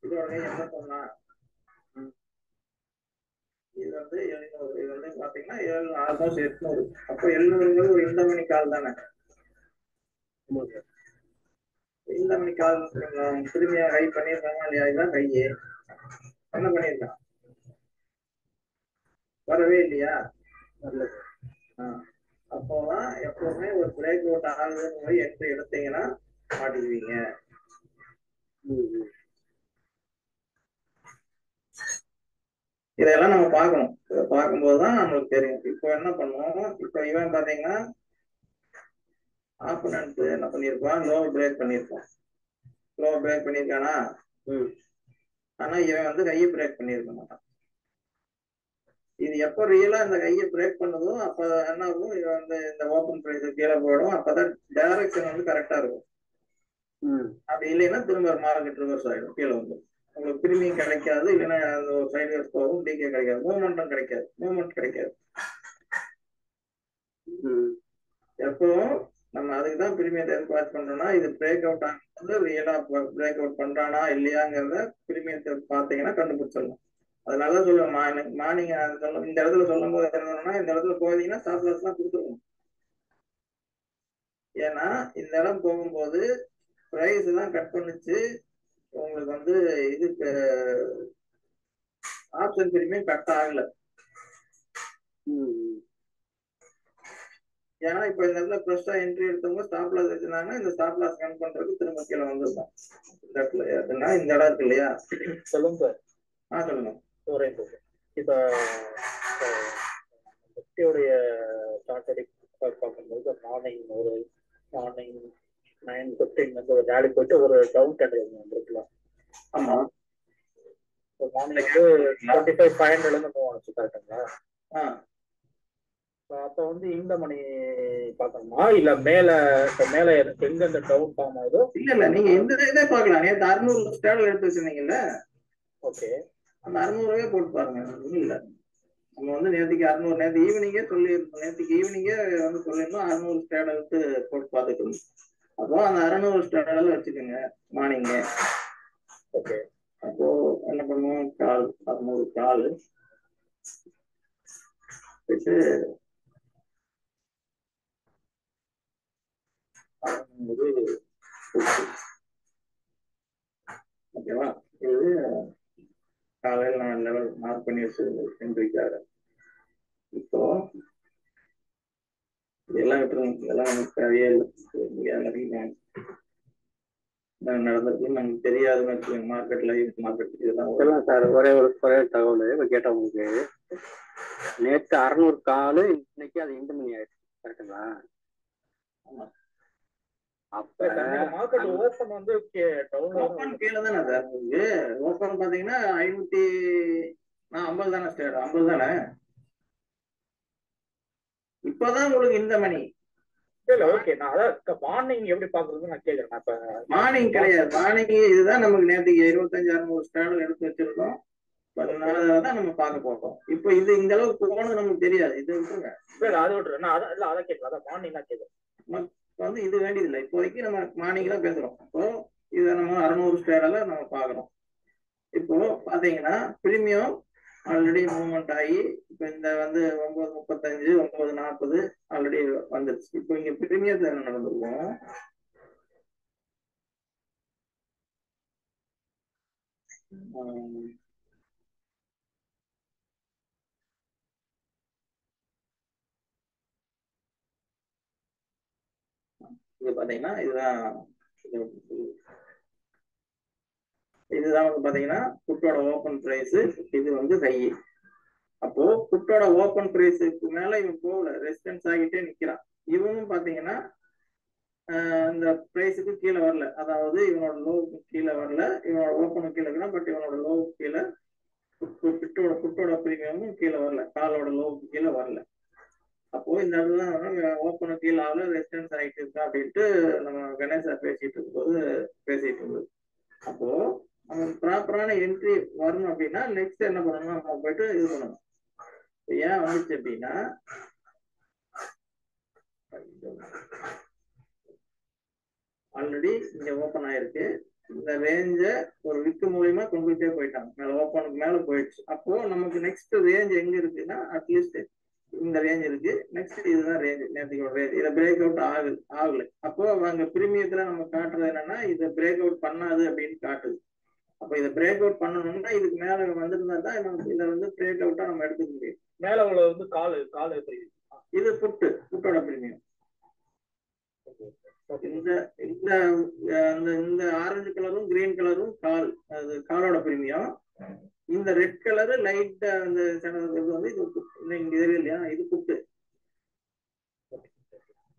இதோட என்ன பண்ணலாம், இது வந்து 700, இது வந்து பாத்தீங்கன்னா 800. அப்ப 700 ஒரு இந்த மணி கால் தானே. இந்த மணி கால் திரும்பியா கை பண்ணியிருக்காங்க இல்லையா? இதுதான் கையே என்ன பண்ணியிருக்கான், வரவே இல்லையா? அப்போதான் எப்பவுமே ஒரு பிரேக் அவுட் ஆகுதுன்னு போய் என்ட்ரி எடுத்தீங்கன்னா மாட்டிக்குவீங்க. இதெல்லாம் நம்ம பார்க்கணும். இதை பார்க்கும்போதுதான் நம்மளுக்கு தெரியும். இப்போ என்ன பண்ணுவோம், இப்போ இவன் பாத்தீங்கன்னா ஆப்போனன்ட் என்ன பண்ணிருப்பான், லோ பிரேக் பண்ணிருப்பான். லோ பிரேக் பண்ணிருக்கானா, ஆனா இவன் வந்து கையை பிரேக் பண்ணிருக்க மாட்டான். இது எப்ப ரியலா இந்த கையை பிரேக் பண்ணுதோ அப்ப என்ன ஆகும், இவன் வந்து இந்த ஓப்பன் பிரைஸ் கீழே போயிடும். அப்பதான் டைரக்ஷன் வந்து கரெக்டா இருக்கும். அப்படி இல்லைன்னா திரும்ப மார்க்கெட் ரிவர்ஸ் ஆயிடும், கீழே வந்து உங்களுக்கு பிரீமியம் கிடைக்காது. இல்லைன்னா அந்த ஒரு சைட்வேஸ் போகும், டிகே கிடைக்காது, மூவ்மெண்ட்டும் கிடைக்காது, மூவ்மெண்ட் கிடைக்காது. எப்பவும் நம்ம அதுக்குதான் பிரீமியத்தை எதிர்பார்த்து பண்றோம்னா, இது பிரேக் அவுட் ஆகும்போது ரியலா பிரேக் அவுட் பண்றானா இல்லையாங்கிறத பிரீமியத்தை பார்த்தீங்கன்னா கண்டுபிடிச்சிடலாம். அதனாலதான் சொல்லுவேன், மார்னிங் இந்த இடத்துல சொல்லும் போது என்னன்னா, இந்த இடத்துல போதீங்கன்னா ஸ்டாப் லாஸ் எல்லாம் கொடுத்துருவோம். ஏன்னா இந்த இடம் போகும்போது பிரைஸ் தான் கட் பண்ணிச்சு, உங்களுக்கு வந்து இதுக்கு ஆப்ஷன் பிரீமியம் கட் ஆகல. ஏன்னா இப்ப இந்த இடத்துல ஃப்ரெஷ்ஷா என்ட்ரி எடுத்தவங்க ஸ்டாப் லாஸ் வச்சிருந்தாங்கன்னா இந்த ஸ்டாப் லாஸ் கன் பண்றதுக்கு திரும்ப கீழே வந்துருக்கும். இந்த இடத்துல இந்த இடம் இருக்கு இல்லையா? சொல்லுங்க சார். சொல்லுங்க. ஒரே இப்ப நிஃப்டியோடைய பார்க்கும்போது மார்னிங் 9:15 வந்து ஒரு ரேலி போயிட்டு ஒரு டவுன் ட்ரெண்ட் வந்துருக்கலாம். ஆமா, மார்னிங் வந்து 25,500 இருந்து மூவ் ஆச்சு கரெக்டுங்களா? அப்ப வந்து இந்த மணி பாக்கணுமா இல்ல மேல எங்க டவுன் ஃபார்ம் ஆகுதோ? இல்ல நீங்க எந்த இதே பார்க்கலாம். நேற்று 600 ஸ்டாண்டர்ட் எடுத்து வச்சிருந்தீங்கல்ல, ஓகே, அந்த 600 போட்டு பாருங்க. இல்ல நம்ம வந்து நேற்றுக்கு 600 நேற்று ஈவினிங்கே சொல்லியிருந்தோம். நேற்றுக்கு ஈவினிங்கே வந்து சொல்லியிருந்தோம் 600 ஸ்டாண்டர்ட் போட்டு பார்த்துட்டு. அப்போ அந்த 600 ஸ்டாண்டர்ட்ல வச்சுக்கோங்க மார்னிங். ஓகே, அப்போ என்ன பண்ணுவோம், கால் 600 கால் வச்சு ஓகேவா? இது காலையில் நான் லெவல் மார்க் பண்ணி வச்சிருக்காரு. இப்போ இதெல்லாம் விட்டுருங்க, இதெல்லாம் நமக்கு தேவையே இல்லை. நடந்திருக்கு நமக்கு தெரியாதுன்னு வச்சுக்கோங்க. மார்க்கெட்ல மார்க்கெட் இதெல்லாம் சார் ஒரே தகவல் இப்போ கேட்டேன் உங்களுக்கு. நேற்று 600 காலு, இன்னைக்கு அது 2 மணி ஆயிடுச்சு கரெக்டுங்களா? அப்ப மார்க்கெட் ஓபன் வந்து ஓபன் கீழே தானே சார் உங்களுக்கு. ஓபன் பாத்தீங்கன்னா 550 தானே ஸ்டேட், 50 தானே. இப்பதான் உங்களுக்கு இந்த மணி. ஓகே, நான் அதான் மார்னிங் எப்படி பாக்குறது நான் கேக்குறேன். இப்ப மார்னிங் கிடையாது, மார்னிங் இதுதான் நமக்கு நேற்றுக்கு 25,600 ஸ்டாண்டர்ட் எடுத்து வச்சிருக்கோம். அதனாலதான் நம்ம பார்க்க போறோம். இப்போ இது இந்த அளவுக்கு போனது நமக்கு தெரியாது. இது விட்டுருங்க, அதை விட்டுரு. நான் அதை கேட்கல, அதான் மார்னிங் தான் கேட்குறேன். வந்து இது வேண்டியதில்லை. இப்போதைக்கு நம்ம மார்னிங் தான் பேசுறோம். இப்போ இதை நம்ம 600 ஸ்டாண்டர்ட்ல நம்ம பாக்குறோம். இப்போ பாத்தீங்கன்னா பிரீமியம் ஆல்ரெடி மூவ்மெண்ட் ஆகி இப்ப இந்த வந்து 9:35 9:40 ஆல்ரெடி வந்துருச்சு. இப்போ இங்க பிரீமியத்துல என்ன நடந்திருக்கும், இது பாத்தீங்கன்னா இதுதான் வந்து பாத்தீங்கன்னா புட்டோட ஓபன் பிரைஸ். இது வந்து ஹை. அப்போ புட்டோட ஓபன் பிரைஸுக்கு மேல இவன் போகல, ரெசிஸ்டன்ஸ் ஆகிட்டே நிக்கிறான். இவனும் பாத்தீங்கன்னா இந்த பிரைஸுக்கு கீழே வரல, அதாவது இவனோட லோவுக்கு கீழே வரல, இவனோட ஓப்பனுக்கு கீழே இருக்கிறான். பட் இவனோட லோவுக்கு கீழே புட்டோட பிரீமியமும் கீழே வரல, காலோட லோவுக்கு கீழே வரல. அப்போ இந்த இடத்துல ஓப்பனுக்கு கீழே ஆகல, ரெசிஸ்டன்ஸ் ஆகிட்டு இருக்கா அப்படின்ட்டு நம்ம கணேசா பேசிட்டு இருந்தது. அப்போ நம்ம ப்ராப்பரான என்ட்ரி வரணும் அப்படின்னா நெக்ஸ்ட் என்ன பண்ணணும், நம்ம போயிட்டு இது பண்ணணும். ஏன் வந்துச்சு அப்படின்னா ஆல்ரெடி இங்க ஓபன் ஆயிருக்கு, இந்த ரேஞ்ச ஒரு விக்கு மூலியமா கொண்டுகிட்டே போயிட்டாங்க, மேல ஓப்பனுக்கு மேல போயிடுச்சு. அப்போ நமக்கு நெக்ஸ்ட் ரேஞ்ச் எங்க இருக்குன்னா அட்லீஸ்ட் இந்த ரேஞ்ச் இருக்கு. நெக்ஸ்ட் இதுதான் ரேஞ்ச், நேற்றுக்கோட ரேஞ்ச். இதை பிரேக் அவுட் ஆகல. அப்போ அங்க பிரீமியத்துல நம்ம காட்டுறது என்னன்னா இதை பிரேக் அவுட் பண்ணாது அப்படின்னு காட்டுது. அப்ப இதை பிரேக் அவுட் பண்ணணும்னா இதுக்கு மேல வந்திருந்தா தான் நமக்கு இதை வந்து பிரேக் அவுட்டா நம்ம எடுத்துக்க முடியும். மேல உள்ள வந்து கால் எப்படி இது புட்டோட பிரீமியம். இந்த இந்த இந்த ஆரஞ்சு கலரும் கிரீன் கலரும் அது காலோட பிரீமியம். இந்த ரெட் கலரு லைட் அந்த வந்து இது இங்க தெரியல இல்லையா, இது புட்டு,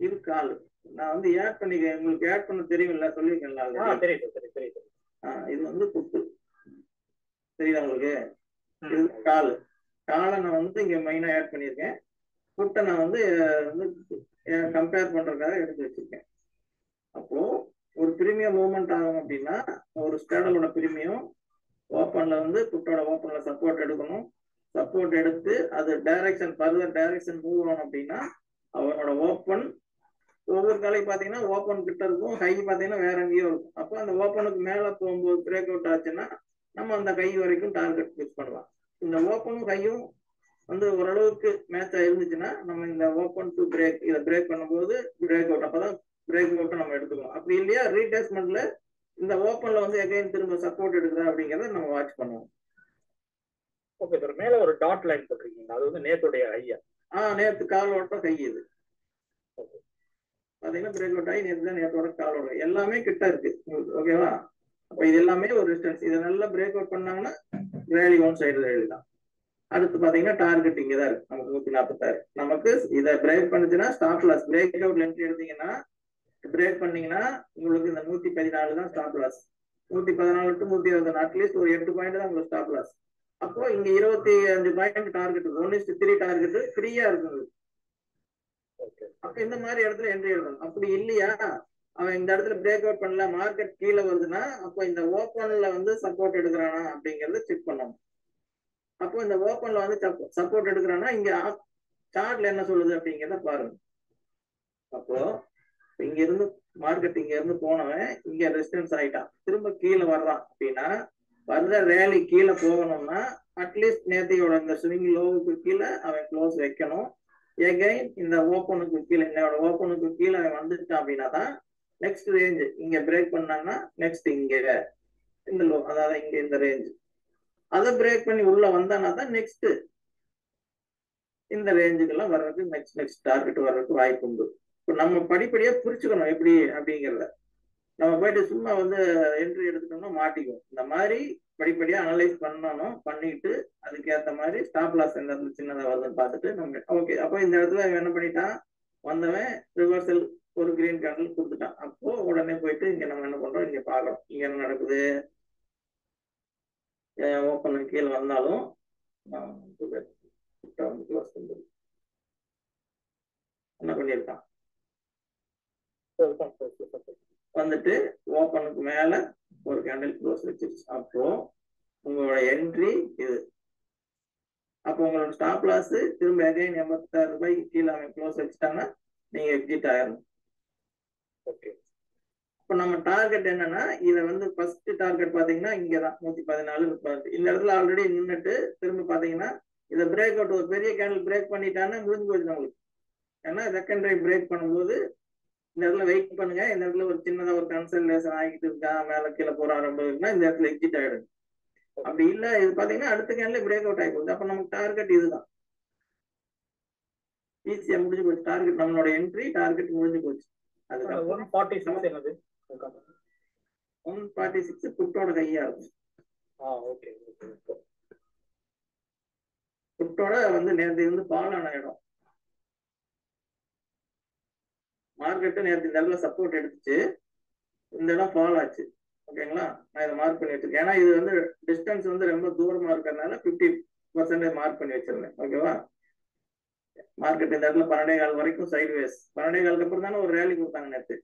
இது கால். நான் வந்து ஆட் பண்ணிக்கிறேன், உங்களுக்கு ஆட் பண்ண தெரியும்ல, சொல்லிருக்கேன்ல. இது வந்து புட்டு, தெரியுதா உங்களுக்கு? இது கால். காலை நான் வந்து இங்க மெயினா ஆட் பண்ணியிருக்கேன். புட்டை நான் வந்து கம்பேர் பண்றதுக்காக எடுத்து வச்சிருக்கேன். அப்போ ஒரு பிரீமியம் மூவ்மெண்ட் ஆகும் அப்படின்னா ஒரு ஸ்டாண்டலோட பிரீமியம் ஓப்பன்ல வந்து புட்டோட ஓப்பன்ல சப்போர்ட் எடுக்கணும். சப்போர்ட் எடுத்து அது டைரக்ஷன் ஃபர்தர் டைரக்ஷன் மூவ் ஆகணும் அப்படின்னா அவனோட ஓப்பன் ஒவ்வொரு காலையும் பாத்தீங்கன்னா ஓப்பன் கிட்ட இருக்கும், ஹை பாத்தீங்கன்னா வேற எங்கேயும் இருக்கும். அப்போ அந்த ஓப்பனுக்கு மேல போகும்போது பிரேக் அவுட் ஆச்சுன்னா நம்ம அந்த கை வரைக்கும் டார்கெட் ஃபிக்ஸ் பண்ணலாம். இந்த ஓப்பனும் கையும் வந்து ஓரளவுக்கு மேட்சா இருந்துச்சுன்னா நம்ம இந்த ஓப்பன் டு பிரேக் இதை பிரேக் பண்ணும்போது பிரேக் அவுட், அப்பதான் பிரேக் அவுட் நம்ம எடுத்துக்கலாம். அப்படி இல்லையா ரீடெஸ்ட்மெண்ட்ல இந்த ஓப்பன்ல வந்து எகைன் திரும்ப சப்போர்ட் எடுக்குதா அப்படிங்கறத நம்ம வாட்ச் பண்ணுவோம். ஓகே சார், மேல ஒரு டாட் லைன் போட்டிருக்கீங்க, அது வந்து நேத்துடைய ஐயா? நேத்து காலோட கை இது பாத்தீங்கன்னா பிரேக் அவுட் ஆகி நேத்தோட காலோட எல்லாமே கிட்ட இருக்கு. ஓகேவா? அப்ப இது எல்லாமே ஒரு டிஸ்டன்ஸ். இதை நல்லா பிரேக் அவுட் பண்ணாங்கன்னா ரேலி ஒன் சைடு ரேலி தான். அடுத்து பாத்தீங்கன்னா டார்கெட் இங்க தான் இருக்கு நமக்கு 146. நமக்கு இதை பிரேக் பண்ணுச்சுன்னா stop loss. Break out length எடுத்தீங்கன்னா பிரேக் பண்ணீங்கன்னா உங்களுக்கு இந்த 114 தான் ஸ்டாப் லாஸ். 114 டு 120 அட்லீஸ்ட் ஒரு 8 பாயிண்ட் தான் உங்களுக்கு ஸ்டாப் லாஸ். அப்போ இங்க 25 பாயிண்ட் டார்கெட் 1:3 டார்கெட் ஃப்ரீயா இருக்குது. அப்ப இந்த மாதிரி இடத்துல என்ட்ரி எடுக்கணும். அப்படி இல்லையா அவன் இந்த இடத்துல பிரேக் அவுட் பண்ணல, மார்க்கெட் கீழே வருதுன்னா அப்போ இந்த ஓப்பன்ல வந்து சப்போர்ட் எடுக்கிறானா அப்படிங்கறத செக் பண்ணணும். அப்போ இந்த ஓப்பன்ல வந்து சப்போர்ட் எடுக்கிறானா இங்க சார்ட்ல என்ன சொல்லுது அப்படிங்கிறத பாருங்க. அப்போ இங்க இருந்து மார்க்கெட் இங்க இருந்து போனவன் இங்க ரெசிஸ்டன்ஸ் ஆயிட்டான், திரும்ப கீழே வர்றான் அப்படின்னா வர்ற ரேலி கீழே போகணும்னா அட்லீஸ்ட் நேத்தையோட இந்த ஸ்விங் லோவுக்கு கீழே அவன் க்ளோஸ் வைக்கணும். எகைன் இந்த ஓப்பனுக்கு கீழே என்னோட ஓப்பனுக்கு கீழே அவன் வந்துட்டான் அப்படின்னா தான் நெக்ஸ்ட் ரேஞ்ச் இங்க பிரேக் பண்ணாங்கன்னா நெக்ஸ்ட் இங்க இந்த லோ, அதாவது இங்க இந்த ரேஞ்ச் அதை பிரேக் பண்ணி உள்ள வந்தானா தான் நெக்ஸ்ட் இந்த ரேஞ்சுக்கெல்லாம் வர்றதுக்கு நெக்ஸ்ட் டார்கெட் வர்றதுக்கு வாய்ப்பு உண்டு. இப்போ நம்ம படிப்படியா புரிச்சுக்கணும் எப்படி அப்படிங்கிறத. நம்ம போயிட்டு சும்மா வந்து என்ட்ரி எடுத்துட்டோம்னா மாட்டிக்கும். இந்த மாதிரி படிப்படியா அனலைஸ் பண்ணணும். பண்ணிட்டு அதுக்கேற்ற மாதிரி ஸ்டாப் லாஸ் எந்த சின்னதா வருதுன்னு பார்த்துட்டு நம்ம ஓகே. அப்போ இந்த இடத்துல என்ன பண்ணிட்டான், வந்தவன் ரிவர்சல் ஒரு கிரீன் கேண்டில் கொடுத்துட்டான். அப்போ உடனே போயிட்டு இங்க நம்ம என்ன பண்றோம், இங்க பாக்குறோம் இங்க என்ன நடக்குது. ஓப்பன் கீழே வந்தாலும் என்ன பண்ணிருக்கான், வந்துட்டு ஓப்பனுக்கு மேல ஒரு கேண்டில் க்ளோஸ் வச்சிருச்சு. அப்போ உங்களோட என்ட்ரி இது. அப்போ உங்களோட ஸ்டாப் லாஸ் திரும்ப அகைன் 86 ரூபாய்க்கு கீழே அவன் க்ளோஸ் வச்சுட்டாங்கன்னா நீங்க எக்ஸிட் ஆயிடணும். ஓகே. இப்போ நம்ம டார்கெட் என்னன்னா இதை வந்து ஃபர்ஸ்ட் டார்கெட் பாத்தீங்கன்னா இங்கதான் 114 இந்த இடத்துல ஆல்ரெடி நின்றுட்டு திரும்ப பாத்தீங்கன்னா இதை பிரேக் அவுட் ஒரு பெரிய கேண்டில் பிரேக் பண்ணிட்டான்னா முடிஞ்சு போச்சு நம்மளுக்கு. ஏன்னா செகண்டரி பிரேக் பண்ணும்போது இந்த இடத்துல வெயிட் பண்ணுங்க. இந்த இடத்துல ஒரு சின்னதா ஒரு கன்சல்டேஷன் ஆகிட்டு இருக்கா, மேல கீழே போறாருன்னா இந்த இடத்துல எக்ஸிட் ஆயிடுது. அப்படி இல்ல இது பாத்தீங்கன்னா அடுத்த கேண்ட்ல பிரேக் அவுட் ஆகி போகுது. அப்ப நமக்கு டார்கெட் இதுதான், ஈஸியா முடிஞ்சு போச்சு. டார்கெட் நம்மளோட என்ட்ரி டார்கெட் முடிஞ்சு போச்சு. அதுக்கப்புறம் 146 புட்டோட கையா இருக்கும். புட்டோட வந்து நேரத்தை இருந்து பாலான இடம். மார்க்கெட்டு நேரத்து இந்த இடத்துல சப்போர்ட் எடுத்துச்சு, இந்த இடம் ஃபால் ஆச்சு. ஓகேங்களா? நான் இதை மார்க் பண்ணி வச்சிருக்கேன். ஏன்னா இது வந்து டிஸ்டன்ஸ் வந்து ரொம்ப தூரமா இருக்கிறதுனால 50% மார்க் பண்ணி வச்சிருந்தேன். ஓகேவா? மார்க்கெட் இந்த இடத்துல 12.15 வரைக்கும் சைட்வேஸ். 12.15 அப்புறம் தானே ஒரு ரேலி கொடுத்தாங்க நேற்று.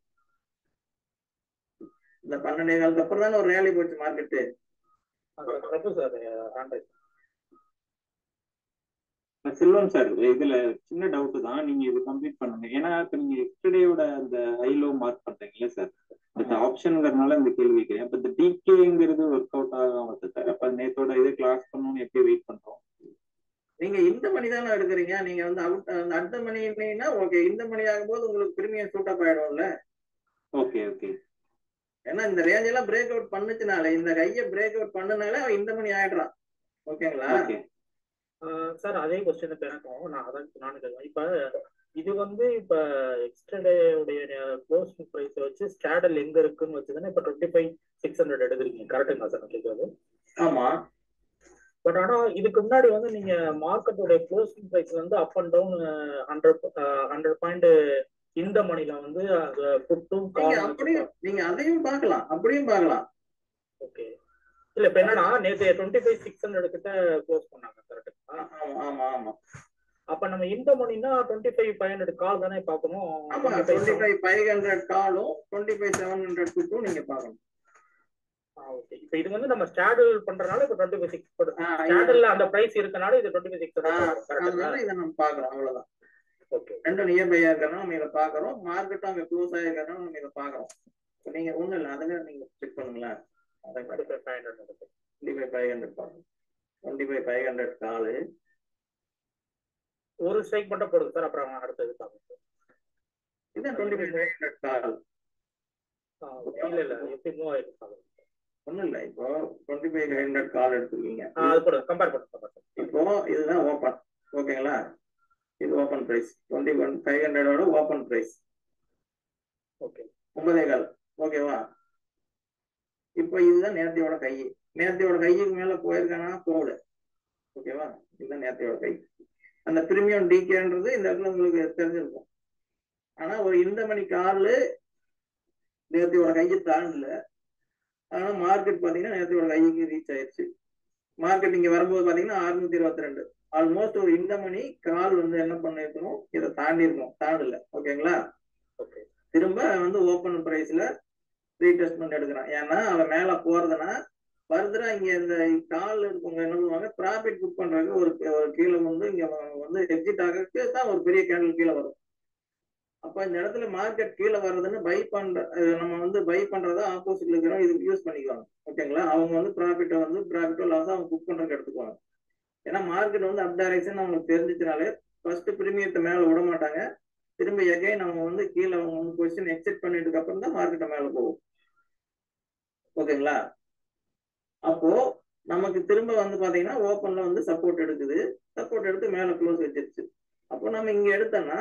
இந்த 12.15 அப்புறம் தானே ஒரு ரேலி போச்சு மார்க்கெட்டு. செல்வம் சார், இதுல சின்ன டவுட் தான், நீங்க இது கம்ப்ளீட் பண்ணுங்க. ஏன்னா இப்ப நீங்க எஸ்டர்டேயோட அந்த ஹை லோ மார்க் பண்றீங்களா சார், பட் ஆப்ஷன்ங்கிறதுனால இந்த கேள்வி கேட்கிறேன். அப்ப இந்த டிகேங்கிறது ஒர்க் அவுட் ஆகாம சார், அப்ப நேத்தோட இது கிளாஸ் பண்ணணும்னு எப்படி வெயிட் பண்றோம்? நீங்க இந்த மணி தானே எடுக்கிறீங்க, நீங்க வந்து அடுத்த மணினா ஓகே, இந்த மணி ஆகும்போது உங்களுக்கு பிரீமியம் சூட் அப் ஆயிடும்ல. Okay okay. ஏன்னா இந்த ரேஞ்ச் எல்லாம் பிரேக் அவுட் பண்ணுச்சுனால, இந்த கையை பிரேக் அவுட் பண்ணனால அவன் இந்த மணி ஆயிடுறான். ஓகேங்களா சார்? அதே கொஸ்டின் இப்ப எனக்கும் நான் அதான் நானும் கேட்குறேன். இப்ப இது வந்து இப்ப எக்ஸ்டர்டே உடைய க்ளோசிங் பிரைஸ் வச்சு ஸ்டாடல் எங்க இருக்குன்னு வச்சுதானே இப்ப 25,600 எடுக்கிறீங்க, கரெக்டுங்களா சார் நான் கேட்கறது? ஆமா. பட் ஆனா இதுக்கு முன்னாடி வந்து நீங்க மார்க்கெட்டோட க்ளோசிங் பிரைஸ் வந்து அப் அண்ட் டவுன் 100 பாயிண்ட் இந்த மணில வந்து புட்டும் நீங்க அதையும் பார்க்கலாம், அப்படியும் பார்க்கலாம். ஓகே. இல்ல இப்ப என்னன்னா நேத்து 25,600 கிட்ட க்ளோஸ் பண்ணாங்க, கரெக்ட்டுங்களா? ஆமா ஆமா. அப்ப நம்ம இந்த மணினா 25,500 கால் தானே பார்க்கணும். ஆமா, 25,500 காலும் 25,700 புட்டும் நீங்க பார்க்கணும். ஓகே. இப்போ இது வந்து நம்ம ஸ்டாடல் பண்றனால இப்ப 25,600 ஸ்டாடல்ல அந்த பிரைஸ் இருக்கனால இது 25,600 அதனால இத நம்ம பார்க்கறோம், அவ்வளவுதான். ஓகே. ரெண்டு நியர்பையா இருக்கறனால நம்ம இத பார்க்கறோம், மார்க்கெட் அங்க க்ளோஸ் ஆயிருக்கறனால நம்ம இத பார்க்கறோம். நீங்க ஒண்ணு இல்ல, அதவே நீங்க செக் பண்ணுங்களேன். அத 25,500 பாருங்க. 25,500 கால் ஒரு ஸ்ட்ரைக் மட்டும் போடுங்க சார், அப்புறம் அடுத்தது பாருங்க. இதான் 25,500 கால். இல்ல இல்ல, எப்படி மூவ் ஆயிருக்கு பாருங்க. ஒண்ணும் இல்ல, இப்போ 25,500 கால் எடுத்துருக்கீங்க. அது போடுங்க, கம்பேர் பண்ணுங்க. இப்போ இதுதான் ஓபன், ஓகேங்களா? இது open price 21,500 open price. Okay. 9,15. ஓகேவா? இப்போ இதுதான் நேர்த்தியோட கை. நேர்த்தியோட கைக்கு மேல போயிருக்கானா போகல. ஓகேவா? இதுதான் நேர்த்தியோட கை. அந்த பிரீமியம் டிகேன்றது இந்த இடத்துல உங்களுக்கு தெரிஞ்சிருக்கும். ஆனா ஒரு இந்த மணி கார்ல நேர்த்தியோட கையை தாண்டல. ஆனா மார்க்கெட் பாத்தீங்கன்னா நேர்த்தியோட கைக்கு ரீச் ஆயிடுச்சு. மார்க்கெட் இங்க வரும்போது பாத்தீங்கன்னா 622. ஆல்மோஸ்ட் ஒரு இந்த மணி கால் வந்து என்ன பண்ணிருக்கணும், இதை தாண்டி இருக்கணும், தாண்டல. ஓகேங்களா? திரும்ப வந்து ஓப்பன் பிரைஸ்ல ரீடெஸ்ட்மெண்ட் எடுக்கிறான். ஏன்னா அவன் மேல போறதுன்னா ஃபர்தரா இங்க இந்த கால் இருக்கவங்க என்ன பண்ணுவாங்க, ப்ராஃபிட் புக் பண்றதுக்கு ஒரு கீழே வந்து இங்க வந்து எக்ஸிட் ஆகிறதுக்கு தான் ஒரு பெரிய கேண்டில் கீழே வரும். அப்ப இந்த இடத்துல மார்க்கெட் கீழே வர்றதுன்னு நம்ம வந்து பை பண்றதா ஆப்போசிட்ல இருக்கிறோம் இதுக்கு யூஸ் பண்ணிக்குவாங்க. ஓகேங்களா? அவங்க வந்து ப்ராஃபிட்டோ லாஸோ அவங்க புக் பண்றதுக்கு எடுத்துக்குவாங்க. ஏன்னா மார்க்கெட் வந்து அப் டைரக்ஷன் அவங்களுக்கு தெரிஞ்சிச்சுனாலே ஃபர்ஸ்ட் பிரீமியத்தை மேல விட மாட்டாங்க. திரும்ப எகைன் அவங்க வந்து கீழே அவங்க வந்து பொசிஷன் எக்ஸிட் பண்ணிட்டு அப்புறம் தான் மார்க்கெட்டை மேல போகும். ஓகேங்களா? அப்போ நமக்கு திரும்ப வந்து பாத்தீங்கன்னா ஓப்பன்ல வந்து சப்போர்ட் எடுக்குது, சப்போர்ட் எடுத்து மேல க்ளோஸ் வச்சிருச்சு. அப்போ நம்ம இங்க எடுத்தோம்னா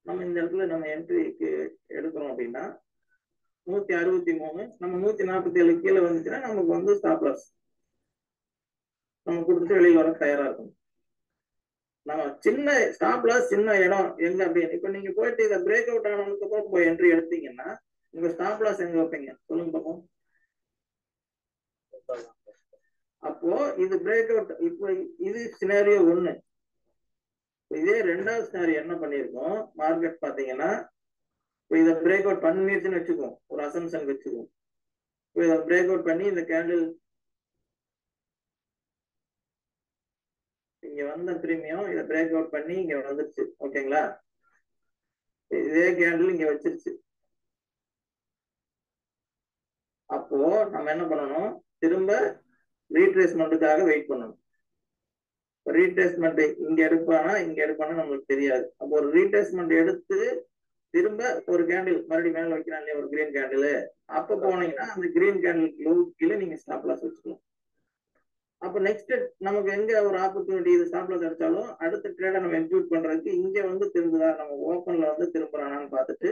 நம்ம இந்த இடத்துல நம்ம என்ட்ரிக்கு எடுக்கிறோம் அப்படின்னா 163, நம்ம 147 கீழே வந்துச்சுன்னா நமக்கு வந்து ஸ்டாப் லாஸ் நம்ம கொடுத்துட்டு வெளியே வர தயாரா இருக்கணும். நம்ம சின்ன ஸ்டாப் லாஸ் சின்ன இடம் எங்க அப்படின்னு இப்ப நீங்க போயிட்டு இதை பிரேக் அவுட் ஆனதுக்கு அப்புறம் போய் என்ட்ரி எடுத்தீங்கன்னா உங்க ஸ்டாப் லாஸ் எங்க வைப்பீங்க சொல்லுங்க பார்ப்போம். அப்போ இது பிரேக் அவுட். இப்போ இது சினாரியோ 1. இதே ரெண்டாவது சினாரியோ என்ன பண்ணிருக்கோம், மார்க்கெட் பாத்தீங்கன்னா இதை பிரேக் அவுட் பண்ணிருச்சுன்னு வச்சுக்கோம், ஒரு அசம்ஷன் வச்சுக்கோம். இதை பிரேக் அவுட் பண்ணி இந்த கேண்டில் இங்க வந்த பிரீமியம் இதை பிரேக் அவுட் பண்ணி இங்க வந்துருச்சு. ஓகேங்களா? இதே கேண்டில் இங்க வச்சிருச்சு. அப்போ நம்ம என்ன பண்ணணும், திரும்ப ரீட்ரேஸ்மெண்ட்டுக்காக வெயிட் பண்ணணும். ரீட்ரேஸ்மெண்ட் இங்க எடுப்பானா நம்மளுக்கு தெரியாது. அப்போ ஒரு ரீட்ரேஸ்மெண்ட் எடுத்து திரும்ப ஒரு கேண்டில் மறுபடியும் மேல வைக்கிறான் இல்லையா, ஒரு கிரீன் கேண்டில். அப்ப போனீங்கன்னா அந்த கிரீன் கேண்டில் கீழே நீங்க ஸ்டாப் லாஸ் வச்சுக்கலாம். அப்ப நெக்ஸ்ட் நமக்கு எங்க ஒரு ஆப்பர்ச்சுனிட்டி இது ஸ்டாப் லாஸ் அடிச்சாலும் அடுத்த ட்ரேடை நம்ம எக்ஸிக்யூட் பண்றதுக்கு இங்க வந்து திரும்புதா, நம்ம ஓப்பன்ல வந்து திரும்புறானான்னு பார்த்துட்டு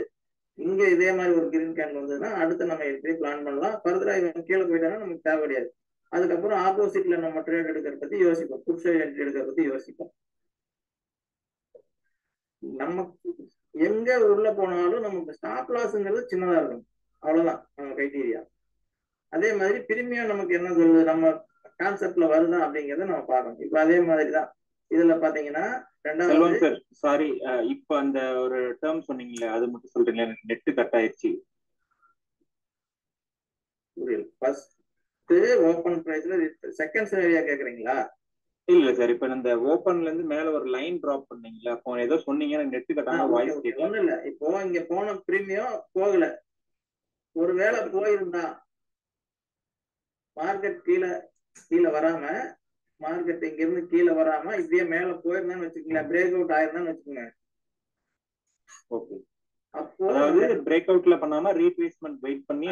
இங்க இதே மாதிரி ஒரு கிரீன் கேண்டில் வந்ததுன்னா அடுத்து நம்ம என்ட்ரி பிளான் பண்ணலாம். ஃபர்தரா இவன் கீழே போயிட்டானா நமக்கு தேவை கிடையாது. அதுக்கப்புறம் ஆப்போசிட்ல நம்ம ட்ரேட் எடுக்கிறத பத்தி யோசிப்போம், புட் சைடு என்ட்ரி எடுக்கிறத பத்தி யோசிப்போம். நமக்கு எங்க உள்ள போனாலும் நமக்கு ஸ்டாப் லாஸ்ங்கிறது சின்னதா இருக்கும், அவ்வளவுதான் நம்ம கிரைட்டீரியா. அதே மாதிரி பிரீமியம் நமக்கு என்ன சொல்லுது, நம்ம கான்செப்ட்ல வருதா அப்படிங்கறத நம்ம பார்க்கணும். இப்ப அதே மாதிரிதான் இதுல பாத்தீங்கன்னா ரெண்டாவது சாரி, இப்ப அந்த ஒரு டேர்ம் சொன்னீங்களே அது மட்டும் சொல்றீங்களா, எனக்கு நெட் கட் ஆயிடுச்சு. புரியல. ஃபர்ஸ்ட் ஓபன் பிரைஸ்ல செகண்ட் சினாரியா கேக்குறீங்களா? இல்ல சார், இப்ப இந்த ஓப்பன்ல இருந்து மேல ஒரு லைன் டிராப் பண்ணீங்களா, அப்போ ஏதோ சொன்னீங்க, எனக்கு நெட் கட்டாம வாய்ஸ் கேட்கல. ஒண்ணும் இல்ல, இப்போ இங்க போன பிரீமியம் போகல, ஒருவேளை போயிருந்தா மார்க்கெட் கீழே வராம, மார்க்கெட் இங்க இருந்து கீழே வராம இப்படியே மேல போயிருந்தான்னு வச்சுக்கோங்களேன், பிரேக் அவுட் ஆயிருந்தான்னு வச்சுக்கோங்க. ஓகே, அப்போ அதாவது பிரேக் அவுட்ல பண்ணாம ரீட்ரேஸ்மென்ட் வெயிட் பண்ணி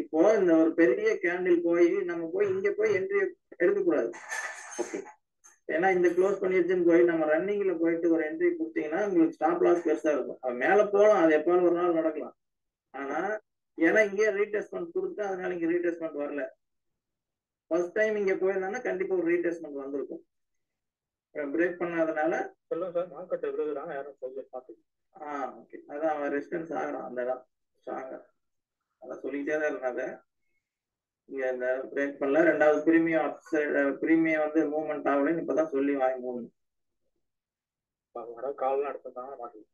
இப்போ இந்த ஒரு பெரிய கேண்டில் போய் நம்ம போய் இங்க போய் என்ட்ரி எடுக்க கூடாது. ஓகே, ஏன்னா இந்த க்ளோஸ் பண்ணிருச்சுன்னு போய் நம்ம ரன்னிங்ல போயிட்டு ஒரு என்ட்ரி கொடுத்தீங்கன்னா உங்களுக்கு ஸ்டாப் லாஸ் பெருசா இருக்கும். அது மேல போகலாம், அது எப்பாவது ஒரு நாள் நடக்கலாம். ஆனா ஏன்னா இங்கே ரீடெஸ்ட்மெண்ட் கொடுத்து அதனால இங்க ரீடெஸ்ட்மெண்ட் வரல. ஃபர்ஸ்ட் டைம் இங்க போயிருந்தாங்கன்னா கண்டிப்பா ஒரு ரீடெஸ்ட்மெண்ட் வந்திருக்கும். பிரேக் பண்ணாதனால சொல்லுங்க சார், மார்க்கெட் விழுகுறாங்க யாரும் சொல்லி பார்த்து. ஓகே, அதான் அவன் ரெசிஸ்டன்ஸ் ஆகிறான் அந்த இடம் ஸ்ட்ராங்கா, அதான் சொல்லிட்டே தான் இருந்தாங்க. இங்க இந்த பிரேக் பண்ணல, ரெண்டாவது பிரீமியம் அப்சைடு பிரீமியம் வந்து மூவ்மெண்ட் ஆகலன்னு இப்பதான் சொல்லி வாங்கி மூவ்மெண்ட். கால்லாம் எடுத்துட்டாங்க மாட்டேங்குது.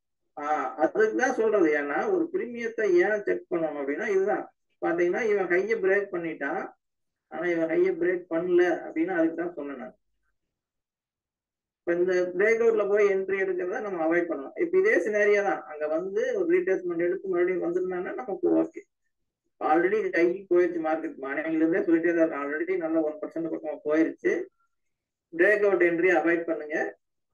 அதுக்குதான் சொல்றது. ஏன்னா ஒரு பிரீமியத்தை ஏன் செக் பண்ணணும் அப்படின்னா இதுதான். பாத்தீங்கன்னா இவன் கையை பிரேக் பண்ணிட்டான், ஆனா இவன் கையை பிரேக் பண்ணல அப்படின்னா அதுக்கு தான் சொன்னேன் நான். இப்ப இந்த பிரேக் அவுட்ல போய் என்ட்ரி எடுக்கிறத நம்ம அவாய்ட் பண்ணலாம். இப்ப இதே சினாரியா தான், அங்க வந்து ஒரு ரீடெஸ்ட்மெண்ட் எடுத்து மறுபடியும் வந்திருந்தாங்கன்னா நமக்கு ஓகே. ஆல்ரெடி கை போயிருச்சு மார்க்கெட், மார்னிங்ல இருந்தே சொல்லிட்டே தான் இருக்கு, ஆல்ரெடி நல்ல 1% பக்கம் போயிருச்சு. பிரேக் அவுட் என்ட்ரி அவாய்ட் பண்ணுங்க,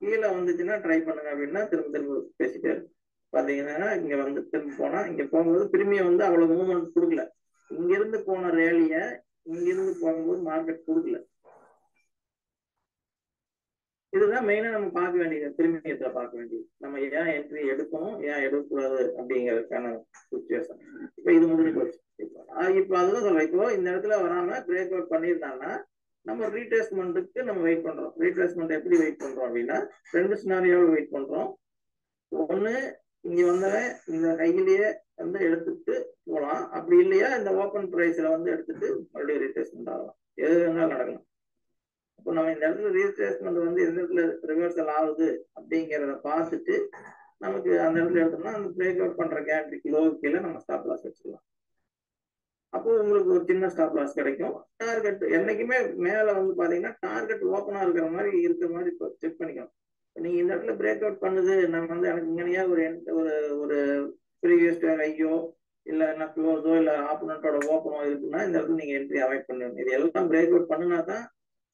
கீழே வந்துச்சுன்னா ட்ரை பண்ணுங்க அப்படின்னா திரும்ப திரும்ப பேசிட்டே இருக்கு. பாத்தீங்கன்னா இங்க வந்து திரும்ப போனா இங்க போகும்போது பிரீமியம் வந்து அவ்வளவு மூவ்மெண்ட் கொடுக்கல. இங்க இருந்து போன ரேலிய இங்க இருந்து போகும்போது மார்க்கெட் கொடுக்கல. இதுதான் மெயினா நம்ம பார்க்க வேண்டியது, பிரீமியத்துல பார்க்க வேண்டியது. நம்ம ஏன் என்ட்ரி எடுக்கணும், ஏன் எடுக்கக்கூடாது அப்படிங்கிறதுக்கான சுச்சுவேஷன். இப்ப இது முடிஞ்சு போச்சு. இப்ப அதுதான் சொல்றேன், இப்போ இந்த இடத்துல வராம பிரேக் அவுட் பண்ணியிருந்தாங்கன்னா நம்ம ரீட்ரேஸ்மெண்ட்டுக்கு நம்ம வெயிட் பண்றோம். ரீட்ரேஸ்மெண்ட் எப்படி வெயிட் பண்றோம் அப்படின்னா ரெண்டு சினாரியோவில் வெயிட் பண்றோம். ஒண்ணு இங்க வந்தவன் இந்த கையிலேயே வந்து எடுத்துட்டு போகலாம், அப்படி இல்லையா இந்த ஓப்பன் பிரைஸ்ல வந்து எடுத்துட்டு மறுபடியும் ரீட்ரேஸ்மெண்ட் ஆகலாம், எது வேணாலும் நடக்கலாம். இப்போ நம்ம இந்த இடத்துல ரீட்ரேஸ்மெண்ட் வந்து எந்த இடத்துல ரிவர்சல் ஆகுது அப்படிங்கிறத பார்த்துட்டு நமக்கு அந்த இடத்துல எடுத்தோம்னா அந்த பிரேக் அவுட் பண்ற கேண்டிலுக்கு லோ கீழே நம்ம ஸ்டாப் லாஸ் வச்சுக்கலாம். அப்போ உங்களுக்கு ஒரு சின்ன ஸ்டாப் லாஸ் கிடைக்கும். டார்கெட் என்னைக்குமே மேல வந்து பாத்தீங்கன்னா டார்கெட் ஓப்பனா இருக்கிற மாதிரி செக் பண்ணிக்கணும். நீங்க இந்த இடத்துல பிரேக் அவுட் பண்ணுது, நம்ம வந்து எனக்கு இங்கனையா ஒரு ஒரு ப்ரீவியஸ் ஐயோ இல்ல என்ன க்ளோஸோ இல்ல ஆப்போனண்டோட ஓப்பனோ இருக்குன்னா இந்த இடத்துல நீங்க என்ட்ரி அவாய்ட் பண்ணணும். இது எல்லாம் பிரேக் அவுட் பண்ணினா தான்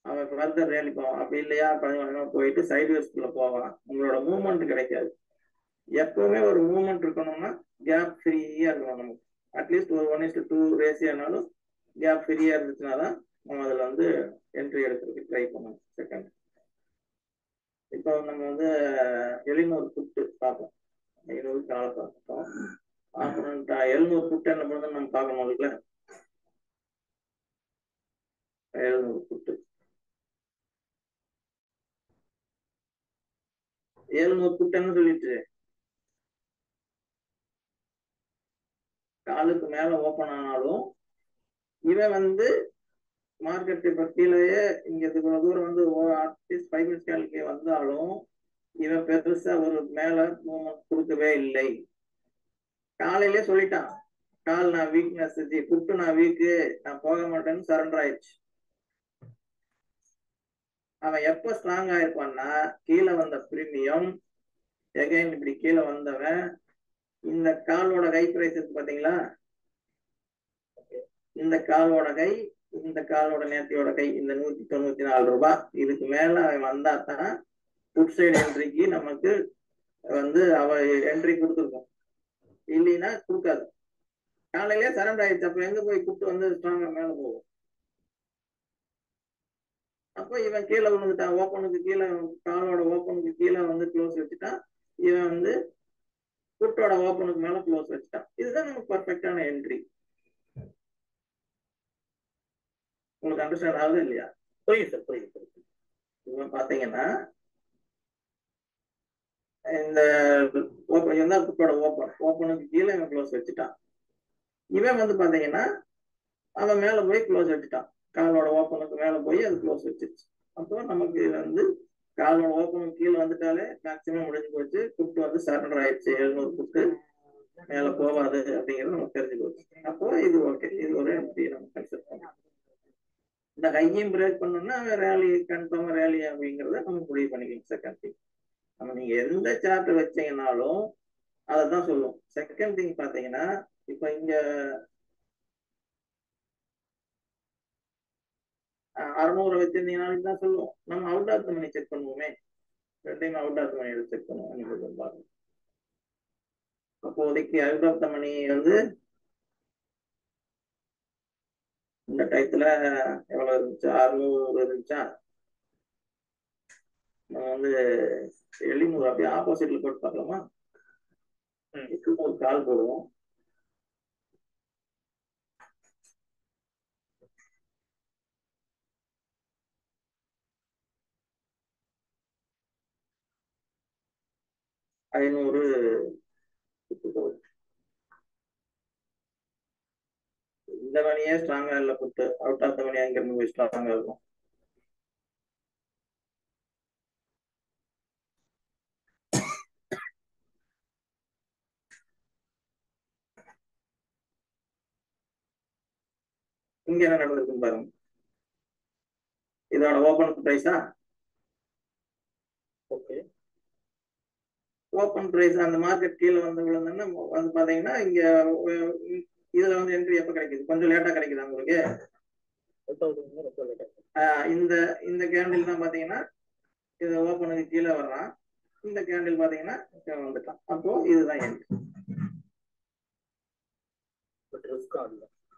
அவன் ஃபர்தர் ரேலி போவான். அப்படி இல்லையா கொஞ்சமா போயிட்டு சைட்வேஸ்க்குள்ள போவான், உங்களோட மூவ்மெண்ட் கிடைக்காது. எப்பவுமே ஒரு மூவ்மெண்ட் இருக்கணும்னா கேப் ஃப்ரீயா இருக்கணும். நமக்கு அட்லீஸ்ட் ஒரு 1:2 ரேசியோனாலும் கேப் ஃப்ரீயா இருந்துச்சுன்னா தான் நம்ம அதில் வந்து என்ட்ரி எடுக்கிறதுக்கு ட்ரை பண்ணணும். செகண்ட், இப்போ நம்ம வந்து 700 புட்டு பார்ப்போம், 700 காலை பார்த்துட்டோம். அப்புறம் 700 புட்டு என்ன பண்ணுறது நம்ம பார்க்கணும். அதுக்குள்ள 700 புட்டு 700 புட்டுன்னு சொல்லிட்டு காலுக்கு மேல ஓப்பன் ஆனாலும் இவன் வந்து மார்க்கெட் இப்ப கீழேயே இங்க இவ்வளவு தூரம் வந்து அட்லீஸ்ட் 5 மினிட்ஸ் கேளுக்கு வந்தாலும் இவன் பெருசா ஒரு மேல மூவ்மெண்ட் கொடுக்கவே இல்லை. காலையிலே சொல்லிட்டான், கால் நான் வீக்னஸ், புட்டு நான் வீக்கு, நான் போக மாட்டேன்னு சரண்டர் ஆயிடுச்சு. அவன் எப்ப ஸ்ட்ராங் ஆயிருப்பான்னா கீழே வந்த பிரீமியம் எகைன் இப்படி கீழே வந்தவன் இந்த காலோட கை பிரைஸ் இருக்கு பாத்தீங்களா, இந்த காலோட கை இந்த காலோட நேர்த்தியோட கை இந்த 194 ரூபாய், இதுக்கு மேல அவன் வந்தா தான் புட் சைடு என்ட்ரிக்கு நமக்கு வந்து அவ என்ட்ரி கொடுத்துருக்கோம், இல்லைன்னா கொடுக்காது. காலையிலே சரண்டர் ஆயிடுச்சு, அப்ப எங்க போய் புட்டு வந்து ஸ்ட்ராங்கா மேல போகும். அப்போ இவன் கீழே விழுந்துட்டான், ஓப்பனுக்கு கீழே காலோட ஓப்பனுக்கு கீழே வந்து க்ளோஸ் வச்சுட்டான், இவன் வந்து புட்டோட ஓப்பனுக்கு மேல க்ளோஸ் வச்சுட்டான். இதுதான் நமக்கு பர்ஃபெக்டான என்ட்ரி. உங்களுக்கு அண்டர்ஸ்டாண்ட் ஆகுது இல்லையா? புரியுது சார், புரியுது. இவன் பாத்தீங்கன்னா இந்த ஓப்பன் தான் புட்டோட ஓப்பனுக்கு கீழே இவன் க்ளோஸ் வச்சுட்டான். இவன் வந்து பாத்தீங்கன்னா அவன் மேல போய் க்ளோஸ் வச்சுட்டான், காலோட ஓப்பனுக்கு மேல போய் அது க்ளோஸ் வச்சிருச்சு. அப்போ நமக்கு வந்து காலோட ஓப்பனுக்கு கீழே வந்துட்டாலே மேக்சிமம் முடிஞ்சு போச்சு, புட்டு வந்து சரண்டர் ஆயிடுச்சு, 700 புட்டு மேல போகாது அப்படிங்கிறது நமக்கு தெரிஞ்சு போச்சு. அப்போ இது ஓகே, இது ஒரு என்ட்ரி நம்ம கன்சிடர் பண்ணலாம். இந்த ஹையும் பிரேக் பண்ணோம்னா ரேலி கன்ஃபார்ம் ரேலி அப்படிங்கிறத நம்ம முடிவு பண்ணிக்கணும். செகண்ட் திங் நம்ம நீங்க எந்த சார்ட் வச்சீங்கன்னாலும் அதை தான் சொல்லுவோம். செகண்ட் திங் பாத்தீங்கன்னா இப்ப இங்க 600 வச்சிருந்தீங்கனாலும் தான் சொல்லுவோம். நம்ம out of the money check பண்ணுவோமே, ரெண்டையும் out of the money check பண்ணுவோம் பாருங்க. அப்போதைக்கு அவுட் ஆஃப் த மணி வந்து இந்த டயத்துல எவ்வளவு இருந்துச்சு, 600 இருந்துச்சா, நம்ம வந்து 700 அப்படியே ஆப்போசிட்ல போட்டு பார்க்கலாமா. ஒரு கால் போடுவோம். ஐநூறு இந்த மணியே ஸ்ட்ராங்கா இல்ல, புட்டு அவுட் ஆஃப் த மணி அங்க இருந்து ஸ்ட்ராங்கா இருக்கும். இங்க என்ன நடந்திருக்குன்னு பாருங்க. இதோட ஓபன் பிரைஸா, ஓகே ஓபன் பிரைஸ் அந்த மார்க்கெட் கீழே வந்து விழுந்தோம்னா வந்து பாத்தீங்கன்னா இங்க இதுல வந்து என்ட்ரி எப்ப கிடைக்குது, கொஞ்சம் லேட்டா கிடைக்குது உங்களுக்கு. இந்த இந்த கேண்டில் தான் பாத்தீங்கன்னா இது ஓபனுக்கு கீழே வர்றான், இந்த கேண்டில் பாத்தீங்கன்னா வந்துட்டான். அப்போ இதுதான் என்ட்ரி.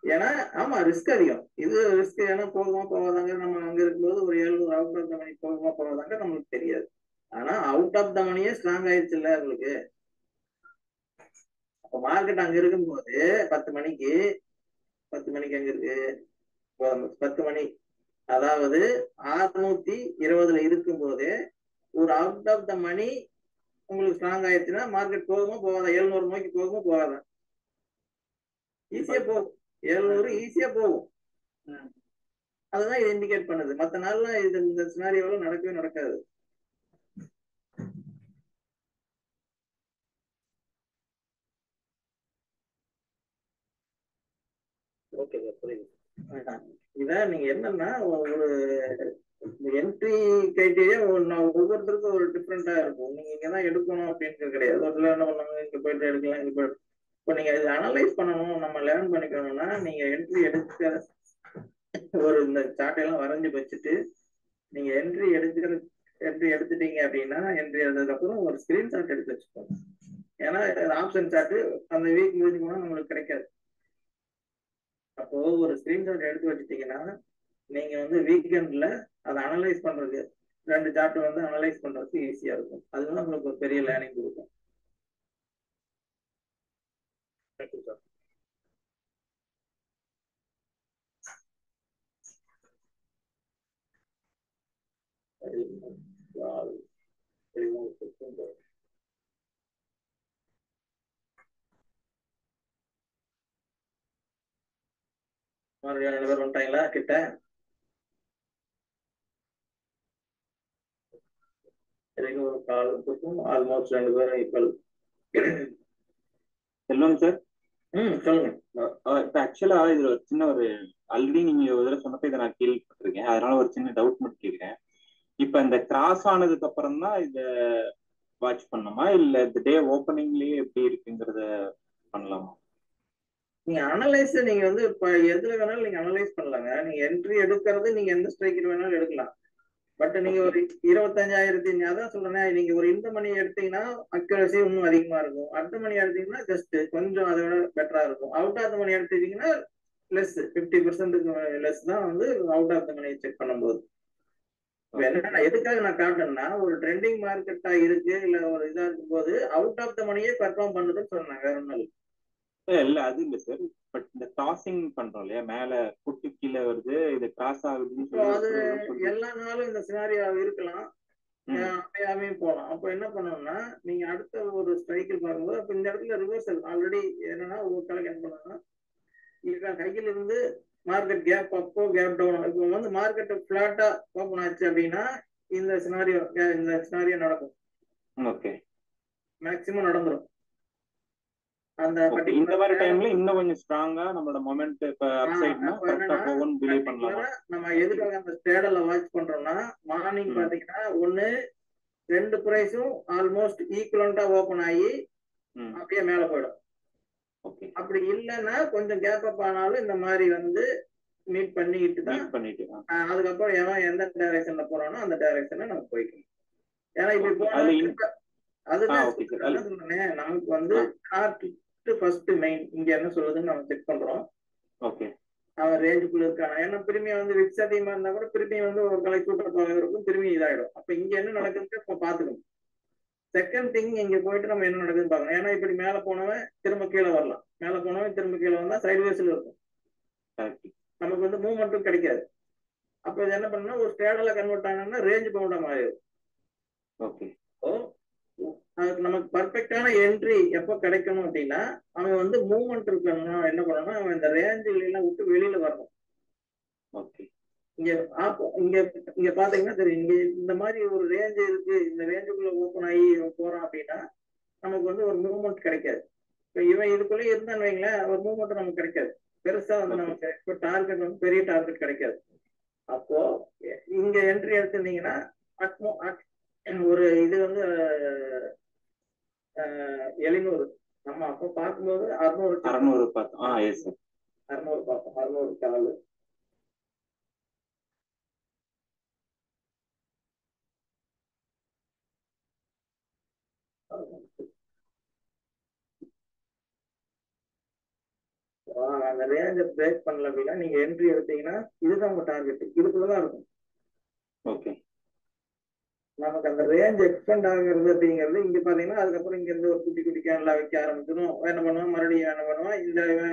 ஏன்னா ஆமா ரிஸ்க் அதிகம், இது ரிஸ்க். ஏன்னா போகுமா போகாதாங்க, நம்ம அங்க இருக்கும்போது ஒரு 700 அவுட் ஆஃப் த மணி போகுமா போகாதாங்க நம்மளுக்கு தெரியாது. ஆனா அவுட் ஆஃப் த மணியே ஸ்ட்ராங் ஆயிடுச்சு இல்ல உங்களுக்கு. அப்ப மார்க்கெட் அங்க இருக்கும்போது 10 மணிக்கு அங்க இருக்கு 10 மணி, அதாவது 620 இருக்கும் போது ஒரு அவுட் ஆஃப் த மணி உங்களுக்கு ஸ்ட்ராங் ஆயிடுச்சுன்னா மார்க்கெட் போகுமா போகாதா, 700 நோக்கி போகுமா போகாதா? ஈஸியா போகும், 700 ஈஸியா போகும். அதுதான் இது இண்டிகேட் பண்ணுது. மத்த நாள்லாம் இது இந்த சினாரியோல நடக்கவே நடக்காது. இதான் நீங்க என்னன்னா ஒரு என்ட்ரி கிரைட்டீரியா ஒவ்வொருத்தருக்கும் ஒரு டிஃப்ரெண்டா இருக்கும். நீங்க இங்கதான் எடுக்கணும் அப்படின்னு கிடையாது. ஒரு என்ன பண்ணுவாங்க, இங்க போயிட்டு எடுக்கலாம், இங்க போயிட்டு. இப்போ நீங்க இதை அனலைஸ் பண்ணணும், நம்ம லேர்ன் பண்ணிக்கணும்னா நீங்க என்ட்ரி எடுக்க ஒரு இந்த சார்ட் எல்லாம் வரைஞ்சு வச்சுட்டு நீங்க என்ட்ரி எடுத்துட்டீங்க அப்படின்னா என்ட்ரி எடுத்ததுக்கு அப்புறம் ஒரு ஸ்கிரீன்ஷாட் எடுத்து வச்சுக்கோங்க. ஏன்னா ஆப்ஷன் சார்ட் அந்த வீக் முடிஞ்சு போனா நம்மளுக்கு கிடைக்காது. அப்போ ஒரு ஸ்கிரீன்ஷாட் எடுத்து வச்சுட்டீங்கன்னா நீங்க வந்து வீக்கெண்ட்ல அதை அனலைஸ் பண்றது, 2 சார்ட் வந்து அனலைஸ் பண்றதுக்கு ஈஸியா இருக்கும். அதுதான் உங்களுக்கு ஒரு பெரிய லேர்னிங் கொடுக்கும். மறுபடியும் 2 பேர் வந்துட்டாங்களா கிட்ட? ஒரு கால் ஆல்மோஸ்ட் 2 பேரும் ஈக்குவல். செல்வம் சார், சொல்லுங்க. இப்ப ஆக்சுவலா இதுல ஒரு சின்ன ஒரு ஆல்ரெடி நீங்க ஒரு தடவை சொன்னப்ப இதை நான் கேள்விப்பட்டிருக்கேன், அதனால ஒரு சின்ன டவுட் மட்டும் கேட்கிறேன். இப்ப இந்த கிராஸ் ஆனதுக்கு அப்புறம் தான் இத வாட்ச் பண்ணணுமா, இல்ல இந்த டே ஓப்பனிங்லயே எப்படி இருக்குங்கிறத பண்ணலாமா? நீங்க அனலைஸ் நீங்க வந்து இப்ப எதுல வேணாலும் நீங்க அனலைஸ் பண்ணலாங்க. நீங்க என்ட்ரி எடுக்கிறது நீங்க எந்த ஸ்ட்ரைக்கில் வேணாலும் எடுக்கலாம். பட் நீங்க ஒரு 25,000 அதான் சொல்றேன், நீங்க ஒரு இந்த மணி எடுத்தீங்கன்னா அக்யூரசி இன்னும் அதிகமா இருக்கும். அடுத்த மணி எடுத்தீங்கன்னா ஜஸ்ட் கொஞ்சம் அதை விட பெட்டரா இருக்கும். அவுட் ஆஃப் த மணி எடுத்துட்டீங்கன்னா லெஸ் 50% லெஸ் தான் வந்து out of the money check பண்ணும்போது. என்னன்னா எதுக்காக நான் காட்டுறேன்னா, ஒரு ட்ரெண்டிங் மார்க்கெட்டா இருக்கு இல்ல ஒரு இதா இருக்கும் போது அவுட் ஆஃப் த மணியே பெர்ஃபார்ம் பண்ணுதுன்னு சொன்னாங்க, வேற ஒன்றும் இல்ல அது இல்ல சார். பட் இந்த கிராசிங் பண்றோம் இல்லையா, மேல குட்டி கீழே வருது, இது கிராஸ் ஆகுதுன்னு அது எல்லா நாளும் இந்த சினாரியோ இருக்கலாம், அமையாமையும் போகலாம். அப்போ என்ன பண்ணணும்னா நீங்க அடுத்த ஒரு ஸ்ட்ரைக்கில் பார்க்கும்போது அப்ப இந்த இடத்துல ரிவர்சல் ஆல்ரெடி என்னன்னா ஒரு கணக்கு என்ன பண்ணணும்னா இப்ப கையில இருந்து மார்க்கெட் கேப் அப்போ கேப் டவுன். இப்போ வந்து மார்க்கெட் பிளாட்டா ஓப்பன் ஆச்சு அப்படின்னா இந்த சினாரியோ நடக்கும். ஓகே, மேக்சிமம் நடந்துடும். அந்த இந்த மாதிரி டைம்ல இன்னும் கொஞ்சம் ஸ்ட்ராங்கா நம்மளோட மொமெண்ட் இப்ப அப்சைட்னா கரெக்டா போகும்னு பிலீவ் பண்ணலாமா? நம்ம எதுக்காக அந்த ஸ்டேடல்ல வாட்ச் பண்றோம்னா மார்னிங் பாத்தீங்கன்னா ஒண்ணு ரெண்டு பிரைஸும் ஆல்மோஸ்ட் ஈக்குவலண்டா ஓபன் ஆகி அப்படியே மேல போயிடும். அப்படி இல்லைன்னா கொஞ்சம் கேப் அப் ஆனாலும் இந்த மாதிரி வந்து மீட் பண்ணிக்கிட்டு தான் அதுக்கப்புறம் எவன் எந்த டைரக்ஷன்ல போறானோ அந்த டைரக்ஷன்ல நம்ம போய்க்கணும். ஏன்னா இப்படி போனா அதுதான் சொன்னேன், நமக்கு வந்து ஃபர்ஸ்ட் மெயின் இங்க என்ன சொல்லுதுன்னு நம்ம செக் பண்றோம். அவன் ரேஞ்சுக்குள்ள இருக்கானா. ஏன்னா பிரீமியம் வந்து விக்ஸ் அதிகமா இருந்தா கூட பிரீமியம் வந்து ஒரு கலை கூட்டப்பாக இருக்கும், திரும்பி இதாயிடும். அப்ப இங்க என்ன நடக்குதுன்னு இப்ப பாத்துக்கணும். செகண்ட் திங் இங்க போயிட்டு நம்ம என்ன நடக்குதுன்னு பாக்கணும். ஏன்னா இப்படி மேல போனவன் திரும்ப கீழே வரலாம், மேல போனவன் திரும்ப கீழே வந்தா சைட்வேஸ்ல இருக்கும், நமக்கு வந்து மூவ்மெண்ட்டும் கிடைக்காது. அப்ப இது என்ன பண்ணா ஒரு ஸ்டேடலா கன்வெர்ட் ஆனா ரேஞ்ச் பவுண்டா மாறிடும். அதுக்கு நமக்கு பர்ஃபெக்டான என்ட்ரி எப்ப கிடைக்கணும் அப்படின்னா அவன் வந்து மூவ்மெண்ட் இருக்கணும். என்ன பண்ணணும், அவன் இந்த ரேஞ்சுல எல்லாம் விட்டு வெளியில வரணும். இங்க இங்க இங்க பாத்தீங்கன்னா தெரியும், இங்க இந்த மாதிரி ஒரு ரேஞ்ச் இருக்கு, இந்த ரேஞ்சுக்குள்ள ஓப்பன் ஆகி போறான் அப்படின்னா நமக்கு வந்து ஒரு மூவ்மெண்ட் கிடைக்காது. இப்ப இவன் இதுக்குள்ளே இருந்தான்னு வைங்களேன், ஒரு மூவ்மெண்ட் நமக்கு கிடைக்காது பெருசா வந்து நமக்கு. இப்ப டார்கெட் வந்து பெரிய டார்கெட் கிடைக்காது. அப்போ இங்க என்ட்ரி எடுத்திருந்தீங்கன்னா ஒரு இது வந்து 700 நம்ம அப்போ பார்க்கும்போது 600 பார்த்தோம். 600 பார்த்தோம், 600 கால். அந்த ரேஞ்சை பிரேக் பண்ணல அப்படின்னா நீங்க என்ட்ரி எடுத்தீங்கன்னா இதுதான் உங்க டார்கெட், இதுக்குள்ளதான் இருக்கும். நமக்கு அந்த ரேஞ்ச் எக்ஸ்டெண்ட் ஆகுறது அப்படிங்கிறது இங்க பாத்தீங்கன்னா அதுக்கப்புறம் இங்க இருந்து ஒரு குட்டி குட்டி கேன்ல வைக்க ஆரம்பிச்சிடும். என்ன பண்ணுவோம், மறுபடியும் என்ன பண்ணுவோம்,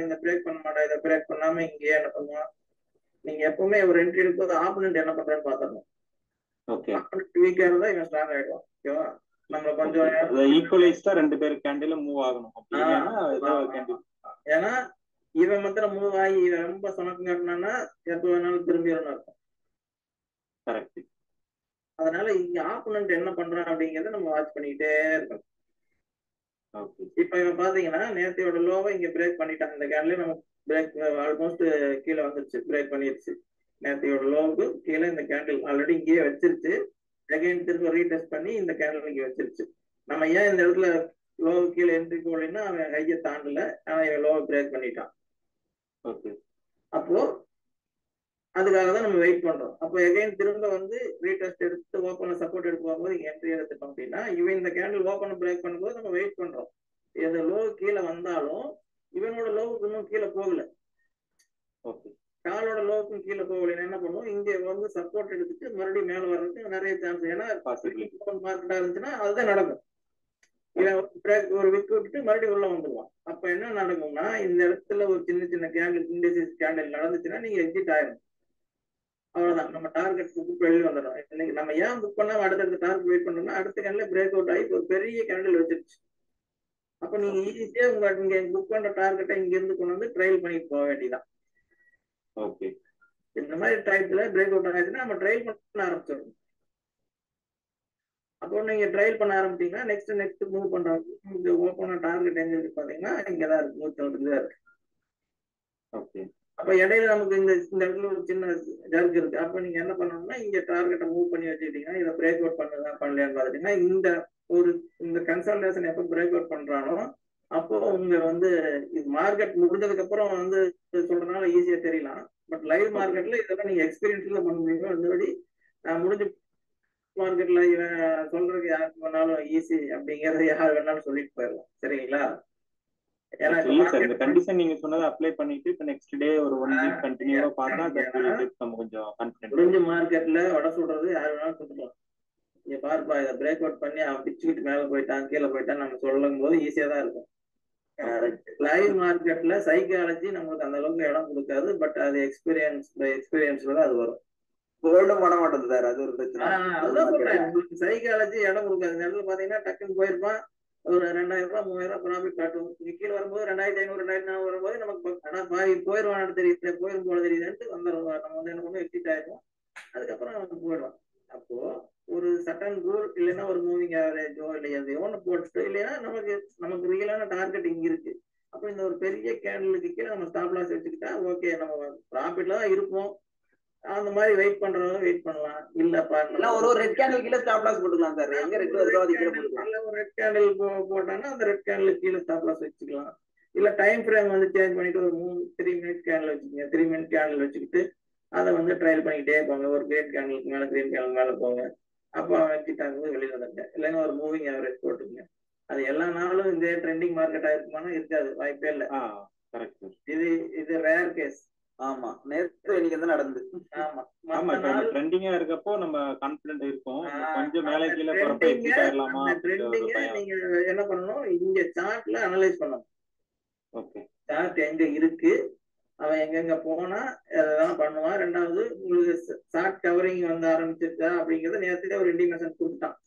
இந்த பிரேக் பண்ண மாட்டோம், இதை பிரேக் பண்ணாம இங்கேயே என்ன பண்ணுவோம். நீங்க எப்பவுமே ஒரு என்ட்ரி எடுக்கும்போது ஆப்போனன்ட் என்ன பண்றேன்னு பாத்துடணும். வீக்கா இருந்தா இவன் ஸ்ட்ராங் ஆயிடுவான். ஓகேவா, நம்ம கொஞ்சம் ஈக்குவலைஸ்டா ரெண்டு பேர் கேண்டில மூவ் ஆகணும். ஏன்னா இவன் மாத்திரம் மூவ் ஆகி இவன் ரொம்ப சமக்கம் காட்டினான்னா எப்ப வேணாலும் திரும்பிடணும் இருக்கும். அதனால இங்க ஆப்போனன்ட் என்ன பண்றான் அப்படிங்கறத நம்ம வாட்ச் பண்ணிக்கிட்டே இருக்கணும். இப்ப இவன் பாத்தீங்கன்னா நேத்தையோட லோவை இங்க பிரேக் பண்ணிட்டான். இந்த கேன்ல நம்ம பிரேக் ஆல்மோஸ்ட் கீழே வந்துருச்சு, பிரேக் பண்ணிருச்சு. நேத்தையோட லோவுக்கு கீழே இந்த கேண்டில் ஆல்ரெடி இங்கேயே வச்சிருச்சு. அகைன் திரும்ப ரீடெஸ்ட் பண்ணி இந்த கேண்டில் இங்க வச்சிருச்சு. நம்ம ஏன் இந்த இடத்துல லோவு கீழே என்ட்ரி போடலைன்னா அவன் கையை தாண்டல, அவன் இவன் லோவை பிரேக் பண்ணிட்டான். அப்போ அதுக்காக தான் நம்ம வெயிட் பண்றோம். அப்போ எகைன் திரும்ப வந்து ரீடெஸ்ட் எடுத்து ஓப்பன் சப்போர்ட் எடுத்து போகும்போது என்ட்ரி எடுத்துட்டோம் அப்படின்னா இவன் இந்த கேண்டில் ஓப்பன் பிரேக் பண்ணும்போது நம்ம வெயிட் பண்றோம். இந்த லோ கீழே வந்தாலும் இவனோட லோவுக்கு இன்னும் கீழே போகல, காலோட லோவுக்கும் கீழே போகல. என்ன பண்ணுவோம், இங்க வந்து சப்போர்ட் எடுத்துட்டு மறுபடியும் மேல வர்றதுக்கு நிறைய சான்ஸ். ஏன்னா மார்க்கெட்டா இருந்துச்சுன்னா அதுதான் நடக்கும். இவன் ஒரு விக்கு விட்டுட்டு மறுபடியும் உள்ள வந்துடுவான். அப்ப என்ன நடக்கும்னா இந்த இடத்துல ஒரு சின்ன சின்ன கேண்டில் இண்டெக்ஸ் கேண்டில் நடந்துச்சுன்னா நீங்க எக்ஸிட் ஆயிடும். அவ்வளவுதான், நம்ம டார்கெட் புக் வெளியே வந்துடும். இன்னைக்கு நம்ம ஏன் புக் பண்ணாம அடுத்த டார்கெட் வெயிட் பண்ணோம்னா அடுத்த கேண்டில் பிரேக் அவுட் ஆகி ஒரு பெரிய கேண்டில் வச்சிருச்சு. அப்ப நீங்க ஈஸியா நீங்க புக் பண்ற டார்கெட்டை இங்க இருந்து கொண்டு வந்து ட்ரையல் பண்ணிட்டு போக வேண்டியதான். இந்த மாதிரி டைத்துல பிரேக் அவுட் ஆயிடுச்சுன்னா நம்ம ட்ரையல் பண்ண ஆரம்பிச்சிடணும். அப்போ நீங்க ட்ரையல் பண்ண ஆரம்பிச்சீங்கன்னா நெக்ஸ்ட் மூவ் பண்றாங்க. ஓப்பன் டார்கெட் எங்க இருக்கு பாத்தீங்கன்னா இங்கதான் இருக்கு, 190 தான் இருக்கு. அப்ப இடையில நமக்கு இந்த இடத்துல ஒரு சின்ன ஜர்க் இருக்கு. அப்ப நீங்க என்ன பண்ணணும்னா இங்க டார்கெட்டை மூவ் பண்ணி வச்சுக்கிட்டீங்கன்னா இதை பிரேக் அவுட் பண்ணதா பண்ணலையான்னு பாத்தீங்கன்னா இந்த கன்சல்டேஷன் எப்ப பிரேக் அவுட் பண்றானோ அப்போ உங்க வந்து இது மார்க்கெட் முடிஞ்சதுக்கு அப்புறம் வந்து சொல்றதுனால ஈஸியா தெரியலாம். பட் லைவ் மார்க்கெட்ல இதெல்லாம் நீங்க எக்ஸ்பீரியன்ஸ்ல பண்ண முடியும். அந்தபடி முடிஞ்ச மார்க்கெட்ல இவன் சொல்றதுக்கு யாருக்கு வேணாலும் ஈஸி அப்படிங்கறது யார் வேணாலும் சொல்லிட்டு போயிடலாம். சரிங்களா? இந்த கண்டிஷன் நீங்க சொன்னதை அப்ளை பண்ணிட்டு இப்ப நெக்ஸ்ட் டே ஒரு 1 வீக் கண்டினியூவா பார்த்தா நம்ம கொஞ்சம் கான்ஃபிடன்ட். முடிஞ்ச மார்க்கெட்ல வட சொல்றது யார் வேணாலும் சொல்லலாம். இங்க பாருப்பா இதை பிரேக் அவுட் பண்ணி அவன் பிச்சுக்கிட்டு மேல போயிட்டான் கீழே போயிட்டான் நம்ம சொல்லும் போது ஈஸியா தான் இருக்கும். லைவ் மார்க்கெட்ல சைக்காலஜி நமக்கு அந்த அளவுக்கு இடம் கொடுக்காது. பட் அது எக்ஸ்பீரியன்ஸ்ல அது வரும். கோல்டும் பண்ண மாட்டேங்குது சார், அது ஒரு பிரச்சனை. அதுதான் சொல்றேன், உங்களுக்கு சைக்காலஜி இடம் கொடுக்காது. இந்த இடத்துல பாத்தீங்கன்னா டக்குன்னு போயிருப்பான், ஒரு 2000 ரூபாய் 3000 ப்ராஃபிட் காட்டும். கீழே வரும்போது 2500 2400 வரும்போது நமக்கு ஆனா போயிருவான்னு தெரியுது, போயிரும் போல தெரியுதுன்ட்டு வந்துடும். நம்ம வந்து என்ன பண்ணுவோம், எக்ஸிட் ஆயிடும். அதுக்கப்புறம் நமக்கு போயிடுவோம். அப்போ ஒரு சட்டன் ரூல் இல்லைன்னா ஒரு மூவிங் ஆவரேஜோ இல்லை எதையோ ஒன்று போட்டு இல்லைன்னா நமக்கு ரியலான டார்கெட் இங்க இருக்கு. அப்ப இந்த ஒரு பெரிய கேண்டலுக்கு கீழே நம்ம ஸ்டாப் லாஸ் வச்சுக்கிட்டா ஓகே, நம்ம ப்ராஃபிட்ல தான் இருப்போம். அந்த மாதிரி வெயிட் பண்றவங்க வெயிட் பண்ணலாம். இல்லப்பா ஒரு ரெட் கேண்டில் கீழே ஸ்டாப் லாஸ் போட்டுக்கலாம் சார். எங்க ரெட் வருதோ அது கீழே போட்டுக்கலாம். ஒரு ரெட் கேண்டில் போட்டாங்கன்னா அந்த ரெட் கேண்டில் கீழே ஸ்டாப் லாஸ் வச்சுக்கலாம். இல்ல டைம் ஃப்ரேம் வந்து சேஞ்ச் பண்ணிட்டு ஒரு 3 மினிட் கேண்டில் வச்சுக்கோங்க. 3 மினிட் கேண்டில் வச்சுக்கிட்டு அதை வந்து ட்ரையல் பண்ணிக்கிட்டே போங்க. ஒரு கிரேட் கேண்டிலுக்கு மேல கிரீன் கேண்டில் மேல போங்க. அப்போ வச்சுட்டாங்க வெளியில வந்துங்க. இல்லைன்னா ஒரு மூவிங் ஆவரேஜ் போட்டுங்க. அது எல்லா நாளும் இந்த ட்ரெண்டிங் மார்க்கெட்டா இருக்குமானா இருக்காது, வாய்ப்பே இல்லை. இது ரேர் கேஸ். ஆமா, நேத்து இன்னைக்கு தான் நடந்து. ஆமா ஆமா, இப்ப ட்ரெண்டிங்கா இருக்கப்போ நம்ம கான்ஃபிடென்ட் இருக்கும். கொஞ்சம் மேலே கீழே போறப்ப எக்ஸிட் ஆயிரலாமா? ட்ரெண்டிங்க நீங்க என்ன பண்ணணும், இங்க சார்ட்ல அனலைஸ் பண்ணணும். ஓகே, சார்ட் எங்க இருக்கு, அவன் எங்கெங்க போனா அதெல்லாம் பண்ணுவான். ரெண்டாவது உங்களுக்கு ஷார்ட் கவரிங் வந்து ஆரம்பிச்சிருக்கா அப்படிங்கறத நேரத்துக்கு ஒரு இண்டிகேஷன் கொடுத்துட்டான்.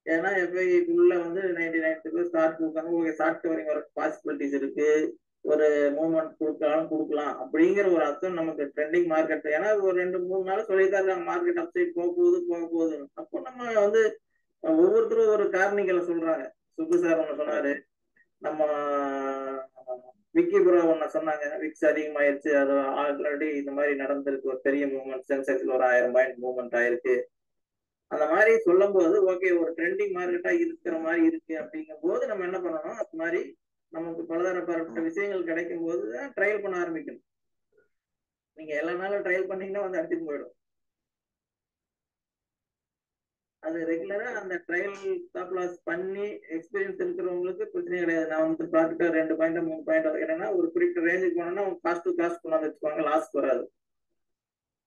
ஏன்னா எஃப்ஐக்குள்ள வந்து 99 ஷார்ட் கொடுக்காங்க. ஓகே, ஷார்ட் கவரிங் வர பாசிபிலிட்டிஸ் இருக்கு, ஒரு மூவ்மெண்ட் கொடுக்கலாம் அப்படிங்கிற ஒரு அர்த்தம் நமக்கு ட்ரெண்டிங் மார்க்கெட். ஏன்னா ஒரு 2-3 நாள் சொல்லிதான் இருக்காங்க மார்க்கெட் அப்சைட் போக போகுது. அப்போ நம்ம வந்து ஒவ்வொருத்தரும் ஒரு காரணிகளை சொல்றாங்க. சுப்பு சார் ஒண்ணு சொன்னாரு, நம்ம விக்கி ப்ரோ ஒண்ணு சொன்னாங்க, விக்ஸ் அதிகமாயிருச்சு, அது ஆல்ரெடி இந்த மாதிரி நடந்திருக்கு, ஒரு பெரிய மூவ்மெண்ட் சென்செக்ஸ்ல ஒரு 1000 பாயிண்ட் மூவ்மெண்ட் ஆயிருக்கு. அந்த மாதிரி சொல்லும் போது ஓகே, ஒரு ட்ரெண்டிங் மார்க்கெட்டா இருக்கிற மாதிரி இருக்கு அப்படிங்கும் போது நம்ம என்ன பண்ணணும், அது மாதிரி நமக்கு பலதரப்பட்ட விஷயங்கள் கிடைக்கும் போது தான் ட்ரையல் பண்ண ஆரம்பிக்கணும். நீங்க எல்லா நாளும் ட்ரையல் பண்ணீங்கன்னா வந்து அடிச்சுட்டு போயிடும். அது ரெகுலரா அந்த ட்ரையல் ஸ்டாப் லாஸ் பண்ணி எக்ஸ்பீரியன்ஸ் இருக்கிறவங்களுக்கு பிரச்சனை கிடையாது. நான் வந்து பார்த்துட்டு 2 பாயிண்ட் 3 பாயிண்ட் வைக்கிறேன்னா ஒரு குறிப்பிட்ட ரேஞ்சுக்கு போனோம்னா அவங்க காஸ்ட் டு காஸ்ட் கொண்டாந்து வச்சுக்குவாங்க, லாஸ்க்கு வராது.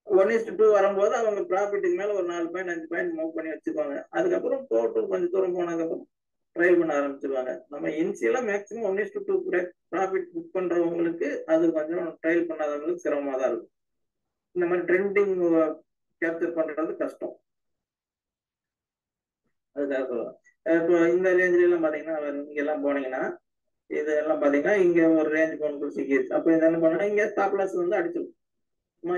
1:2 வரும்போது அவங்க ப்ராஃபிட்டுக்கு மேல ஒரு 4 பாயிண்ட் 5 பாயிண்ட் மூவ் பண்ணி வச்சுக்குவாங்க. அதுக்கப்புறம் போட்டு கொஞ்சம் தூரம் போனதுக்கப்புறம் ட்ரையல் பண்ண ஆரம்பிச்சிருவாங்க. நம்ம இனிஷியலா மேக்ஸிமம் 1:2 ப்ராஃபிட் புக் பண்றவங்களுக்கு அது கொஞ்சம் ட்ரையல் பண்ணாதவங்களுக்கு சிரமமா தான் இருக்கும். இந்த மாதிரி ட்ரெண்டிங் கேப்சர் பண்றது கஷ்டம். அதுக்காக சொல்லலாம். இப்போ இந்த ரேஞ்சில எல்லாம் பாத்தீங்கன்னா இங்க எல்லாம் போனீங்கன்னா இதெல்லாம் பாத்தீங்கன்னா இங்க ஒரு ரேஞ்ச் போன சிக்கிடுச்சு. அப்போ இது என்ன பண்ணா இங்க ஸ்டாப் லாஸ் வந்து அடிச்சிடும்.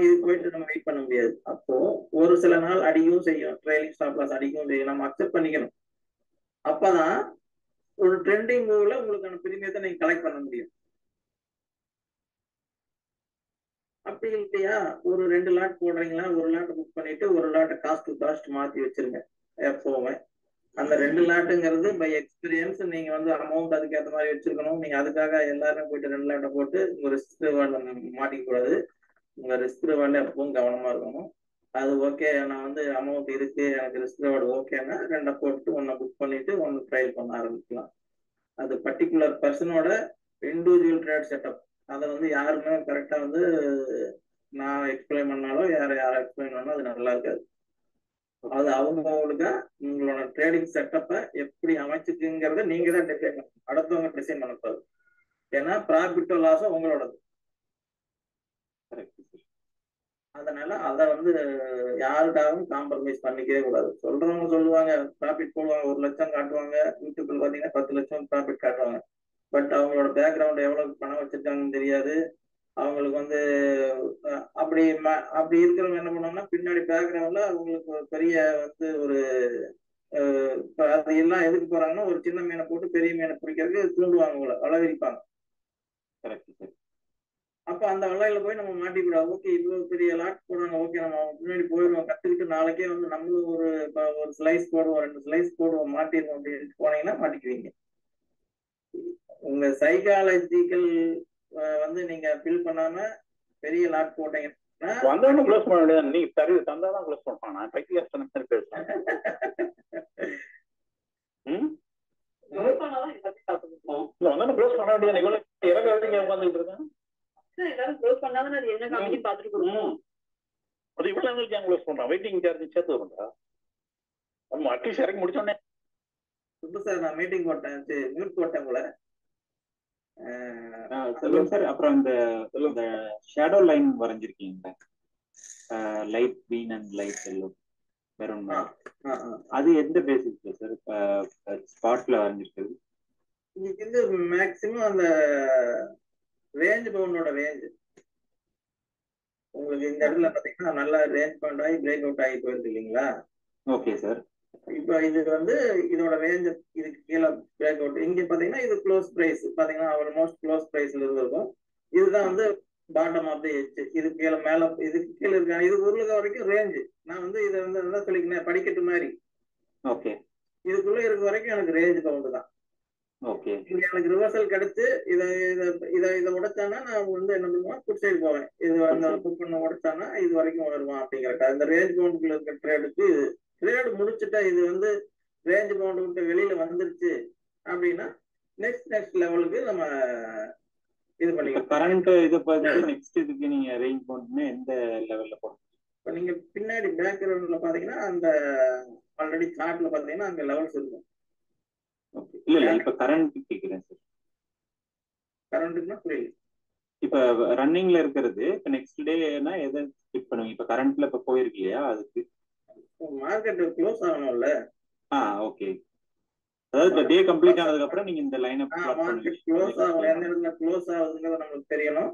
இது போயிட்டு நம்ம வெயிட் பண்ண முடியாது. அப்போ ஒரு சில நாள் அடிக்கவும் செய்யும், ட்ரைலிங் ஸ்டாப் லாஸ் அடிக்கவும் செய்யும். நம்ம அக்செப்ட் பண்ணிக்கணும். அப்பதான் ஒரு ட்ரெண்டிங் மூவ்ல உங்களுக்கான பிரீமியத்தை நீங்க கலெக்ட் பண்ண முடியும். அப்படி இல்லையா, ஒரு 2 லாட் போடுறீங்களா, ஒரு லாட் புக் பண்ணிட்டு ஒரு லாட்டை காஸ்ட் டு காஸ்ட் மாத்தி வச்சிருங்க எப்பவுமே. அந்த 2 லாட்டுங்கிறது பை எக்ஸ்பீரியன்ஸ் நீங்க வந்து அமௌண்ட் அதுக்கேற்ற மாதிரி வச்சிருக்கணும். நீங்க அதுக்காக எல்லாரும் போயிட்டு 2 லாட்டை போட்டு உங்க ரிஸ்க் மாட்டிக்க கூடாது. உங்க ரிஸ்க் ரிவார்ட்ல எப்பவும் கவனமா இருக்கணும். அது ஓகே, நான் வந்து அமௌண்ட் இருக்கு, எனக்கு ரிஸ்க் ரிவார்டு ஓகேன்னா 2 போட்டு 1 புக் பண்ணிட்டு 1 ட்ரையல் பண்ண ஆரம்பிக்கலாம். அது பர்டிகுலர் பர்சனோட இண்டிவிஜுவல் ட்ரேட் செட்டப். அதை வந்து யாருமே கரெக்டா வந்து நான் எக்ஸ்பிளைன் பண்ணாலும் யாரை எக்ஸ்பிளைன் பண்ணாலும் அது நல்லா இருக்காது. அது அவங்களுக்கு உங்களோட ட்ரேடிங் செட்டப்பை எப்படி அமைச்சுக்குங்கிறத நீங்க தான் டிசைன் பண்ணணும், அடுத்தவங்க டிசைன் பண்ணக்கூடாது. ஏன்னா ப்ராஃபிட்டோ லாஸோ உங்களோடது. அதனால அதை வந்து யாருக்காகவும் காம்ப்ரமைஸ் பண்ணிக்கவே கூடாது. சொல்றவங்க சொல்லுவாங்க ப்ராஃபிட் போடுவாங்க, 1 லட்சம் காட்டுவாங்க, யூடியூப்ல பாத்தீங்கன்னா 10 லட்சம் ப்ராஃபிட் காட்டுவாங்க. பட் அவங்களோட பேக்ரவுண்ட் எவ்வளவு பணம் வச்சிருக்காங்கன்னு தெரியாது. அவங்களுக்கு வந்து அப்படி இருக்கிறவங்க என்ன பண்ணுவாங்கன்னா பின்னாடி பேக்ரவுண்ட்ல அவங்களுக்கு ஒரு பெரிய வந்து ஒரு அது எல்லாம் எதுக்கு போறாங்கன்னா ஒரு சின்ன மீனை போட்டு பெரிய மீனை பிடிக்கிறதுக்கு தூண்டுவாங்க, உங்களை வளவிப்பாங்க. அப்ப அந்த வலையில போய் நம்ம மாட்டிக்கூடாது. ஓகே, இவ்வளவு பெரிய லாட் போடுறாங்க, ஓகே நம்ம முன்னாடி போயிடுவோம், கத்துக்கிட்டு நாளைக்கே வந்து நம்மளும் ஒரு ஸ்லைஸ் போடுவோம், 2 ஸ்லைஸ் போடுவோம், மாட்டிடுவோம் அப்படின்னு போனீங்கன்னா மாட்டிக்குவீங்க. உங்க சைக்காலஜிக்கல் வந்து நீங்க ஃபில் பண்ணாம பெரிய லாட் போட்டீங்கன்னா வந்தவனும் க்ளோஸ் பண்ண முடியாது. நீங்க சரி தந்தாதான் க்ளோஸ் பண்ணுவாங்க. நான் பைத்தியக்காரன் மாதிரி பேசுறேன். இல்ல வந்தவனும் க்ளோஸ் பண்ண வேண்டியது. இவ்வளவு இறங்க வேண்டிய உட்காந்துட்டு இருக்கேன். எல்லாரும் க்ளோஸ் பண்ணாதான் அது என்ன கம்பெனி பார்த்துட்டு கொடுக்கணும். அது இவ்வளவு நாளைக்கு ஏன் க்ளோஸ் பண்றான்? வெயிட்டிங் சார்ஜ் சேர்த்து வரும்டா. நம்ம அட்லீஸ்ட் இறக்கி முடிச்சோடனே சார் நான் மீட்டிங் போட்டேன், மியூட் போட்டேன் கூட. சொல்லுங்க சார். அப்புறம் இந்த ஷேடோ லைன் வரைஞ்சிருக்கீங்க, light green and light yellow maroon, அது எந்த பேசிஸ்ல சார் ஸ்பாட்ல வரைஞ்சிருக்குது? இன்னைக்கு வந்து மேக்சிமம் அந்த ரேஞ்ச் பவுண்டோட ரேஞ்ச் உங்களுக்கு இந்த இடத்துல பாத்தீங்கன்னா நல்லா ரேஞ்ச் பவுண்ட் ஆகி பிரேக் அவுட் ஆகி போயிருக்கு இல்லைங்களா? Okay sir. இப்போ இது வந்து இதோட ரேஞ்ச் இதுக்கு கீழே பிரேக் அவுட். இங்க பாத்தீங்கன்னா இது க்ளோஸ் பிரைஸ் பாத்தீங்கன்னா ஆல்மோஸ்ட் க்ளோஸ் பிரைஸ்ல இருக்கும். இதுதான் வந்து பாட்டம் ஆஃப் தி எட்ஜ். இதுக்கு கீழே மேல இதுக்கு கீழே இருக்கா இது உருளுக வரைக்கும் ரேஞ்ச். நான் வந்து இதை வந்து அதான் சொல்லிக்கிறேன் படிக்கட்டு மாதிரி. ஓகே இதுக்குள்ள இருக்க வரைக்கும் எனக்கு ரேஞ்ச் கவுண்ட் தான். ஓகே இங்க எனக்கு ரிவர்சல் கிடைச்சு இதை இதை இதை இதை உடைச்சானா நான் வந்து என்ன பண்ணுவேன் புட் சைடு போவேன். இது அந்த புக் பண்ண உடைச்சானா இது வரைக்கும் வருவான் அப்படிங்கிறக்கா இந்த ரேஞ்ச் பவுண்டுக்குள்ள இருக்க ட்ரேடுக்கு ட்ரேடு முடிச்சுட்டா இது வந்து ரேஞ்ச் பவுண்டு விட்டு வெளியில வந்துருச்சு அப்படின்னா நெக்ஸ்ட் லெவலுக்கு நம்ம இது பண்ணிக்கலாம். கரண்ட் இது பார்த்து நெக்ஸ்ட் இதுக்கு நீங்க ரேஞ்ச் பவுண்ட்னு எந்த லெவல்ல போடுங்க? இப்போ நீங்க பின்னாடி பேக்ரவுண்ட்ல பாத்தீங்கன்னா அந்த ஆல்ரெடி சார்ட்ல பாத்தீங்கன்னா அங்க லெவல்ஸ் இருக்கும். ஓகே இல்ல இப்ப கரண்ட் கேக்குறேன் சார். கரண்ட்னா புரியல. இப்ப ரன்னிங்ல இருக்கிறது இப்ப நெக்ஸ்ட் டேனா எதை ஸ்கிப் பண்ணுவீங்க? இப்ப கரண்ட்ல இப்ப போயிருக்கு இல்லையா அதுக்கு மார்க்கெட் க்ளோஸ் ஆகணும்ல. ஓகே. அதாவது இந்த டே கம்ப்ளீட் ஆனதுக்கு அப்புறம் நீங்க இந்த line up flat market close ஆகும். எந்த இடத்துல க்ளோஸ் ஆகுதுங்கிறது நமக்கு தெரியணும்.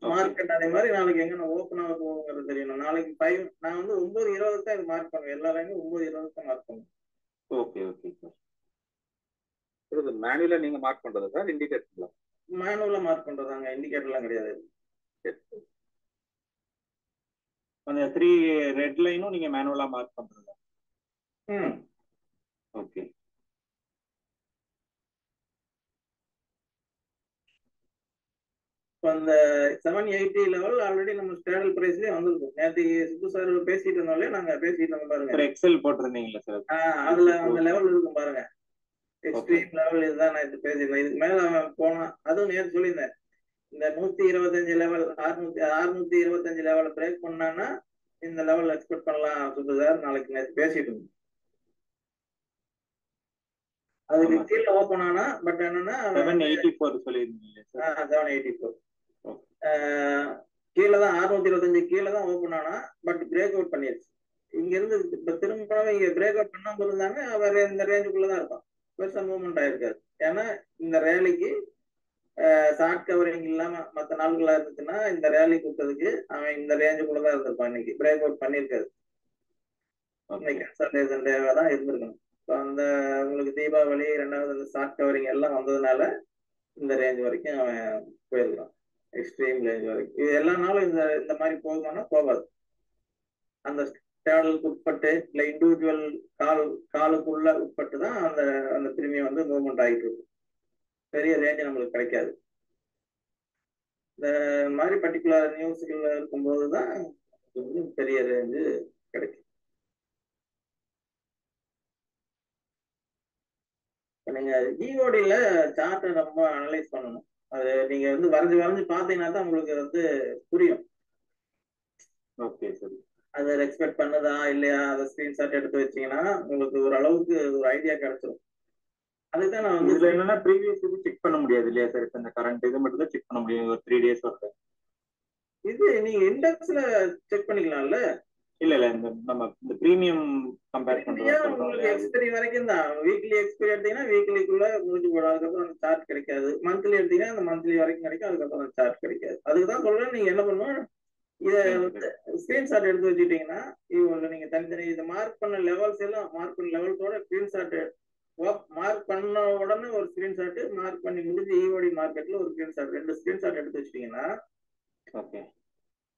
மார்க்கெட் அதே மாதிரி நாளைக்கு எங்க ஓப்பன் ஆக போகுங்கிறது தெரியணும். நாளைக்கு 5 நான் வந்து 9:20 தான் இது மார்க் பண்ணுவேன். எல்லா லைனும் 9:20 தான் மார்க் பண்ணுவேன். Okay okay sir. இது மேனுவலா நீங்க மார்க் பண்றது சார் இண்டிகேட்டர்ல? மேனுவலா மார்க் பண்றதாங்க, இண்டிகேட்டர்லாம் கிடையாது. அந்த 3 ரெட் லைனும் நீங்க மேனுவலா மார்க் பண்றதா? ஓகே. அந்த 780 லெவல் ஆல்ரெடி நம்ம ஸ்டேடல் பிரைஸ்லயே வந்திருக்கும். நேற்று சுப்பு சார் பேசிட்டு இருந்தாலே நாங்க பேசிட்டு இருந்தோம் பாருங்க. எக்ஸல் போட்டிருந்தீங்களா சார்? அதுல அந்த லெவல் இருக்கும் பாருங்க. எக்ஸ்ட்ரீம் லெவல் இதுதான் நான் இது பேசியிருந்தேன். இதுக்கு மேல அவன் போனான். அதுவும் நேற்று சொல்லியிருந்தேன். இந்த 125 லெவல் 625 லெவல் பிரேக் பண்ணான்னா இந்த லெவல் எக்ஸ்பெக்ட் பண்ணலாம் சுப்பு சார். நாளைக்கு நேற்று பேசிட்டு இருந்தோம். அதுக்கு கீழே ஓப்பன் ஆனா பட் என்னன்னா 784 சொல்லியிருந்தீங்க சார். 784 கீழே தான் 625 கீழே தான் ஓப்பன் ஆனா பட் பிரேக் அவுட் பண்ணிருச்சு. இங்க இருந்து இப்ப திரும்ப இங்க பிரேக் அவுட் பண்ணாம இருந்தாங்க அவர் இந்த ரேஞ்சுக்குள்ளதான் இருக்கும். பெருசா மூவ்மெண்ட் ஆயிருக்காது. ஏன்னா இந்த ரேலிக்கு ஷார்ட் கவரிங் இல்லாம மற்ற நாட்களா இருந்துச்சுன்னா இந்த ரேலி கொடுத்ததுக்கு அவன் இந்த ரேஞ்சுக்குள்ளதான் இருந்திருப்பான். இன்னைக்கு பிரேக் அவுட் பண்ணிருக்காது. இன்னைக்கு கன்சல்டேஷன் டேவா தான் இருந்திருக்கணும். அந்த உங்களுக்கு தீபாவளி 2வது அந்த ஷார்ட் கவரிங் எல்லாம் வந்ததுனால இந்த ரேஞ்ச் வரைக்கும் அவன் போயிருக்கான். எக்ஸ்ட்ரீம் ரேஞ்ச் வரைக்கும். இது எல்லா நாளும் இந்த மாதிரி போகுமானா போகாது. அந்த ஸ்டேடலுக்கு உட்பட்டு இல்லை இண்டிவிஜுவல் காலுக்குள்ள உட்பட்டு தான் அந்த அந்த பிரீமியம் வந்து மூவ்மெண்ட் ஆகிட்டு இருக்கும். பெரிய ரேஞ்ச் நம்மளுக்கு கிடைக்காது. இந்த மாதிரி பர்டிகுலர் நியூஸ்கள் இருக்கும்போது தான் பெரிய ரேஞ்சு கிடைக்கும். நீங்க ஜிஓடியில சார்ட்டை ரொம்ப அனலைஸ் பண்ணணும். அது நீங்க வந்து வரைஞ்சு பாத்தீங்கன்னா தான் உங்களுக்கு வந்து புரியும். ஓகே சரி. அதை எக்ஸ்பெக்ட் பண்ணதா இல்லையா அதை ஸ்கிரீன்ஷாட் எடுத்து வச்சீங்கன்னா உங்களுக்கு ஒரு அளவுக்கு ஒரு ஐடியா கிடைச்சிடும். அதுதான் நான் வந்து இதுல என்னன்னா ப்ரீவியஸ் இது செக் பண்ண முடியாது இல்லையா சார்? இப்ப இந்த கரண்ட் இது மட்டும் தான் செக் பண்ண முடியும் ஒரு 3 days வருது. இது நீங்க இண்டெக்ஸ்ல செக் பண்ணிக்கலாம்ல. இல்ல இந்த நம்ம இந்த பிரீமியம் கம்பேர் பண்றோம். உங்களுக்கு எக்ஸ்பைரி வரைக்கும் தான். வீக்லி எக்ஸ்பைரி எடுத்தீங்கன்னா வீக்லிக்குள்ள முடிஞ்சு போடும். அதுக்கப்புறம் அந்த சார்ட் கிடைக்காது. மந்த்லி எடுத்தீங்கன்னா அந்த மந்த்லி வரைக்கும் கிடைக்கும். அதுக்கப்புறம் அந்த சார்ட் கிடைக்காது. அதுக்குதான் சொல்றேன் நீங்க என்ன பண்ணணும், இதை வந்து ஸ்கிரீன்ஷாட் எடுத்து வச்சுட்டீங்கன்னா இவங்க நீங்க தனித்தனி இதை மார்க் பண்ண லெவல்ஸ் எல்லாம் மார்க் பண்ண லெவல்ஸோட ஸ்கிரீன்ஷாட் மார்க் பண்ண உடனே ஒரு ஸ்கிரீன்ஷாட் மார்க் பண்ணி முடிஞ்சு ஈஓடி மார்க்கெட்ல ஒரு ஸ்கிரீன்ஷாட் 2 ஸ்கிரீன்ஷாட் எடுத்து வச்சிட்டீங்கன்னா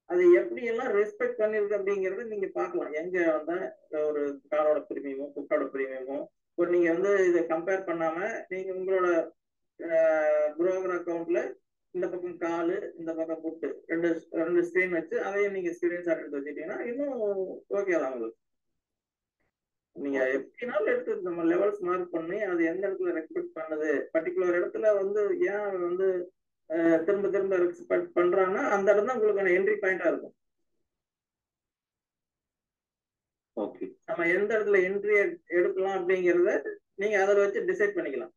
அது எப்படி எல்லாம் ரெஸ்பெக்ட் பண்ணிருக்கு அப்படிங்கறத நீங்க பாக்கலாம். எங்க வந்தா ஒரு காரோட பிரீமியமோ புட்டோட பிரீமியமோ ஒரு நீங்க வந்து இதை கம்பேர் பண்ணாம நீங்க உங்களோட புரோக்கர் அக்கௌண்ட்ல இந்த பக்கம் காலு இந்த பக்கம் புட்டு ரெண்டு ஸ்கிரீன் வச்சு அதையும் நீங்க ஸ்கிரீன்ஷாட் எடுத்து வச்சுட்டீங்கன்னா இன்னும் ஓகே தான் உங்களுக்கு. நீங்க எப்படினாலும் எடுத்து நம்ம லெவல்ஸ் மார்க் பண்ணி அது எந்த இடத்துல ரெஸ்பெக்ட் பண்ணுது பர்டிகுலர் இடத்துல வந்து ஏன் வந்து திரும்ப ரெஸ்பெக்ட் பண்றாங்கன்னா அந்த இடம் தான் உங்களுக்கான என்ட்ரி பாயிண்டா இருக்கும். நம்ம எந்த இடத்துல என்ட்ரி எடுக்கலாம் அப்படிங்கறத நீங்க அதில் வச்சு டிசைட் பண்ணிக்கலாம்.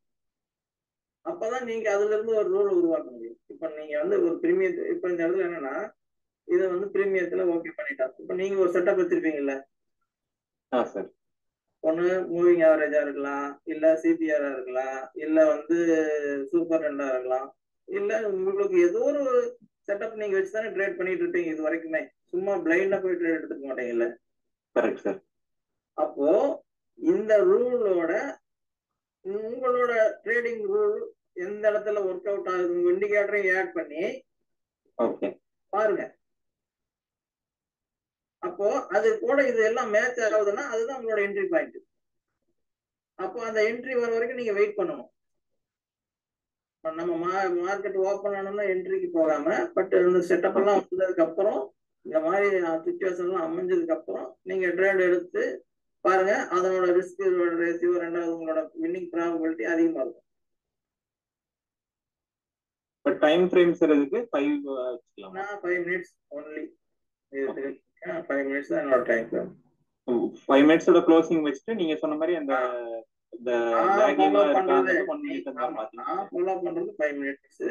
அப்பதான் நீங்க அதுல இருந்து ஒரு ரூல் உருவாக்க முடியும். இப்ப நீங்க வந்து ஒரு பிரீமியர் இப்ப இந்த இடத்துல என்னன்னா இதை வந்து பிரீமியத்துல ஓகே பண்ணிட்டா. இப்ப நீங்க ஒரு செட்டப் வச்சிருப்பீங்கல்ல, ஒண்ணு மூவிங் ஆவரேஜா இருக்கலாம், இல்ல சிபிஆரா இருக்கலாம், இல்ல வந்து சூப்பர் ரெண்டா இருக்கலாம், இல்ல உங்களுக்கு ஏதோ ஒரு செட்டப் நீங்க வச்சுதானே ட்ரேட் பண்ணிட்டு இருப்பீங்க இது வரைக்குமே. சும்மா பிளைண்டா போய் ட்ரேட் எடுத்துக்க மாட்டீங்கல்ல. அப்போ இந்த இந்த ரூலோட உங்களோட ட்ரேடிங் ரூல் எந்த இடத்துல ஒர்க் அவுட் ஆகுது உங்க இண்டிகேட்டரையும் ஆட் பண்ணி ஓகே பாருங்க. அப்போ அது கூட இது எல்லாம் மேட்ச் ஆகுதுன்னா அதுதான் உங்களோட என்ட்ரி பாயிண்ட். அப்போ அந்த என்ட்ரி வர வரைக்கும் நீங்க வெயிட் பண்ணணும். நம்ம மார்க்கெட் ஓப்பன் ஆனோம்னா என்ட்ரிக்கு போகாம, பட் இந்த செட்டப் எல்லாம் வந்ததுக்கு அப்புறம் இந்த மாதிரி சிச்சுவேஷன் எல்லாம் அமைஞ்சதுக்கு அப்புறம் நீங்க ட்ரேட் எடுத்து பாருங்க. அதனோட ரிஸ்க் ரேஷியோ, ரெண்டாவது உங்களோட வின்னிங் ப்ராபபிலிட்டி அதிகமா இருக்கும். பட் டைம் ஃப்ரேம் சார் இதுக்கு 5 வச்சுக்கலாம். நான் 5 மினிட்ஸ் ஒன்லி. 5 மினிட்ஸ் தான் என்னோட டைம் ஃப்ரேம். 5 மினிட்ஸோட க்ளோசிங் வச்சுட்டு நீங்க சொன்ன மாதிரி அந்த ஃபாலோ பண்றது 5 மினிட்ஸ்.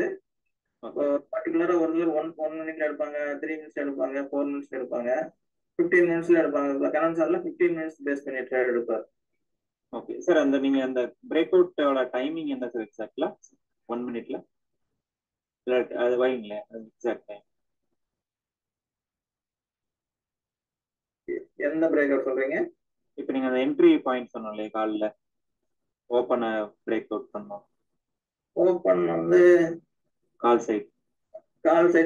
பர்டிகுலரா ஒரு 1 மினிட்ல எடுப்பாங்க, 3 மினிட்ஸ் எடுப்பாங்க, 4 மினிட்ஸ் எடுப்பாங்க, 15 மினிட்ஸ்ல எடுப்பாங்க. கரன்சார்ல 15 மினிட்ஸ் பேஸ் பண்ணி ட்ரேட் எடுப்பாரு. ஓகே சார், அந்த நீங்க அந்த பிரேக் அவுட்டோட டைமிங் என்ன சார் எக்ஸாக்ட்லா? 1 மினிட்ல இல்ல அது வைங்களேன் எக்ஸாக்ட் டைம். எந்த பிரேக் அவுட் சொல்றீங்க? இப்போ நீங்க அந்த என்ட்ரி பாயிண்ட் சொன்னீங்களே, கால்ல ஓபன் பிரேக் அவுட் பண்ணோம். ஓபன் வந்து கால் சைட்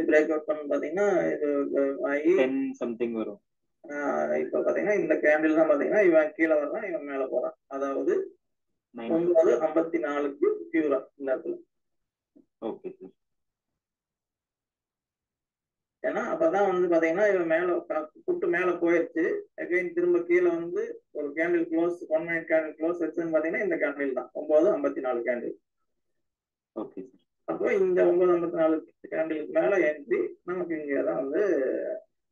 பிரேக் அவுட் பண்ண பாத்தீங்கன்னா இது 10 சம்திங் வரும். இப்ப பாத்தீங்கன்னா இந்த கேண்டில் தான் பாத்தீங்கன்னா இவன் கீழே வர்றான், இவன் மேல போறான். அதாவது 9:54க்கு பியூரா இந்த இடத்துல. Okay sir. ஏன்னா அப்பதான் வந்து பாத்தீங்கன்னா இவன் மேல புட்டு மேல போயிடுச்சு. அகைன் திரும்ப கீழே வந்து ஒரு candle close, 1 minute candle close வச்சுன்னு பாத்தீங்கன்னா இந்த கேண்டில் தான் 9:54 கேண்டில். Okay sir. அப்போ இந்த 9:54 கேண்டிலுக்கு மேல என்ட்ரி நமக்கு இங்கதான் வந்து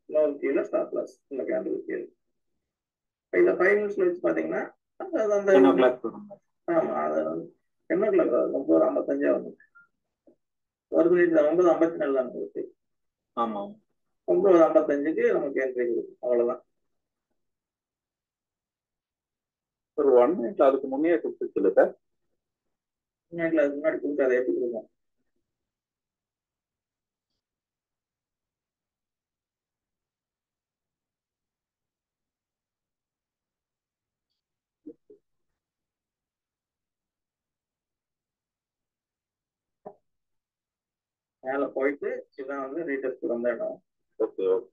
லோவர் கீழே ஸ்டாப் லாஸ் இந்த கேண்டில் கீழே. இந்த 5 மினிட்ஸ்ல வச்சு பாத்தீங்கன்னா அந்த 10 o'clock வரும். ஆமா, அது வந்து 10 o'clock 9:55 வந்து 1 மினிட் 9:54 தான் இருக்கு. ஆமா, 9:55க்கு நமக்கு என்ட்ரி கொடுக்கும். அவ்வளவுதான். ஒரு 1 மினிட்ல அதுக்கு முன்னே கொடுத்துச்சு சார். அதுக்கு முன்னாடி கொடுக்காது, எப்படி கொடுக்கும்? மேல போயிட்டு இதுதான் வந்து ரீடெஸ்ட் வந்த இடம். Okay okay.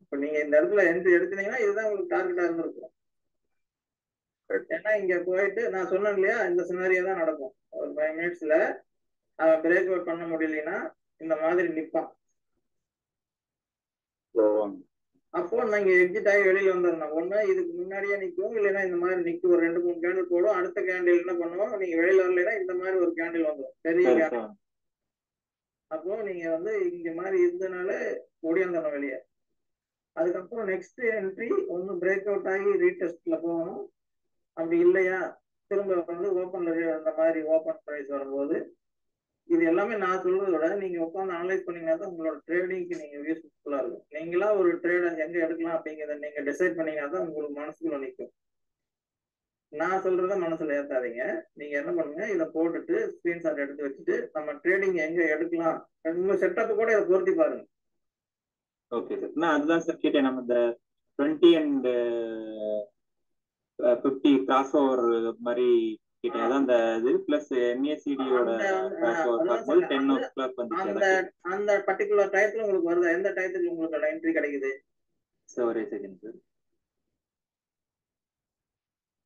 இப்ப நீங்க இந்த இடத்துல என்ட்ரி எடுத்தீங்கன்னா இதுதான் உங்களுக்கு டார்கெட்டா இருந்திருக்கும். ஏன்னா இங்க போயிட்டு நான் சொன்னேன் இல்லையா, இந்த சினாரியோ தான் நடக்கும். ஒரு 5 மினிட்ஸ்ல அவன் பிரேக் அவுட் பண்ண முடியலன்னா இந்த மாதிரி நிப்பான். அப்போ நாங்க எக்ஸிட் ஆகி வெளியில வந்துடணும். ஒண்ணு இதுக்கு முன்னாடியே நிற்கும், இல்லைன்னா இந்த மாதிரி நிற்கும். ஒரு 2-3 கேண்டில் போடும். அடுத்த கேண்டில் என்ன பண்ணுவோம், நீங்க வெளியில வரலைன்னா இந்த மாதிரி ஒரு கேண்டில் வந்துடும், பெரிய கேண்டில். அப்போ நீங்க வந்து இங்க மாதிரி இருந்தனால ஓடியாந்துடணும் வெளியே. அதுக்கப்புறம் நெக்ஸ்ட் என்ட்ரி ஒன்னு பிரேக் அவுட் ஆகி ரீடெஸ்ட்ல போகணும். அப்படி இல்லையா திரும்ப வந்து ஓப்பன்ல அந்த மாதிரி ஓப்பன் பிரைஸ் வரும்போது, இது எல்லாமே நான் சொல்றதை விட நீங்க உட்காந்து அனலைஸ் பண்ணீங்கன்னா தான் உங்களோட ட்ரேடிங்க்கு நீங்க யூஸ்ஃபுல்லா இருக்கும். நீங்களா ஒரு ட்ரேடர் எங்க எடுக்கலாம் அப்படிங்கிறத நீங்க டிசைட் பண்ணீங்கன்னா தான் உங்களுக்கு மனசுக்குள்ள நிற்கும். நான் சொல்றத மனசுல ஏத்தாதீங்க. நீங்க என்ன பண்ணுங்க, இதை போட்டுட்டு ஸ்கிரீன்ஷாட் எடுத்து வச்சுட்டு நம்ம ட்ரேடிங் எங்க எடுக்கலாம் உங்க செட்டப் கூட இதை பொருத்தி பாருங்க. ஓகே சார், நான் அதுதான் சார் கேட்டேன். நம்ம இந்த 20 and 50 கிராஸ் ஓவர் மாதிரி கேட்டேன். அதான் அந்த இது பிளஸ் MACD-யோட கிராஸ் ஓவர் பார்க்கும்போது 10 o'clock வந்துச்சு. அந்த பர்டிகுலர் டயத்துல உங்களுக்கு வருதா? எந்த டயத்துல உங்களுக்கு என்ட்ரி கிடைக்குது? சார் ஒரே செகண்ட் சார்.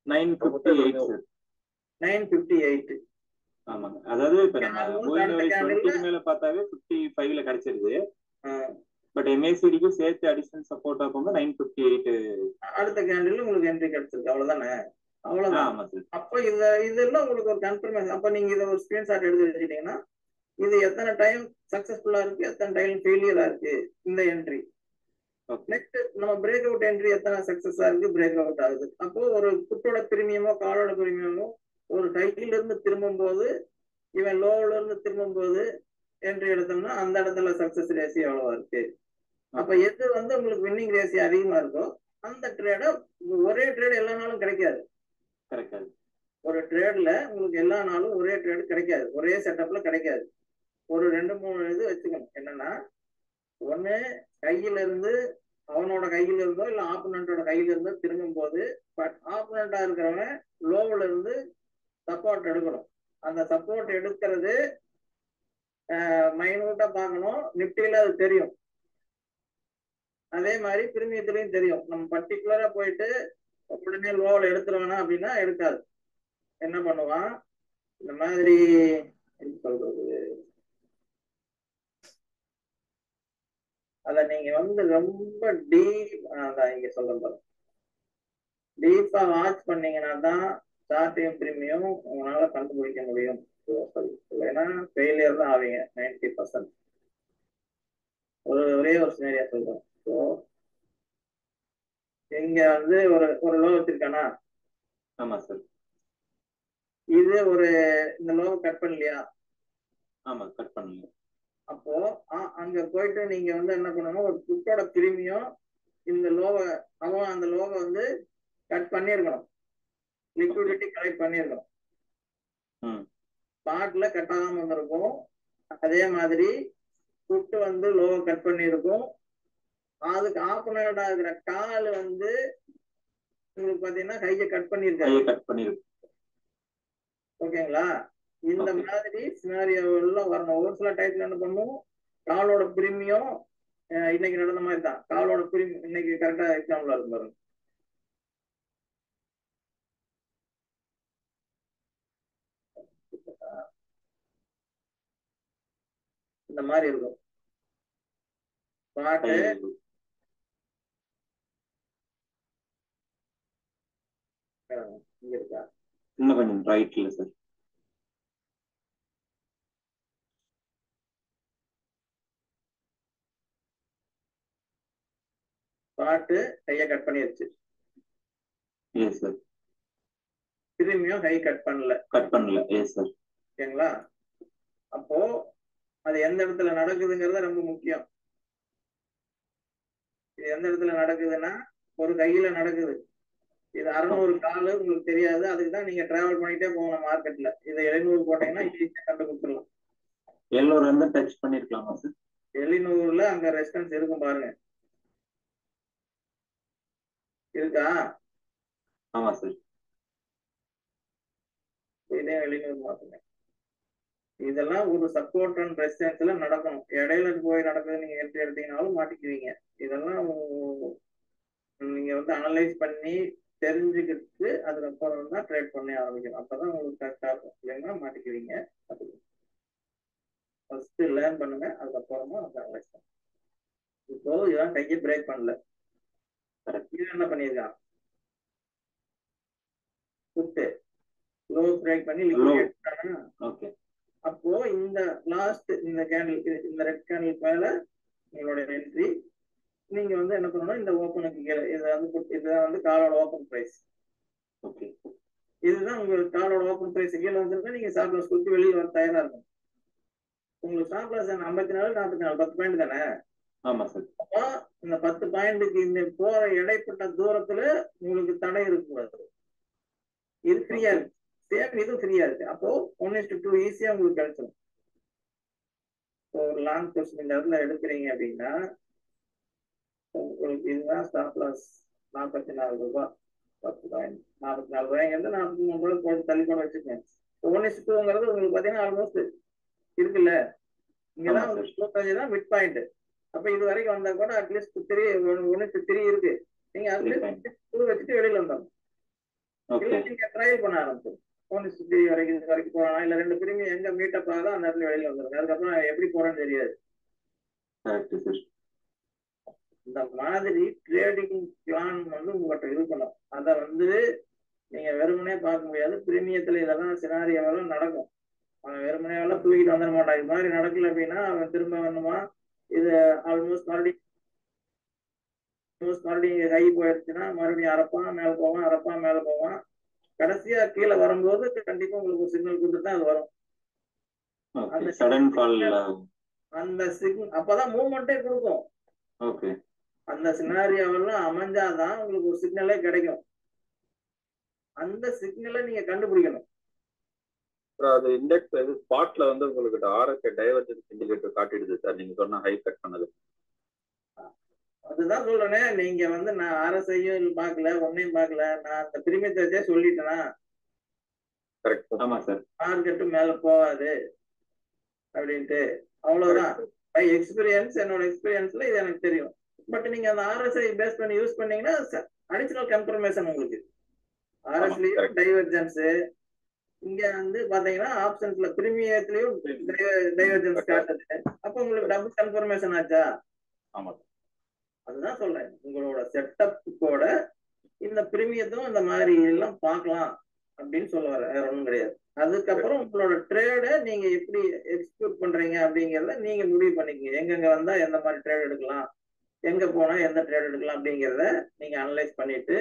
9:58 சார். 9:58. ஆமாங்க. அதாவது இப்ப நம்ம 20 மேல பார்த்தாவே 55ல கிடைச்சிருது. பட் MACD-க்கு சேர்த்து அடிஷனல் சப்போர்ட் ஆகும்போது 9:58 அடுத்த கேண்டில் உங்களுக்கு என்ட்ரி கிடைச்சிருக்கு. அவ்வளவுதானே? அவ்வளவுதான். அப்ப இதெல்லாம் உங்களுக்கு ஒரு கன்ஃபர்மேஷன். அப்ப நீங்க இதை ஒரு ஸ்கிரீன்ஷாட் எடுத்து வச்சுக்கிட்டீங்கன்னா இது எத்தனை டைம் சக்சஸ்ஃபுல்லா இருக்கு, எத்தனை டைம் ஃபெயிலியரா இருக்கு இந்த என்ட்ரி. நெக்ஸ்ட் நம்ம பிரேக் அவுட் என்ட்ரி எத்தனை சக்சஸா இருக்கு, பிரேக் அவுட் ஆகுது. அப்போ ஒரு புட்டோட பிரீமியமோ காலோட பிரீமியமோ ஒரு கையில இருந்து திரும்பும் போது, இவன் லோவுல இருந்து திரும்பும் போது என்ட்ரி எடுத்தோம்னா அந்த இடத்துல சக்சஸ் ரேஷியோ எவ்வளவா இருக்கு. அப்ப எது வந்து உங்களுக்கு வின்னிங் ரேஷியோ அதிகமா இருக்கோ அந்த ட்ரேட ஒரே ட்ரேட் எல்லா நாளும் கிடைக்காது. ஒரு ட்ரேட்ல உங்களுக்கு எல்லா நாளும் ஒரே ட்ரேட் கிடைக்காது, ஒரே செட்டப்ல கிடைக்காது. ஒரு 2-3 இது வச்சுக்கணும். என்னன்னா, ஒண்ணு கையில இருந்து அவனோட கையில இருந்தோ இல்ல ஆப்போனண்டோட கையில இருந்தோ திரும்பும் போது ஆப்போனண்டா இருக்கிறவன் லோவுல இருந்து சப்போர்ட் எடுக்கணும். அந்த சப்போர்ட் எடுக்கிறது மைனூட்டா பார்க்கணும். நிப்டியில அது தெரியும். அதே மாதிரி பிரீமியத்திலையும் தெரியும். நம்ம பர்டிகுலரா போயிட்டு உடனே லோவில் எடுத்துருவானா அப்படின்னா எடுக்காது. என்ன பண்ணுவான், இந்த மாதிரி சொல்றது, அத நீங்க வந்து ரொம்ப இங்க சொல்ற டீப்பா வாட்ச் பண்ணீங்கன்னா தான் சார்ட்டையும் பிரீமியம் உங்களால கண்டுபிடிக்க முடியும். இல்லைன்னா ஃபெயிலியர் தான் ஆவீங்க 90%. ஒரே ஒரு சினேரியா சொல்றேன். ஸோ இங்க வந்து ஒரு லோ வச்சிருக்கானா? ஆமா சார். இது இந்த லோ கட் பண்ணலையா? ஆமா, கட் பண்ணல. அப்போ அங்க போயிட்டு நீங்க வந்து என்ன பண்ணணும், ஒரு புட்டோட பிரீமியம் இந்த லோவை அவன் அந்த லோவை வந்து கட் பண்ணிருக்கணும், லிக்விடிட்டி கலெக்ட் பண்ணிருக்கணும். ஸ்பாட்ல கட் ஆகாம வந்திருக்கும். அதே மாதிரி புட்டு வந்து லோவை கட் பண்ணிருக்கும். அதுக்கு ஆப்போனண்டா இருக்கிற கால் வந்து உங்களுக்கு பாத்தீங்கன்னா கையை கட் பண்ணிருக்காரு. ஓகேங்களா? இந்த மாதிரி சினாரியோல வரணும். ஒரு சில டைப்ல என்ன பண்ணும், காலோட பிரீமியம் இன்னைக்கு நடந்த மாதிரி தான். காலோட பிரீமியம் இன்னைக்கு கரெக்டா எக்ஸாம்பிள் இருக்கும் பாருங்க. இந்த மாதிரி இருக்கும் பாட்டு. இங்க இருக்கா? இன்னும் கொஞ்சம் ரைட்ல சார். பாட்டு கையை கட் பண்ணிருச்சு. Yes sir. பிரீமியம் கை கட் பண்ணல. Yes sir. ஓகேங்களா? அப்போ அது எந்த இடத்துல நடக்குதுங்கிறது ரொம்ப முக்கியம். இது எந்த இடத்துல நடக்குதுன்னா ஒரு கையில நடக்குது. இது 600 கால் உங்களுக்கு தெரியாது. அதுக்குதான் நீங்க டிராவல் பண்ணிட்டே போகணும் மார்க்கெட்ல. இதை 700 போட்டீங்கன்னா ஈஸியா கண்டுபிடிச்சிடலாம். 700 வந்து டச் பண்ணிருக்கலாமா சார்? 700ல அங்க ரெஸ்டன்ஸ் இருக்கும் பாருங்க. இருக்கா? ஆமா சார். இதே 700 மாத்துங்க. இதெல்லாம் ஒரு சப்போர்ட் அண்ட் ரெசிஸ்டன்ஸ்ல நடக்கணும். இடையில போய் நடக்குது நீங்க என்ட்ரி எடுத்தீங்கனாலும் மாட்டிக்குவீங்க. இதெல்லாம் நீங்க வந்து அனலைஸ் பண்ணி தெரிஞ்சுக்கிட்டு அதுக்கப்புறம் தான் ட்ரேட் பண்ணி ஆரம்பிக்கணும். அப்பதான் உங்களுக்கு கரெக்டா இருக்கும். இல்லைன்னா மாட்டிக்குவீங்க. ஃபர்ஸ்ட் லேர்ன் பண்ணுங்க, அதுக்கப்புறமா அனலைஸ் பண்ணுங்க. இப்போ இவன் கையை பிரேக் பண்ணல. இது என்ன பண்ணிருக்கான், புட்டு லோ பிரேக் பண்ணி ஓகே. அப்போ இந்த லாஸ்ட் இந்த கேண்டில், இந்த ரெட் கேண்டில் மேல உங்களோட என்ட்ரி. நீங்க வந்து என்ன பண்ணணும், இந்த ஓப்பனுக்கு கீழே இதுதான் வந்து காலோட ஓப்பன் பிரைஸ். ஓகே. இதுதான் உங்களுக்கு காலோட ஓப்பன் பிரைஸ் கீழே வந்துருந்தா நீங்க ஸ்டாப் லாஸ் கொடுத்து வெளியே வர தயாரா இருக்கும். உங்களுக்கு ஸ்டாப் லாஸ் 54 44 10 பாயிண்ட் தானே? ஆமா சார். அப்போ இந்த 10 பாயிண்ட்டுக்கு இந்த போற இடைப்பட்ட தூரத்துல உங்களுக்கு தடை இருக்கக்கூடாது. இது ஃப்ரீயா இருக்கு. சேம் இது ஃப்ரீயா இருக்கு. அப்போ 1:2 ஈஸியா உங்களுக்கு கிடைச்சிடும். ஒரு லாங் பொசிஷன் இந்த இடத்துல எடுக்கிறீங்க அப்படின்னா உங்களுக்கு இதுதான் ஸ்டாப் லாஸ் 44 ரூபாய் 10 பாயிண்ட். 44 ரூபாய்ங்கிறது 43 ரூபாய் போட்டு தள்ளி கொண்டு வச்சுக்கேன். 1:2ங்கிறது உங்களுக்கு பாத்தீங்கன்னா ஆல்மோஸ்ட் இருக்குல்ல. இங்கதான் தான் மிட் பாயிண்ட். அப்ப இது வரைக்கும் வந்தா கூட அட்லீஸ்ட் 1:3 இருக்கு. நீங்க அட்லீஸ்ட் 2 வச்சுட்டு வெளியில வந்தோம். இல்ல நீங்க ட்ரையல் பண்ண ஆரம்பிச்சு 1:3 வரைக்கும் இது வரைக்கும் போறானா இல்ல 2 பேருமே எங்க மீட்டப் ஆகுதோ அந்த இடத்துல வெளியில வந்துருங்க. அதுக்கப்புறம் எப்படி போறேன்னு தெரியாது. இந்த மாதிரி ட்ரேடிங் பிளான் வந்து உங்கள்கிட்ட இருக்கணும். அதை வந்து நீங்க வெறுமனே பார்க்க முடியாது. பிரீமியத்துல இதெல்லாம் சினாரியோவெல்லாம் நடக்கும். அவன் வெறுமனையெல்லாம் தூக்கிட்டு வந்துட மாட்டான். இது மாதிரி நடக்கல அப்படின்னா அவன் திரும்ப வேணுமா இது ஆல்மோஸ்ட் மறுபடியும் கை போயிடுச்சுன்னா மறுபடியும் அரைப்பான் மேல போவான், அரைப்பான் மேல போவான். கடைசியா கீழே வரும்போது கண்டிப்பா உங்களுக்கு ஒரு சிக்னல் கொடுத்துட்டு அது வரும். அந்த சிக்னல் அப்பதான் மூவ்மெண்டே கொடுக்கும். அந்த சினாரியோவெல்லாம் அமைஞ்சாதான் உங்களுக்கு ஒரு சிக்னலே கிடைக்கும். அந்த சிக்னலை நீங்க கண்டுபிடிக்கணும். அது இண்டெக்ஸ் இது ஸ்பாட்ல வந்து உங்களுக்கு ஆர்எஸ்ஏ டைவர்ஜென்ஸ் இண்டிகேட்டர் காட்டிடுது சார். நீங்க சொன்ன ஹை கட் பண்ணது அதுதான் சொல்றேனே, நீங்க வந்து நான் RSIயும் பார்க்கல, ஒன்னையும் பார்க்கல, நான் அந்த பிரீமியத்தை வச்சே சொல்லிட்டேனா கரெக்ட். ஆமா சார். மார்க்கெட்டு மேல போகாது அப்படின்ட்டு. அவ்வளவுதான். பை எக்ஸ்பீரியன்ஸ், என்னோட எக்ஸ்பீரியன்ஸ்ல இது எனக்கு தெரியும். பட் நீங்க அந்த RSI பேஸ் பண்ணி யூஸ் பண்ணீங்கன்னா அடிஷனல் கன்ஃபர்மேஷன் உங்களுக்கு. RSலயும் டைவர்ஜென்ஸ், இங்க வந்து பாத்தீங்கன்னா ஆப்ஷன்ஸ்ல பிரீமியத்திலயும் டைவர்ஜென்ஸ் காட்டுது. அப்ப உங்களுக்கு டபுள் கன்ஃபர்மேஷன் ஆச்சா? ஆமா. அதுதான் சொல்றேன், உங்களோட செட்டப்போட இந்த பிரீமியத்தும் இந்த மாதிரி எல்லாம் பார்க்கலாம் அப்படின்னு சொல்ல வர, வேற ஒன்றும் கிடையாது. அதுக்கப்புறம் உங்களோட ட்ரேடை நீங்க எப்படி எக்ஸிக்யூட் பண்றீங்க அப்படிங்கிறத நீங்க முடிவு பண்ணிக்கங்க. எங்கெங்க வந்தா எந்த மாதிரி ட்ரேட் எடுக்கலாம், எங்க போனா எந்த ட்ரேட் எடுக்கலாம் அப்படிங்கிறத நீங்க அனலைஸ் பண்ணிட்டு,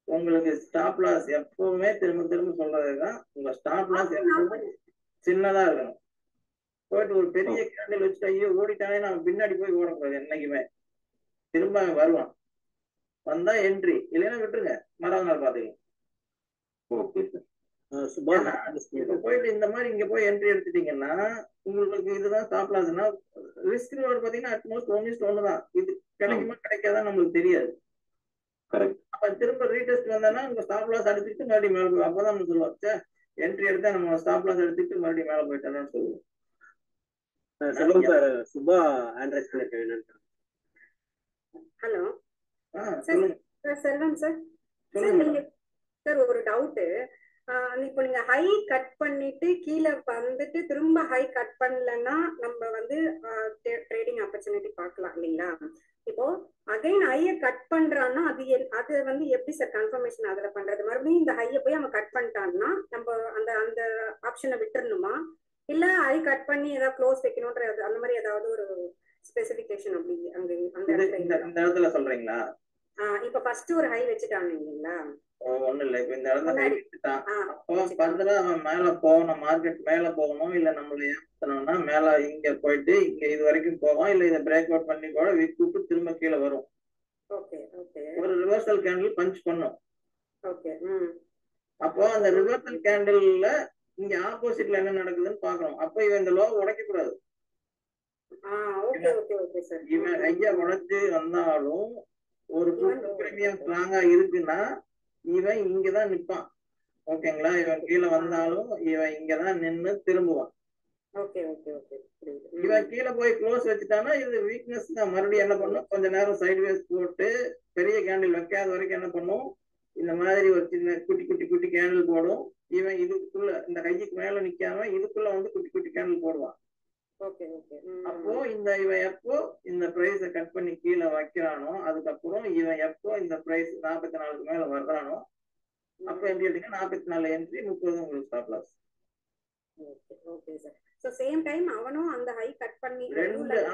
உங்களுக்கு ஸ்டாப் லாஸ் எப்பவுமே திரும்ப திரும்ப சொல்றதுதான், உங்க ஸ்டாப் லாஸ் எப்பவுமே சின்னதா இருக்கணும். போயிட்டு ஒரு பெரிய கேண்டில் வச்சுட்டு ஐயோ ஓடிட்டானே நான் பின்னாடி போய் ஓடக்கூடாது. என்னைக்குமே திரும்ப வருவான், வந்தா என்ட்ரி, இல்லைன்னா விட்டுருங்க, மறாவது நாள் பாத்துக்கலாம். Okay sir. இப்ப போயிட்டு இந்த மாதிரி இங்க போய் என்ட்ரி எடுத்துட்டீங்கன்னா உங்களுக்கு இதுதான் ஸ்டாப் லாஸ்னா, ரிஸ்க் ரிவார்டு பாத்தீங்கன்னா அட்மோஸ்ட் 1:1 தான். இது கிடைக்குமா கிடைக்காதான் நம்மளுக்கு தெரியாது. அப்ப திரும்ப ரீடெஸ்ட் வந்தா உங்க ஸ்டாப் லாஸ் அடிச்சுட்டு மறுபடியும் மேல போய், அப்பதான் நம்ம சொல்லுவோம் சார் என்ட்ரி எடுத்தா நம்ம ஸ்டாப் லாஸ் எடுத்துட்டு மறுபடியும் மேல போயிட்டோம்னு சொல்லுவோம். சொல்லுங்க சார். சுபா ஆண்ட்ராய்ட் பண்ணிருக்கேன். ஹலோ சொல்லுங்க செல்வம் சார். சார் ஒரு டவுட்டு. இப்போ நீங்க ஹை கட் பண்ணிட்டு கீழே வந்துட்டு திரும்ப ஹை கட் பண்ணலன்னா நம்ம வந்து ட்ரேடிங் ஆப்பர்ச்சுனிட்டி பார்க்கலாம் இல்லைங்களா? இப்போ அகைன் ஹையை கட் பண்றான்னா அது வந்து எப்படி சார் கன்ஃபர்மேஷன் அதுல பண்றது? மறுபடியும் இந்த ஹையை போய் அவன் கட் பண்ணிட்டான்னா நம்ம அந்த அந்த ஆப்ஷனை விட்டுறணுமா, இல்ல ஹை கட் பண்ணி ஏதாவது க்ளோஸ் வைக்கணும்ன்ற அந்த மாதிரி ஏதாவது ஒரு ஸ்பெசிபிகேஷன் அப்படி அங்க இந்த இடத்துல சொல்றீங்களா? இப்ப ஃபர்ஸ்ட் ஒரு ஹை வச்சுட்டாங்க இல்லைங்களா? ஒண்ணு இல்ல, இப்ப இந்த இடத்துல ஹை வச்சுட்டான், அப்போ பந்தல அவன் மேல போகணும், மார்க்கெட் மேல போகணும், இல்ல நம்மள ஏத்தணும்னா மேல இங்க போயிட்டு இங்க இது வரைக்கும் போவோம், இல்ல இதை பிரேக் அவுட் பண்ணி கூட விட்டு திரும்ப கீழே வரும். ஒரு ரிவர்சல் கேண்டில் பஞ்ச் பண்ணும். அப்போ அந்த ரிவர்சல் கேண்டில்ல இங்க ஆப்போசிட்ல என்ன நடக்குதுன்னு பாக்கணும். அப்போ இவன் இந்த லோ உடைக்க கூடாது. இவன் ஐயா உடைச்சு வந்தாலும் ஒரு பிரீமியம் ஸ்ட்ராங்கா இருக்குன்னா இவன் இங்கதான் நிப்பான். ஓகேங்களா? இவன் கீழே வந்தாலும் இவன் இங்கதான் நின்னு திரும்புவான். இவன் கீழே போய் க்ளோஸ் வச்சுட்டானா இது வீக்னஸ் தான். மறுபடியும் என்ன பண்ணும், கொஞ்ச நேரம் சைட்வேஸ் போட்டு பெரிய கேண்டில் வைக்காத வரைக்கும் என்ன பண்ணும், இந்த மாதிரி ஒரு சின்ன குட்டி குட்டி குட்டி கேண்டில் போடும். இவன் இதுக்குள்ள இந்த கைக்கு மேல நிக்காம இதுக்குள்ள வந்து குட்டி குட்டி கேண்டில் போடுவான். அப்போ இவன் எப்போ இந்த பிரைஸ கட் பண்ணி கீழே வைக்கிறானோ, அதுக்கப்புறம் இவன் எப்போ இந்த பிரைஸ் 44க்கு மேல வர்றானோ அப்ப என்ட்ரி எடுத்தீங்க. 44 என்ட்ரி, 30 உங்களுக்கு ஸ்டாப் லாஸ். சேம் டைம் அவனும் அந்த ஹை கட் பண்ணி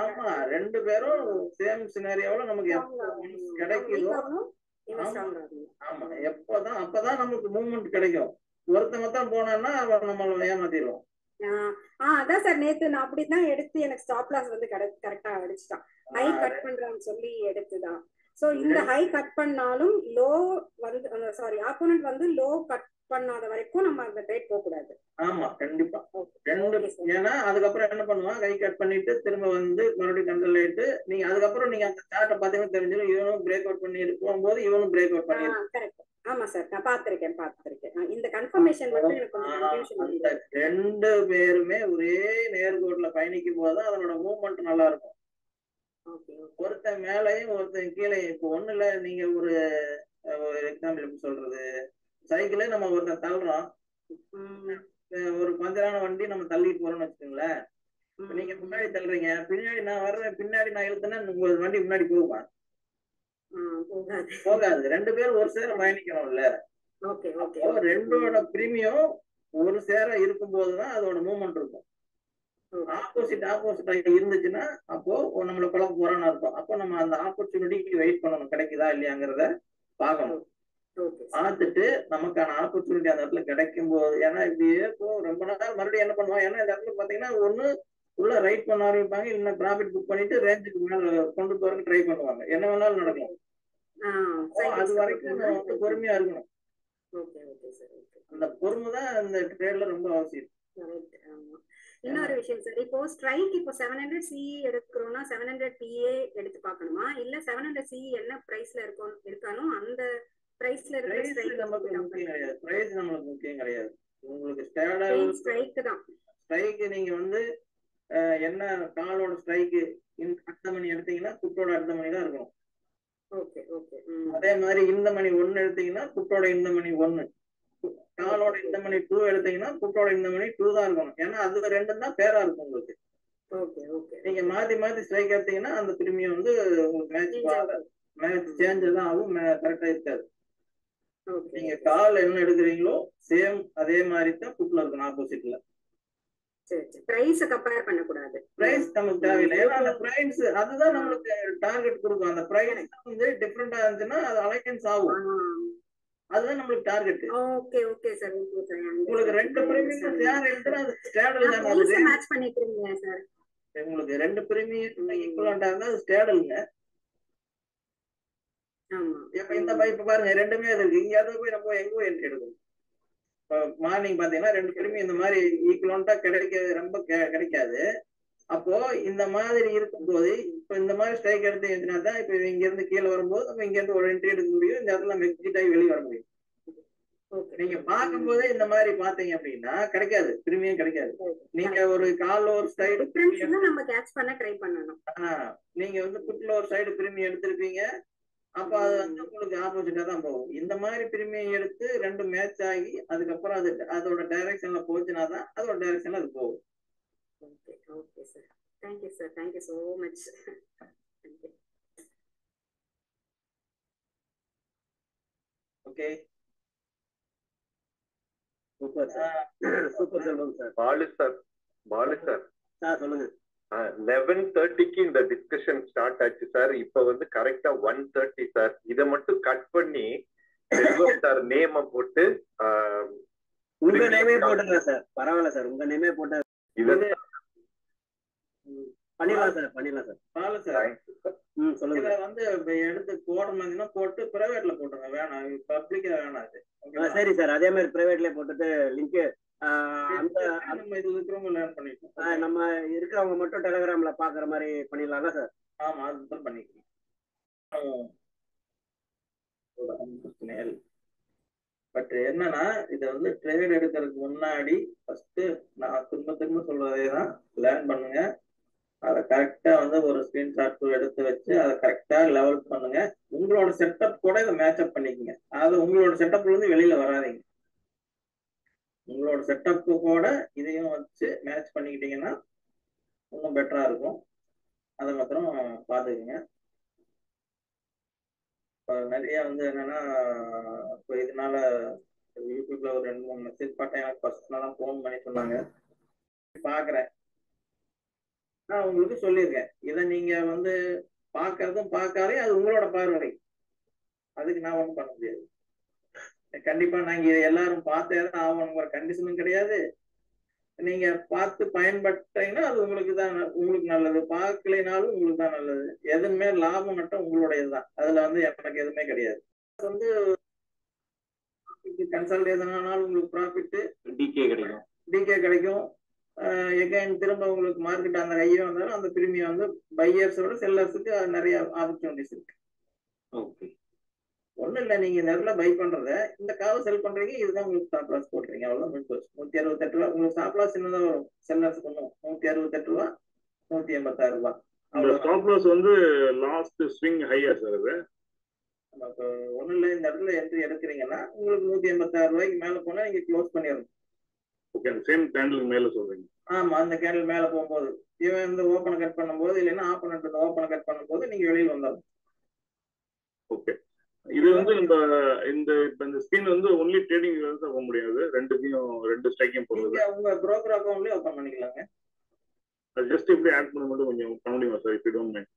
ஆமா, ரெண்டு பேரும் சேம் சினாரியோல நமக்கு எப்போ கிடைக்குதோ, ஆமா எப்பதான் அப்பதான் நமக்கு மூவ்மெண்ட் கிடைக்கும். ஒருத்தங்க தான் போனான்னா அவன் நம்மள ஏமாத்திடுவான். அதான் சார் நேத்து நான் அப்படிதான் எடுத்து எனக்கு ஸ்டாப் லாஸ் வந்து கரெக்டா அடிச்சுட்டான். ஹை கட் பண்றான்னு சொல்லி எடுத்துதான். சோ இந்த ஹை கட் பண்ணாலும் லோ வந்து சாரி ஆப்போனன்ட் வந்து லோ கட் பண்ணாத வரைக்கும் நம்ம அந்த ட்ரேட் போக கூடாது. ஆமா கண்டிப்பா. ஏன்னா அதுக்கப்புறம் என்ன பண்ணுவான், கை கட் பண்ணிட்டு திரும்ப வந்து மறுபடியும் கண்ட்ரோல் ஆயிட்டு நீங்க அதுக்கப்புறம் நீங்க அந்த சார்ட்டை பாத்தீங்கன்னா தெரிஞ்சிடும் இவனும் பிரேக் அவுட் பண்ணி போகும்போது இவனும் பிரேக் அவுட் பண்ணி. கரெக்ட். ஆமா சார், நான் பாத்திருக்கேன். இந்த கன்ஃபர்மேஷன் மட்டும் எனக்கு கொஞ்சம் கன்ஃபியூஷன் அந்த ரெண்டு பேருமே ஒரே நேர்கோட்ல பயணிக்கும் போது அதனோட மூவ்மெண்ட் நல்லா இருக்கும். ஒருத்தன் மேலையும் ஒருத்தன் கீழே. இப்போ ஒண்ணு இல்ல, நீங்க ஒரு எக்ஸாம்பிள் எப்படி சொல்றது, சைக்கிளே நம்ம ஒருத்தன் தள்ளுறோம், ஒரு பஞ்சரான வண்டி நம்ம தள்ளிட்டு போறோம்னு வச்சுக்கோங்களேன். நீங்க முன்னாடி தள்ளுறீங்க, பின்னாடி நான் வர்றேன், பின்னாடி நான் இழுத்தேன்னா உங்க வண்டி முன்னாடி போகுமா? போகாது. ரெண்டு பேரும் ஒரு சேர பயணிக்கணும்ல. ரெண்டோட பிரீமியம் ஒரு சேர இருக்கும் போதுதான் அதோட மூவ்மெண்ட் இருக்கும். ஆப்போசிட்டா இருந்துச்சுன்னா அப்போ நம்மள குழப்ப போறான்னு இருக்கும். அப்போ நம்ம அந்த ஆப்பர்ச்சுனிட்டிக்கு வெயிட் பண்ணணும், கிடைக்குதா இல்லையாங்கிறத பார்க்கணும். பார்த்துட்டு நமக்கான ஆப்பர்ச்சுனிட்டி அந்த இடத்துல கிடைக்கும் போது, ஏன்னா இப்படியே ரொம்ப நாள் மறுபடியும் என்ன பண்ணுவோம், ஏன்னா இந்த இடத்துல பாத்தீங்கன்னா ஒண்ணு உள்ள ரைட் பண்ண ஆரம்பிப்பாங்க, இல்லைன்னா ப்ராஃபிட் புக் பண்ணிட்டு ரேஞ்சுக்கு மேல கொண்டு போறதுக்கு ட்ரை பண்ணுவாங்க. என்ன வேணாலும் நடக்கும். அது வரைக்கும் நம்ம வந்து பொறுமையா இருக்கணும். அந்த பொறுமை தான் இந்த ட்ரேட்ல ரொம்ப அவசியம். இன்னொரு விஷயம் சார், இப்போ ஸ்ட்ரைக் இப்போ 700 CE எடுக்கிறோம்னா 700 PA எடுத்து பார்க்கணுமா, இல்ல 700 CE என்ன பிரைஸ்ல இருக்கானோ அந்த பிரைஸ்ல இருக்கிற ஸ்ட்ரைக் நமக்கு முக்கியம் கிடையாது. பிரைஸ் நம்மளுக்கு முக்கியம் கிடையாது. உங்களுக்கு ஸ்ட்ரைக் தான். ஸ்ட்ரைக் நீங்க வந்து என்ன காலோட ஸ்ட்ரைக்கு அடுத்த மணி எடுத்தீங்கன்னா புட்டோட அடுத்த மணி தான் இருக்கும். Okay okay. அதே மாதிரி இந்த மணி 1 எடுத்தீங்கன்னா புட்டோட இந்த மணி 1, காலோட இந்த மணி 2 எடுத்தீங்கன்னா புட்டோட இந்த மணி 2 தான் இருக்கணும். ஏன்னா அது ரெண்டும் தான் பேரா இருக்கும் உங்களுக்கு. Okay okay. நீங்க மாத்தி ஸ்ட்ரைக் எடுத்தீங்கன்னா அந்த பிரீமியம் வந்து உங்களுக்கு மேட்ச் சேஞ்ச் தான் ஆகும், கரெக்டா இருக்காது. நீங்க கால் என்ன எடுக்கிறீங்களோ சேம் அதே மாதிரி தான் புட்ல இருக்கணும் ஆப்போசிட்ல. பிரைஸ் கம்பேர் பண்ண கூடாது. பிரைஸ் நமக்கு தேவையில்லை. ஏன்னா அந்த பிரைஸ் அதுதான் நம்மளுக்கு டார்கெட் கொடுக்கும். அந்த பிரைஸ் வந்து டிஃபரெண்டா இருந்துச்சுன்னா அது அலைன்ஸ் ஆகும். அதுதான் நம்மளுக்கு டார்கெட். Okay okay sir. உங்களுக்கு ரெண்டு பிரீமியம் ஷேர் எடுத்தா அது ஸ்டேடல் தான். அது மேட்ச் பண்ணிக்கிறீங்க சார். உங்களுக்கு ரெண்டு பிரீமியம் ஈக்குவலண்டா இருந்தா அது ஸ்டேடல்ங்க. ஆமா. இப்ப இந்த பைப் பாருங்க ரெண்டுமே இருக்கு. இங்கயாவது போய் நம்ம எங்க போய் என்ட்ரி எடுக்கணும். மார்னிங் பாத்தீங்கன்னா ரெண்டு பேருமே இந்த மாதிரி ஈக்குவலண்டா ரொம்ப கிடைக்காது. அப்போ இந்த மாதிரி இருக்கும்போது இப்ப இந்த மாதிரி ஸ்ட்ரைக் எடுத்து எழுதினா தான் இப்ப இங்க இருந்து கீழே வரும்போது நம்ம இங்க இருந்து ஒரு என்ட்ரி எடுக்க முடியும். இந்த இடத்துல நம்ம எக்ஸிட் ஆகி வெளியே வர முடியும். நீங்க பார்க்கும்போதே இந்த மாதிரி பாத்தீங்க அப்படின்னா கிடைக்காது, பிரீமியம் கிடைக்காது. நீங்க ஒரு கால் ஒரு சைடு நம்ம கேட்ச் பண்ண ட்ரை பண்ணணும். நீங்க வந்து புட்ல ஒரு சைடு பிரீமியம் எடுத்திருப்பீங்க, அப்ப அது வந்து உங்களுக்கு ஆப்போசிட்டா தான் போகும். இந்த மாதிரி பிரீமியம் எடுத்து ரெண்டு மேட்ச் ஆகி அதுக்கப்புறம் அதோட டைரக்ஷன்ல போச்சுன்னா தான் அதோட டைரக்ஷன்ல அது போகும். Okay okay sir. Thank you sir. Thank you so much. Okay super sir. Super Selvam sir. Balu sir சொல்லுங்க. 11:30க்கு இந்த டிஸ்கஷன் ஸ்டார்ட் ஆச்சு சார். இப்ப வந்து கரெக்டா 1:30 சார். இதை மட்டும் கட் பண்ணி செல்வம் சார் நேம போட்டு உங்க நேமே போட்டுங்க சார். பரவாயில்ல சார், உங்க நேமே போட்டு பண்ணிடலாம் சார். பண்ணிடலாம் சார். பாலு சார் சொல்லுங்க. வந்து எடுத்து போடணும்னா போட்டு பிரைவேட்ல போட்டுருங்க. வேணாம், பப்ளிக்கா வேணாம் அது. சரி சார், அதே மாதிரி பிரைவேட்ல போட்டுட்டு லிங்க் நம்ம இது இருக்கிறவங்க லேர்ன் பண்ணிட்டோம். நம்ம இருக்கிறவங்க மட்டும் டெலிகிராம்ல பாக்குற மாதிரி பண்ணிடலாம்ல சார்? ஆமா, அதுதான் பண்ணிக்கலாம். பட் என்னன்னா இதை வந்து ட்ரேட் எடுக்கிறதுக்கு முன்னாடி ஃபர்ஸ்ட் நான் திரும்ப சொல்றதேதான் லேர்ன் பண்ணுங்க. அதை கரெக்டா வந்து ஒரு ஸ்கிரீன்ஷாட் எடுத்து வச்சு அதை கரெக்டா லெவல் பண்ணுங்க. உங்களோட செட்டப் கூட இதை மேட்சப் பண்ணிக்கங்க. அதாவது உங்களோட செட்டப்ல இருந்து வெளியில வராதிங்க. உங்களோட செட்டப்பு கூட இதையும் வச்சு மேட்ச் பண்ணிக்கிட்டீங்கன்னா இன்னும் பெட்டரா இருக்கும். அதை மாத்திரம் பார்த்துக்குங்க. நிறைய வந்து என்னன்னா இப்போ இதனால யூடியூப்ல ஒரு 2-3 மெசேஜ் பார்த்தேன். எனக்கு பர்சனலா ஃபோன் பண்ணி சொன்னாங்க. பாக்குறேன், நான் உங்களுக்கு சொல்லியிருக்கேன். இதை நீங்க வந்து பார்க்கறதும் பார்க்காதே அது உங்களோட பார்வை. அதுக்கு நான் ஒன்றும் பண்ண முடியாது. கண்டிப்பா நாங்க எல்லாரும் பார்த்தேதான் ஆகணுங்கிற கண்டிஷனும் கிடையாது. நீங்க பார்த்து பயன்பட்டீங்கன்னா அது உங்களுக்கு தான், உங்களுக்கு நல்லது. பார்க்கலைனாலும் உங்களுக்கு தான் நல்லது. எதுவுமே லாபம் நட்டம் உங்களுடையதுதான். அதுல வந்து எனக்கு எதுவுமே கிடையாது. வந்து கன்சல்டேஷன் ஆனாலும் உங்களுக்கு ப்ராஃபிட் டிகே கிடைக்கும். எகைன் திரும்ப உங்களுக்கு மார்க்கெட் அந்த கையே வந்தாலும் அந்த பிரீமியம் வந்து பையர்ஸோட செல்லர்ஸுக்கு நிறைய ஆப்பர்ச்சுனிட்டிஸ் இருக்கு. ஓகே, ஒன்றும் இல்லை, நீங்க நேரில் பை பண்றத இந்த காவை செல் பண்றீங்க, இதுதான் உங்களுக்கு ஸ்டாப் லாஸ் போட்டுறீங்க. அவ்வளோ 168 ரூபா உங்களுக்கு ஸ்டாப் லாஸ் என்னதான் வரும் செல்லர்ஸ் ஒன்றும் 168 ரூபா 186 ரூபா. ஸ்டாப் லாஸ் வந்து லாஸ்ட் ஸ்விங் ஹையா சார். அது ஒன்றும் இல்லை, இந்த இடத்துல என்ட்ரி எடுக்கிறீங்கன்னா உங்களுக்கு 186 ரூபாய்க்கு மேலே போனா நீங்க க்ளோஸ் பண்ணிடணும். ஓகே, அந்த சேம் கேண்டில் மேல சொல்றீங்க? ஆமா, அந்த கேண்டில் மேலே போகும்போது இவன் இந்த ஓப்பனை கட் பண்ணும்போது இல்லைன்னா ஆப்போனன்ட் ஓப்பனை கட் பண்ணும்போது நீங்க வெளியில் வந்துடணும். ஓகே, இது வந்து இந்த ஸ்கிரீன் வந்து ஒன்லி ட்ரேடிங் தான் போக முடியாது. ரெண்டு ஸ்ட்ரைக்கையும் போடுறது உங்க broker அக்கௌண்ட்லயே ஓபன் பண்ணிக்கலாங்க. அது ஜஸ்ட் இப்படி ஆட் பண்ண மட்டும் கொஞ்சம் பண்ண முடியுமா sir? If you don't mind.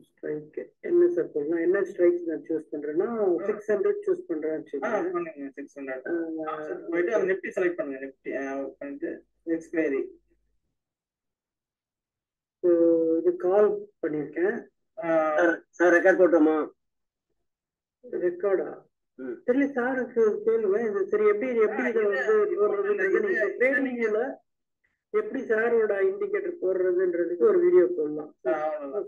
Strike என்ன சார் பண்ணலாம்? என்ன ஸ்ட்ரைக் நான் சூஸ் பண்றேன்னா 600 சூஸ் பண்றேன். பண்ணுங்க 600 போயிட்டு அந்த நிஃப்டி செலக்ட் பண்ணுங்க. நிஃப்டி பண்ணிட்டு எக்ஸ்பைரி இது கால் பண்ணிருக்கேன் சார். ரெக்கார்ட் போட்டோமா? ரெக்கார்டா? தெரியல சாருக்கு கேளுங்க. இது சரி எப்படி எப்படி இதை வந்து போடுறதுன்றது நீங்க ட்ரேடிங்ல எப்படி சாரோட இண்டிகேட்டர் போடுறதுன்றதுக்கு ஒரு வீடியோ போடலாம்.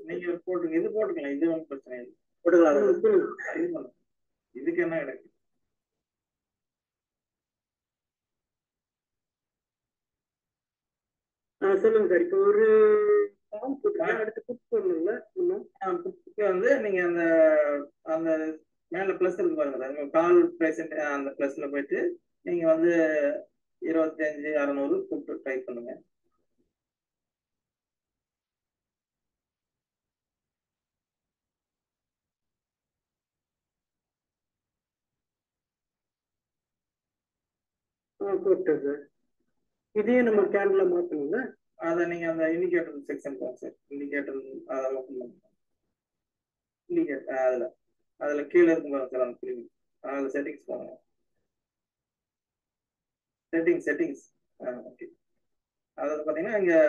நீங்க போட்டுங்க, இது போட்டுக்கலாம், இது ஒன்றும் பிரச்சனை இல்லை, போட்டுக்கலாம். இதுக்கு என்ன கிடைக்கும்? சொல்லுங்க சார். இப்போ ஒரு ஃபார்ம் போட்டுருக்கேன், அடுத்து புக் பண்ணணும்ல. புக்கு வந்து நீங்க அந்த அந்த மேல பிளஸ் இருக்கு பாருங்க சார், உங்க கால் பிரசன்ட் அந்த பிளஸ்ல போயிட்டு நீங்க வந்து 25,600 புட்டு டைப் பண்ணுங்க. போட்டேன் சார். இதையும் நம்ம கேன்ல மாத்தணும்ல. அதை நீங்க அந்த இண்டிகேட்டர் செக்ஷன் போங்க சார். இண்டிகேட்டர் அதை ஓப்பன் பண்ணுங்க. இண்டிகேட்டர் அதுல கீழே இருக்கும் பாருங்க சார், அந்த கிளிக் அதில் செட்டிங்ஸ் போங்க. Settings okay. அதில் பார்த்தீங்கன்னா இங்கே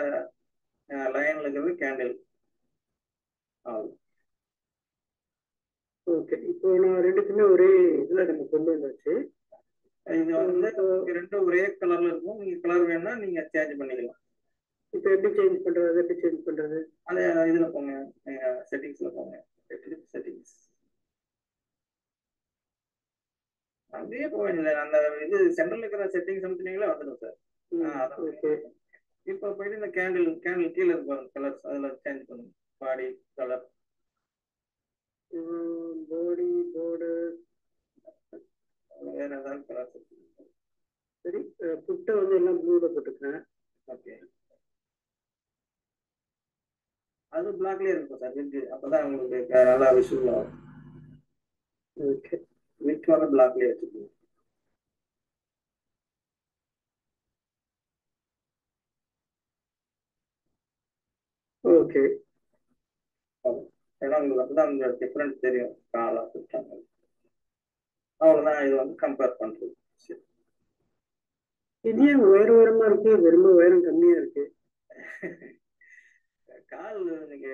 லைனில் இருக்கிறது கேண்டில். ஓகே, இப்போ நான் ரெண்டுக்குமே ஒரே இதில் நம்ம கொண்டு வந்தாச்சு. இது வந்து ரெண்டும் ஒரே கலர்ல இருக்கும். நீங்க கலர் வேணும்னா நீங்க சேஞ்ச் பண்ணிக்கலாம். இப்போ எப்படி சேஞ்ச் பண்றது, எப்படி சேஞ்ச் பண்றது? அது இதுல போங்க, செட்டிங்ஸ்ல போங்க. செட்டிங்ஸ் அப்படியே போவேன். அந்த இது சென்டர்ல இருக்கிற செட்டிங்ஸ் அமுத்தினீங்களா வந்துடும் சார். ஓகே. இப்போ போயிட்டு இந்த கேண்டில் கீழே இருப்பாங்க கலர்ஸ், அதில் சேஞ்ச் பண்ணுங்க. பாடி கலர், பாடி பார்டர், வேற ஏதாவது கலர்ஸ். சரி, புட்டை வந்து எல்லாம் ப்ளூல போட்டுக்கிறேன். ஓகே, அது பிளாக்லயே இருக்கும் சார் வித். அப்பதான் உங்களுக்கு நல்லா விஷுவல் ஆகும். ஓகே, வித் வந்து பிளாக்லயே வச்சுக்கோங்க. ஓகே, ஏன்னா உங்களுக்கு அப்பதான் அந்த டிஃபரன்ஸ் தெரியும். காலா சுட்டாங்க அவ்வளவுதான். இது வந்து கம்பேர் பண்றது. இது ஏன் உயரமா இருக்கு, ரொம்ப உயரம் கம்மியா இருக்கு? கால் நீங்க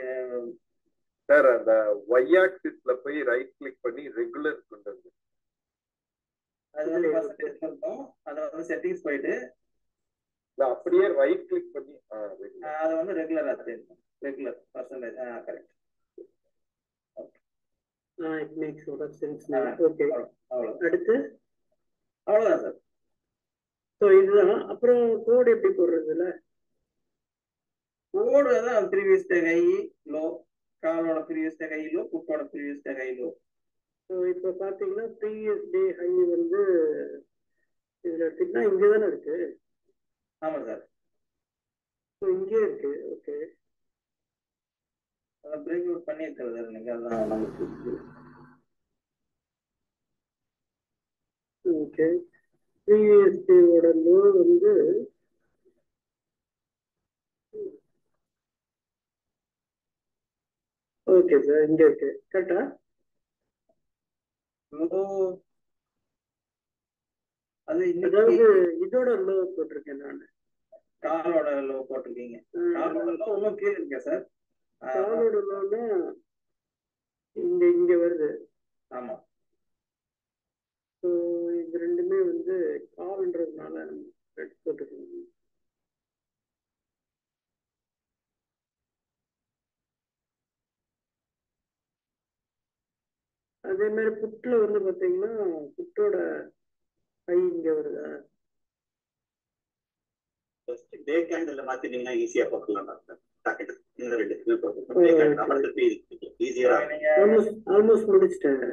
சார் அந்த ஒய் ஆக்சிஸ்ல போய் ரைட் கிளிக் பண்ணி ரெகுலர் கொண்டு வந்து அது வந்து பர்சன்டேஜ் இருக்கும். அதை வந்து செட்டிங்ஸ் போயிட்டு அப்படியே ரைட் கிளிக் பண்ணி அதை வந்து ரெகுலரா தெரியும். Regular percentage correct. It makes a lot of sense now. Okay. அடுத்து அவ்வளவுதான் சார். ஸோ இதுதான். அப்புறம் கோடு எப்படி போடுறதுல? கோடு தான் ப்ரீவியஸ் டே ஹை லோ, காலோட ப்ரீவியஸ் டே ஹை லோ, புட்டோட previous day high low. So இப்போ பார்த்தீங்கன்னா ப்ரீவியஸ் டே ஹை வந்து இதில் எடுத்துக்கிட்டா இங்கே தானே இருக்கு. ஆமாம் சார். ஸோ இங்கே இருக்கு. ஓகே, அதை பிரேக் அவுட் பண்ணி இருக்கிறது நீங்க. அதான் நமக்கு ஓகே. ப்ரீவியஸ் டேவோட லோ வந்து ஓகே சார், இங்கே இருக்கு. கரெக்டா? லோ அது அதாவது இதோட லோ போட்டிருக்கேன் நான். காலோட லோ போட்டிருக்கீங்க. காலோட லோ இன்னும் கீழே இருக்கா சார்? காலோட லோன்னா இங்க வருது. ஆமா. ஸோ இது ரெண்டுமே வந்து கால்ன்றதுனால போட்டுக்கணும். அதே மாதிரி புட்டில் வந்து பார்த்தீங்கன்னா புட்டோட ஹை இங்கே வருதா? டே கேண்டில் மாத்திட்டீங்கன்னா ஈஸியா பார்க்கலாம் சார். ஆல்மோஸ்ட் முடிச்சிட்டேன்.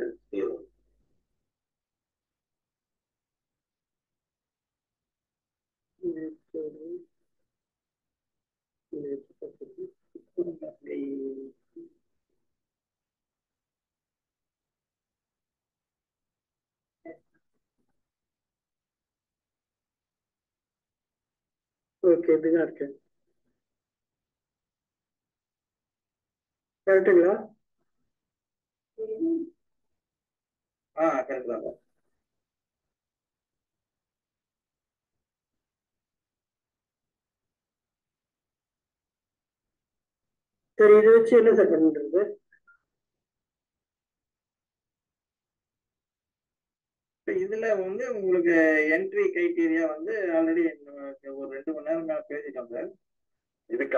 ஓகே, இப்படிதான் இருக்கு. கரெக்டுங்களா? கரெக்ட் தான். சரி, இதை வச்சு என்ன சார் பண்றது? இதுல வந்து உங்களுக்கு என்ட்ரி கிரைட்டீரியா வந்து ஆல்ரெடி ஒரு 2 மணி நேரம் மேல பேசிட்டோம் சார். இதுக்கு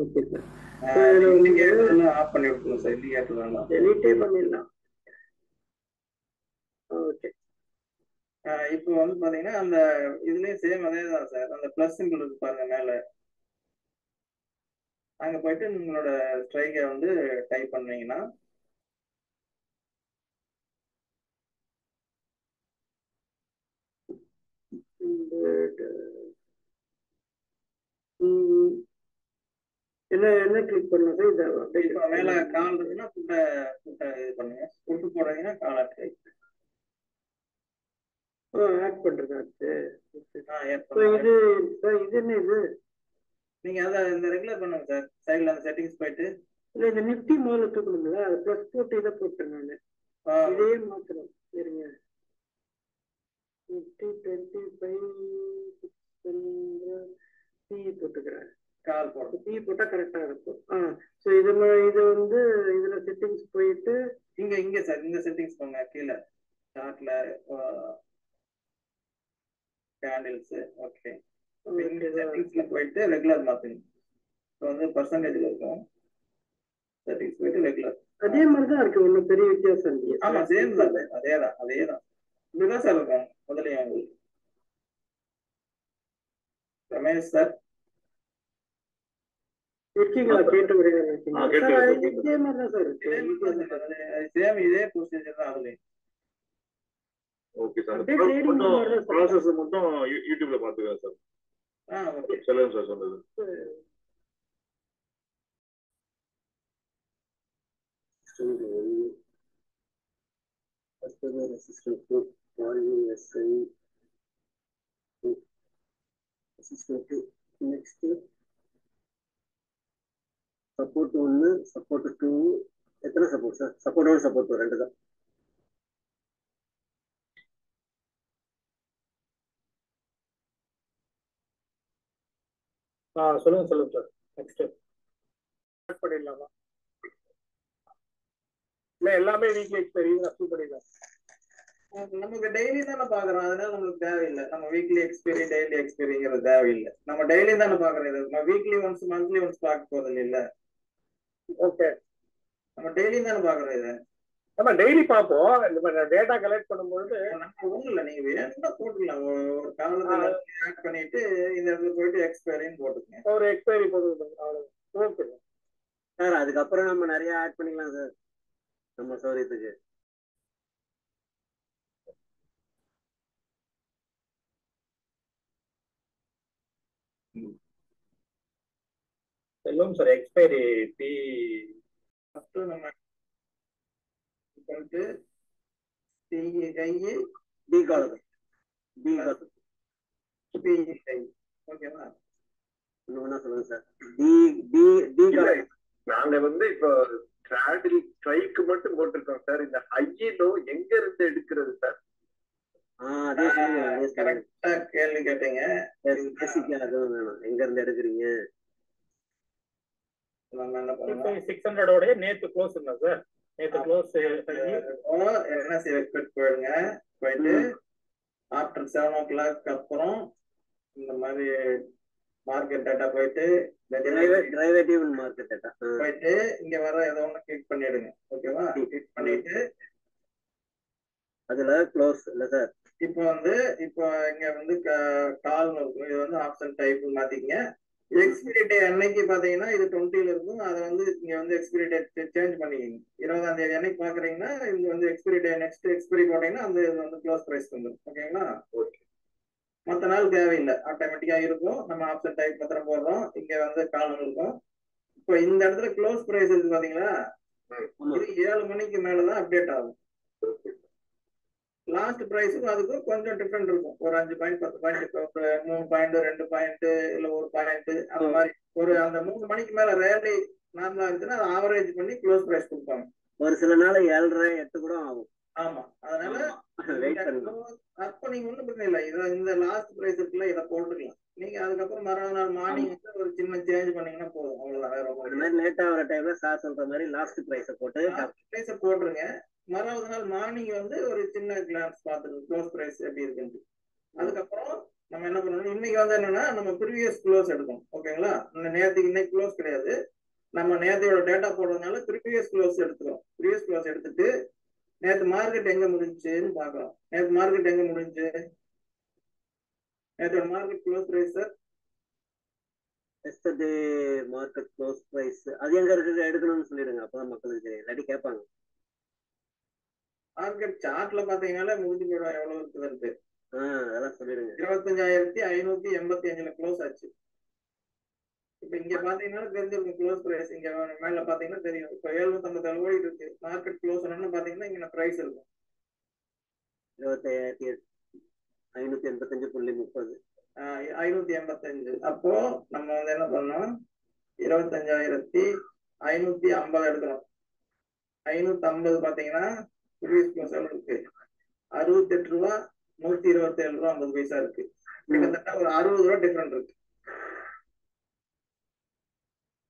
ஓகே சார். இண்டிகேட்டர் ஆஃப் பண்ணி விட்டுருங்க சார். இண்டிகேட்டர் வேணாம், டெலிட்டே பண்ணிடலாம். ஓகே. இப்போ வந்து பாத்தீங்கன்னா அந்த இதுலயும் சேம் அதே தான் சார். அந்த பிளஸ் சிம்பிள் இருக்கு பாருங்க மேல, அங்க போயிட்டு உங்களோட ஸ்ட்ரைக்கை வந்து டைப் பண்ணீங்கன்னா என்ன கிளிக் பண்ணணும் சார்? இதை இப்போ மேல கால் இருக்குன்னா புட்டை இது பண்ணுங்க. புட்டு போடுறீங்கன்னா கால் ஆட் ஆட் பண்றது. இது இது என்ன இது? நீங்க அதை இந்த ரெகுலர் பண்ணுங்க சார். சைட்ல அந்த செட்டிங்ஸ் போயிட்டு இல்ல இந்த நிஃப்டி முதல்ல தூக்கணுங்களா? அது பிளஸ் போட்டு இதை போட்டேன் நான். இதே மாத்திரம் சரிங்க. நிஃப்டி 25 போட்டுக்கிறேன். கால் போட்டு டீ போட்டா கரெக்டா இருக்கும். ஸோ இது வந்து இதுல செட்டிங்ஸ் போயிட்டு இங்க சார் இந்த செட்டிங்ஸ் போங்க. கீழே சார்ட்ல கேண்டில்ஸ். ஓகே, இந்த செட்டிங்ஸ்ல போயிட்டு ரெகுலர் மாத்துங்க. இப்போ வந்து பர்சன்டேஜ்ல இருக்கும். செட்டிங்ஸ் போயிட்டு ரெகுலர். அதே மாதிரி தான் இருக்கு, ஒன்றும் பெரிய வித்தியாசம் இல்லையா? ஆமா சேம் தான், அதேதான் இப்படிதான் சார் இருக்கும் முதலையும் உங்களுக்கு. ரமேஷ் சார் இருக்கீங்களா? கேட்டு ஆ, கேட்டு விடுங்க. இதே மாதிரி தான் சார் இருக்கு. சேம் இதே ப்ரொசீஜர் தான் அதுலயும். Okay sir. அப்படியே trading மாதிரி தான் சார். ப்ராசஸ் மட்டும் யூடியூப்ல பாத்துக்கிறேன் சார். ஓகே சொல்லுங்க சார் சொன்னது. Next support 1, support 2. எத்தனை சப்போர்ட் சார்? சப்போர்ட் 1, சப்போர்ட் 2 ரெண்டு தான். சொல்லுங்க சார். நெக்ஸ்ட் பண்ணிடலாமா? இல்ல எல்லாமே வீக்லி எக்ஸ்பீரியன்ஸ் அப்ளை பண்ணிடலாம். நமக்கு டெய்லி தானே பாக்குறோம், அதனால நம்மளுக்கு தேவையில்லை. நம்ம வீக்லி எக்ஸ்பீரி டெய்லி எக்ஸ்பீரிங்கிறது தேவையில்லை. நம்ம டெய்லி தானே பாக்குறது. நம்ம வீக்லி ஒன்ஸ் மந்த்லி ஒன்ஸ் பார்க்க போறது இல்ல. ஓகே, நம்ம டெய்லி தானே பாக்குறோம். இது நம்ம டெய்லி பார்ப்போம். இந்த டேட்டா கலெக்ட் பண்ணும்போது நம்ம ஒண்ணும் இல்லை, நீங்க வேணும்னா போட்டுக்கலாம். ஒரு காலத்துல ஆட் பண்ணிட்டு இந்த இடத்துல போயிட்டு எக்ஸ்பைரின்னு போட்டுக்கங்க. ஒரு எக்ஸ்பைரி போட்டுக்கிட்டோம், அவ்வளவு. ஓகே சார், அதுக்கப்புறம் நம்ம நிறைய ஆட் பண்ணிக்கலாம் சார் நம்ம சௌரியத்துக்கு. சொல்லுங்க சார். எக்ஸ்பைரி பி ஃபர்ஸ்ட் நம்ம போயிட்டு கையை டி காலம் ஓகேவா? இன்னொன்னா சொல்லுங்க சார். டி காலம் நாங்க வந்து இப்போ ஸ்ட்ராடில் ஸ்ட்ரைக் மட்டும் போட்டிருக்கோம் சார். இந்த ஹை லோ எங்க இருந்து எடுக்கிறது சார்? அதே கரெக்டா கேள்வி கேட்டீங்க. அதுவும் வேணும். எங்க இருந்து எடுக்கிறீங்க? நம்ம என்ன பண்ணலாம்? 600 நேத்து க்ளோஸ் இல்ல சார். நேத்து க்ளோஸ் என்எஸ்சி எக்ஸ்பெக்ட் போயிடுங்க. போயிட்டு ஆஃப்டர் 7 o'clock அப்புறம் இந்த மாதிரி மார்க்கெட் டேட்டா போயிட்டு டிரைவேட்டிவ் மார்க்கெட் டேட்டா போயிட்டு இங்க வர ஏதோ ஒண்ணு கிளிக் பண்ணிடுங்க. ஓகேவா? கிளிக் பண்ணிட்டு அதுல க்ளோஸ் இல்ல சார். இப்போ இங்க வந்து கால் இருக்கும். இது வந்து ஆப்ஷன் டைப் மாத்திக்கங்க. எக்ஸ்பிரி டே அன்னைக்கு பாத்தீங்கன்னா இது 20ல இருக்கும். அதை வந்து இங்க வந்து எக்ஸ்பிரி டேட் சேஞ்ச் பண்ணிக்கங்க. 20ஆம் தேதி அன்னைக்கு பாக்குறீங்கன்னா இங்க வந்து எக்ஸ்பிரி டே நெக்ஸ்ட் எக்ஸ்பிரி போட்டீங்கன்னா அந்த இது வந்து க்ளோஸ் பிரைஸ் வந்துடும். ஓகேங்களா? மற்ற நாள் தேவையில்லை, ஆட்டோமேட்டிக்கா இருக்கும். நம்ம ஆப்ஷன் டைப் மாத்திரம் போடுறோம். இங்க வந்து காலம் இருக்கும். இப்போ இந்த இடத்துல க்ளோஸ் பிரைஸ் இருக்கு பாத்தீங்களா? இது 7 மணிக்கு மேலதான் அப்டேட் ஆகும். லாஸ்ட் பிரைஸுக்கும் அதுக்கும் கொஞ்சம் டிஃபரெண்ட் இருக்கும். ஒரு 5 பாயிண்ட் 10 பாயிண்ட், 3 பாயிண்ட் 2 பாயிண்ட் இல்ல 1 பாயிண்ட் அந்த மாதிரி. ஒரு அந்த 3 மணிக்கு மேல ரேலி நார்மலா இருந்துச்சுன்னா அதை ஆவரேஜ் பண்ணி க்ளோஸ் பிரைஸ் கொடுப்பாங்க. ஒரு சில நாள் 7.5 8 கூட ஆகும். ஆமா, அதனால அப்ப நீங்க ஒண்ணும் பிரச்சனை இல்லை. இந்த லாஸ்ட் பிரைஸ் இருக்குல்ல, இதை போட்டுக்கலாம். நீங்க அதுக்கப்புறம் மறுநாள் நாள் மார்னிங் வந்து ஒரு சின்ன சேஞ்ச் பண்ணீங்கன்னா போதும், அவ்வளவுதான். வேற இந்த மாதிரி லேட் ஆகிற டைம்ல சார் சொல்ற மாதிரி லாஸ்ட் பிரைஸை போட்டு பிரைஸை போட்டுருங்க. மறுநாள் நாள் மார்னிங் வந்து ஒரு சின்ன கிளான்ஸ் பார்த்துருங்க க்ளோஸ் பிரைஸ் எப்படி இருக்குன்னு. அதுக்கப்புறம் நம்ம என்ன பண்ணணும், இன்னைக்கு வந்து என்னன்னா நம்ம ப்ரீவியஸ் க்ளோஸ் எடுக்கணும். ஓகேங்களா? நேற்றுக்கு இன்னைக்கு க்ளோஸ் கிடையாது, நம்ம நேற்றையோட டேட்டா போடுறதுனால ப்ரீவியஸ் க்ளோஸ் எடுத்துக்கிறோம். ப்ரீவியஸ் க்ளோஸ் எடுத்துட்டு நேற்று மார்க்கெட் எங்க முடிஞ்சுன்னு பாக்குறோம். நேற்று மார்க்கெட் எங்க முடிஞ்சு, நேற்று market close price sir, yesterday market close price அது எங்க இருக்குது எடுக்கணும்னு சொல்லிடுங்க, அப்பதான் மக்களுக்கு தெரியும், இல்லாட்டி கேட்பாங்க. மார்க்கெட் சார்ட்ல பாத்தீங்கன்னா முடிஞ்சு போயிடும். எவ்வளவு இருக்கு? அதெல்லாம் சொல்லிடுங்க. 25,585 க்ளோஸ் ஆச்சு. இப்ப இங்க பாத்தீங்கன்னா தெரிஞ்சிருக்கும் க்ளோஸ் பிரைஸ். இங்க மேல பாத்தீங்கன்னா தெரியும். இப்ப 757 ஓடி இருக்கு. மார்க்கெட் க்ளோஸ் ஆனோம்னு பாத்தீங்கன்னா இங்க பிரைஸ் இருக்கும் 25,585.30. 585. அப்போ நம்ம வந்து என்ன பண்ணோம், 25,550 எடுக்கிறோம். 550 பாத்தீங்கன்னா ப்ரீவியஸ் க்ளோஸ் எவ்வளவு இருக்கு? 68 ரூபா 127 ரூபா 50 பைசா இருக்கு. கிட்டத்தட்ட ஒரு 60 ரூபா டிஃபரெண்ட் இருக்கு.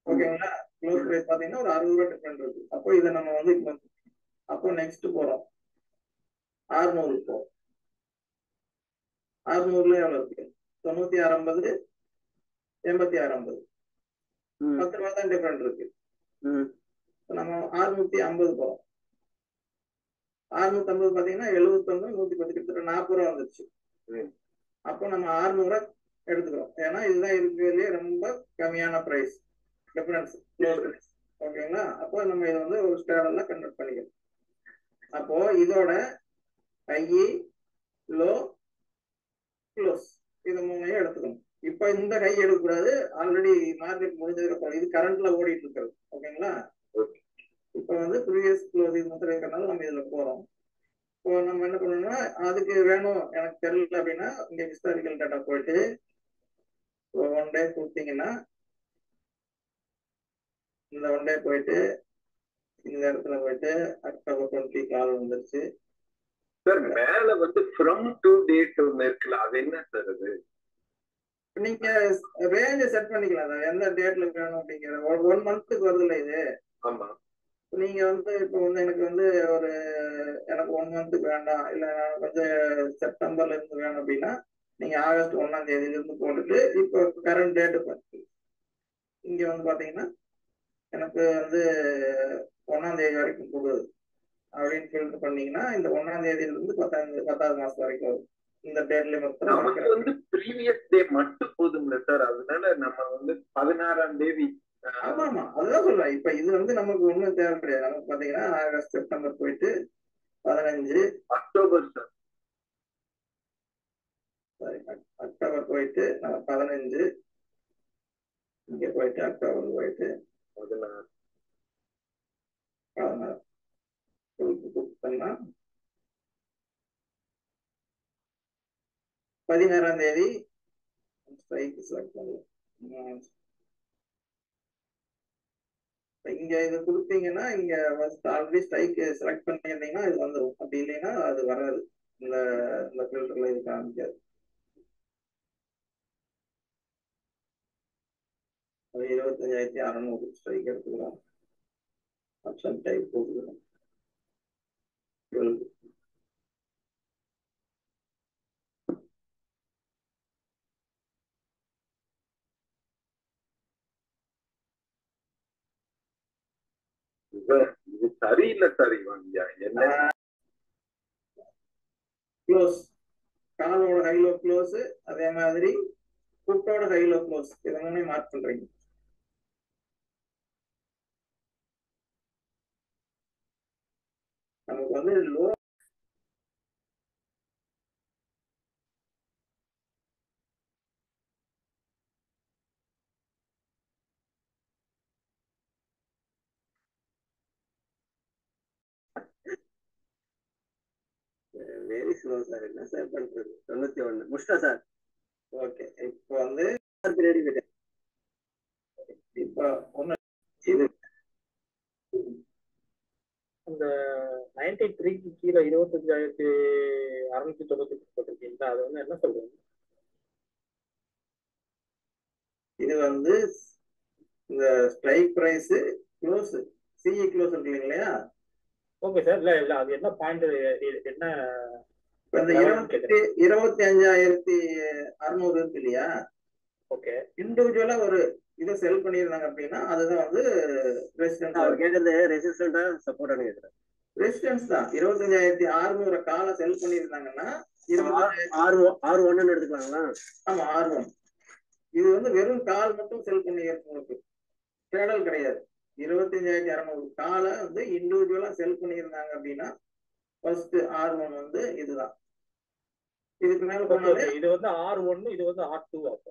ஓகேங்களா? க்ளோஸ் பிரைஸ் பாத்தீங்கன்னா ஒரு 60 ரூபா டிஃபரெண்ட் இருக்கு. அப்போ இதை நம்ம வந்து அப்போ நெக்ஸ்ட் போறோம் 600 போறோம். 600ல எவ்வளவு இருக்கு? 96.50 86.50 10 ரூபா தான் டிஃபரெண்ட் இருக்கு. நம்ம 650 போறோம். 650 பாத்தீங்கன்னா 71 110 கிட்டத்தட்ட 40 ரூபா வந்துருச்சு. அப்போ நம்ம 600 எடுத்துக்கிறோம். ஏன்னா இதுதான் இருக்கிறதுலே ரொம்ப கம்மியான பிரைஸ் டிஃபரன்ஸ். ஓகேங்களா? அப்போ நம்ம இதை வந்து ஒரு ஸ்டாண்டர்ட்ல கன்வெர்ட் பண்ணிக்கணும். அப்போ இதோட ஹை, லோ, க்ளோஸ் இது மூணையும் எடுத்துக்கணும். இப்ப இந்த ஹை எடுக்கக்கூடாது, ஆல்ரெடி மார்க்கெட் முடிஞ்சதுக்கு அப்புறம் இது கரண்ட்ல ஓடிட்டு இருக்கிறது. ஓகேங்களா? இப்ப வந்து ப்ரீவியஸ் க்ளோஸ் இது மட்டும் இருக்கிறதுனால நம்ம இதுல போறோம். இப்போ நம்ம என்ன பண்ணணும்னா, அதுக்கு வேணும் எனக்கு தெரியல அப்படின்னா இங்க ஹிஸ்டாரிக்கல் டேட்டா போயிட்டு 1 டே கொடுத்தீங்கன்னா இந்த 1 டே போயிட்டு இந்த இடத்துல போயிட்டு அக்டோபர் 20 கால் வந்துருச்சு சார். மேல வந்து ஃப்ரம் டு டேட் ஒன்று இருக்குல்ல, அது என்ன சார்? அது நீங்க ரேஞ்ச் செட் பண்ணிக்கலாம் சார், எந்த டேட்ல வேணும் அப்படிங்கிற. 1 மந்த்துக்கு வருதுல்ல இது. ஆமா. நீங்க வந்து இப்போ வந்து எனக்கு வந்து எனக்கு 1 மந்த்துக்கு வேண்டாம், இல்ல கொஞ்சம் செப்டம்பர்ல இருந்து வேணும் அப்படின்னா நீங்க ஆகஸ்ட் 1ஆம் தேதியில இருந்து போட்டுட்டு இப்போ கரண்ட் டேட் இங்க வந்து பாத்தீங்கன்னா எனக்கு வந்து 1ஆம் தேதி வரைக்கும் கொடுக்குது அப்படின்னு ஃபில்டர் பண்ணீங்கன்னா இந்த 1ஆம் தேதியில இருந்து 10வது மாசம் வரைக்கும் வரும். இந்த டேட்ல நமக்கு வந்து ப்ரீவியஸ் டே மட்டும் போதும்ல சார், அதனால நம்ம வந்து 16ஆம் தேதி. ஆமா ஆமா, அதுதான் சொல்றேன். இப்ப இது வந்து நமக்கு ஒண்ணும் தேவை கிடையாது. நமக்கு பாத்தீங்கன்னா ஆகஸ்ட் செப்டம்பர் போயிட்டு 15 அக்டோபர் சார், அக்டோபர் போயிட்டு நம்ம 15 இங்க போயிட்டு அக்டோபர் போயிட்டு 16 16ஆம் தேதி ஸ்ட்ரைக் செலக்ட் பண்ணுவோம். இங்க இது கொடுத்தீங்கன்னா இங்க ஆல்ரெடி ஸ்ட்ரைக் செலக்ட் பண்ணியிருந்தீங்கன்னா இது வந்துடும். அப்படி இல்லைன்னா அது வராது. இந்த ஃபில்டர்ல இது காமிக்காது. 25,600 ஸ்ட்ரைக் எடுத்துக்கிறோம். ஆப்ஷன் டைப் போட்டுக்கிறோம். இது சரியில்லை சார். இவன் என்ன க்ளோஸ் காலோட ஹைலோ க்ளோஸ், அதே மாதிரி புட்டோட ஹைலோ க்ளோஸ் இதை மூணே மார்க் பண்றீங்க. நமக்கு வந்து லோ வெரி ஸ்லோ சார். என்ன சார் பண்றது? 91 முடிச்சிட்டா சார். ஓகே, இப்போ வந்து இப்ப ஒண்ணு இது அந்த 93க்கு கீழே 25,698 போட்டிருக்கீங்களா? அது வந்து என்ன சொல்றீங்க? நமக்கு வந்து லோ இது வந்து இந்த strike price close CE close இருக்கு இல்லையா? Okay sir. இல்ல அது என்ன பாயிண்ட் என்ன இந்த 25,600 இருக்கு இல்லையா? ஓகே. இண்டிவிஜுவலா ஒரு இதை செல் பண்ணியிருந்தாங்க அப்படின்னா அதுதான் வந்து ரெசிஸ்டன்ஸ். அவர் கேட்கறது ரெசிஸ்டன்டா சப்போர்ட் கேட்கிறேன். ரெசிஸ்டன்ஸ் தான். 25,600 காலை செல் பண்ணியிருந்தாங்கன்னா R1 எடுத்துக்கலாங்களா? ஆமா R1. இது வந்து வெறும் கால் மட்டும் செல் பண்ணிக்கிறதுக்கு ஸ்ட்ராடல் கிடையாது. 25,600 காலை வந்து இண்டிவிஜுவலா செல் பண்ணியிருந்தாங்க அப்படின்னா ஃபர்ஸ்ட் R1 வந்து இதுதான். இதுக்கு மேல போனாலே இது வந்து R1, இது வந்து R2. அப்ப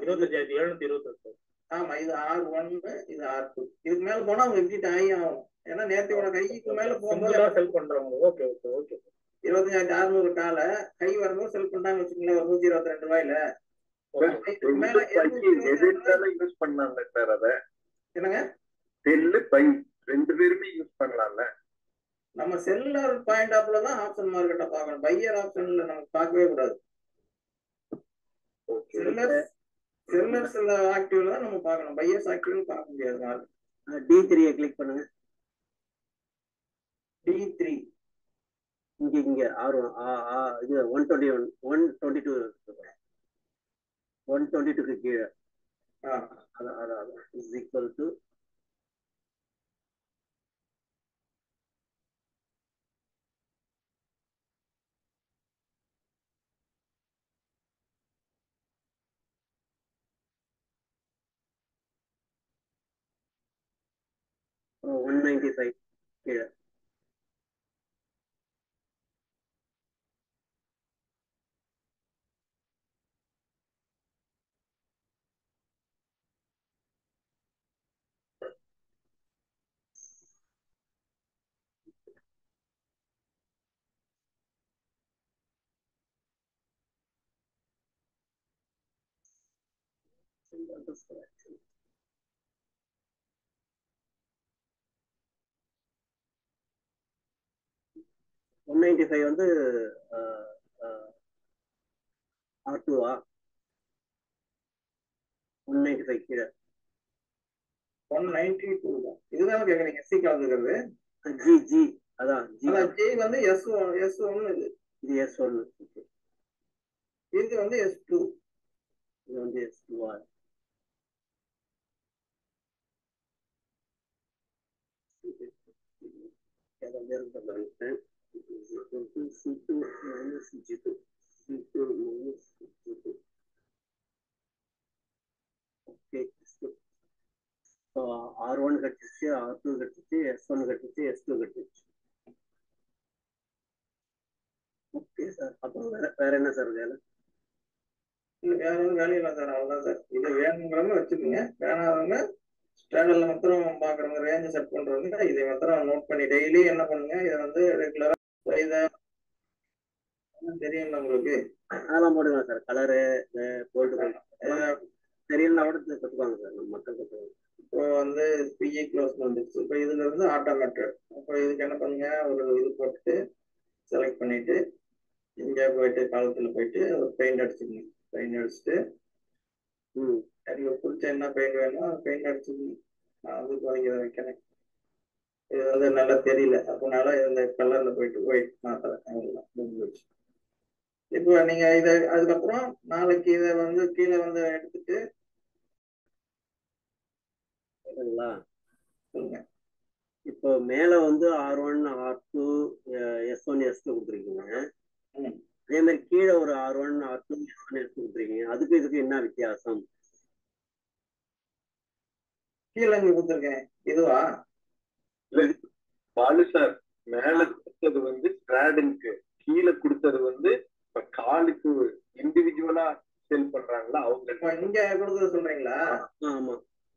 25,728. ஆமா, இது R1, இது R2. இதுக்கு மேல போனா அவங்க எக்ஸிட் ஆகி ஆகும். ஏன்னா நேரத்தையோட கைக்கு மேல போகும்போது செல் பண்றவங்க. Okay okay okay. 25,600 காலை கை வரும்போது செல் பண்ணாங்க வச்சுக்கோங்களேன், 122 ரூபாயில. யூஸ் பண்ணலாம்ல சார்? அத என்னங்க செல்லு பை ரெண்டு பேருமே யூஸ் பண்ணலாம்ல? நம்ம செல்லர் பாயிண்ட் ஆஃப்ல தான் ஆப்ஷன் மார்க்கெட்டை பார்க்கணும். பையர் ஆப்ஷன்ல நம்ம பார்க்கவே கூடாது. செல்லர்ஸ் ஆக்டிவ்ல தான் நம்ம பார்க்கணும். பையர்ஸ் ஆக்டிவ்ல பார்க்க முடியாது. D3 கிளிக் பண்ணுங்க. D3 இங்க R1 இது 121 122 122க்கு கீழே அதான் இஸ் ஈக்குவல் டு அப்புறம் 195 கீழே. $195 வந்து R2-ஆ? 195 கீழே 192 தான். இதுதான் கேக்குறீங்க சி கலந்துக்கிறது. ஜி அதான் ஜி வந்து S1 இது S1. இது வந்து S2. இது வந்து S2-ஆ? C2 minus G2. C2 minus G2. Okay. So R1 கட்டிச்சு, R2 கட்டிச்சு, S1 கட்டிச்சு, S2 கட்டிச்சு. Okay sir. அப்புறம் வேற என்ன சார் வேலை? வேற ஒன்றும் வேலை இல்லை சார். அவ்வளோதான் சார். இது வேணுங்கிறவங்க வச்சுக்கோங்க, வேணாதவங்க ஸ்டாண்டர்ட்ல மாத்திரம் பாக்குறவங்க ரேஞ்ச் செட் பண்றவங்க இதை மாத்திரம் நோட் பண்ணி டெய்லி என்ன பண்ணுங்க, இதை வந்து ரெகுலரா இதை தெரியுங்களா உங்களுக்கு? அதெல்லாம் போடுங்க சார். கலரு போல்டு தெரியலன்னா கூட கற்றுக்குவாங்க சார். நம்ம மக்கள் கற்றுக்குவாங்க. இப்போ வந்து பிஇ க்ளோஸ் வந்துருச்சு. இப்போ இதுல இருந்து ஆட்டோமேட்டட். அப்போ இதுக்கு என்ன பண்ணுங்க, ஒரு இது போட்டுட்டு செலக்ட் பண்ணிட்டு இங்கே போயிட்டு காலத்துல போயிட்டு ஒரு பெயிண்ட் அடிச்சுக்கணும். பெயிண்ட் அடிச்சுட்டு எனக்கு பிடிச்ச என்ன பெயிண்ட் வேணுமோ அது பெயிண்ட் அடிச்சுக்கணும். நான் வந்து குறைங்க வைக்கிறேன். இது வந்து நல்லா தெரியல, அதனால இந்த கலர்ல போயிட்டு ஒயிட் மாத்திரம் முடிஞ்சு. இப்போ நீங்க இதை அதுக்கப்புறம் நாளைக்கு இதை வந்து கீழே வந்து எடுத்துட்டு இப்போ மேல வந்து R1 R2 S1 S2 கொடுத்துருக்கீங்க. அதே மாதிரி கீழே ஒரு R1 R2 S1 S2 கொடுத்துருக்கீங்க. அதுக்கு இதுக்கு என்ன வித்தியாசம்? கீழே இங்க கொடுத்துருக்கேன் இதுவா? பாலு சார், மேல கொடுத்தது வந்து ஸ்ட்ராடனுக்கு, கீழே கொடுத்தது வந்து காலுக்கு இண்டிவிஜுவலா செல் பண்றாங்களா அவங்க. இங்க கொடுத்தது சொல்றீங்களா? ஆமா,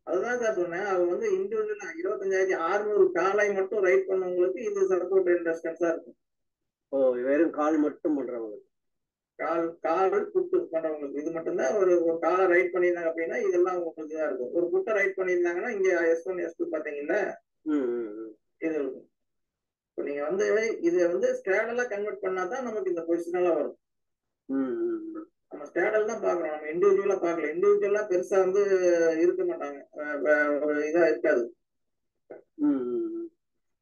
அதுதான் சார் சொன்னேன். அவங்க வந்து இண்டிவிஜுவலா 25,600 காலை மட்டும் ரைட் பண்ணவங்களுக்கு இது சப்போர்ட் ரெசிஸ்டன்ஸா இருக்கும். ஓ, வெறும் கால் மட்டும் பண்றவங்களுக்கு, கால் புட்டு பண்றவங்களுக்கு இது மட்டும்தான். ஒரு காலை ரைட் பண்ணியிருந்தாங்க அப்படின்னா இதெல்லாம் உங்களுக்கு தான் இருக்கும். ஒரு புட்டை ரைட் பண்ணியிருந்தாங்கன்னா இங்க S1 S2 பாத்தீங்கன்னா இது இருக்கும். இப்போ நீங்க வந்து இதை வந்து ஸ்ட்ராடலா கன்வெர்ட் பண்ணாதான் நமக்கு இந்த பொசிஷனலா வரும். நம்ம ஸ்டேடல் தான் பாக்குறோம், நம்ம இண்டிவிஜுவலா பார்க்கல. இண்டிவிஜுவலா பெருசா வந்து இருக்க மாட்டாங்க, ஒரு இதா இருக்காது.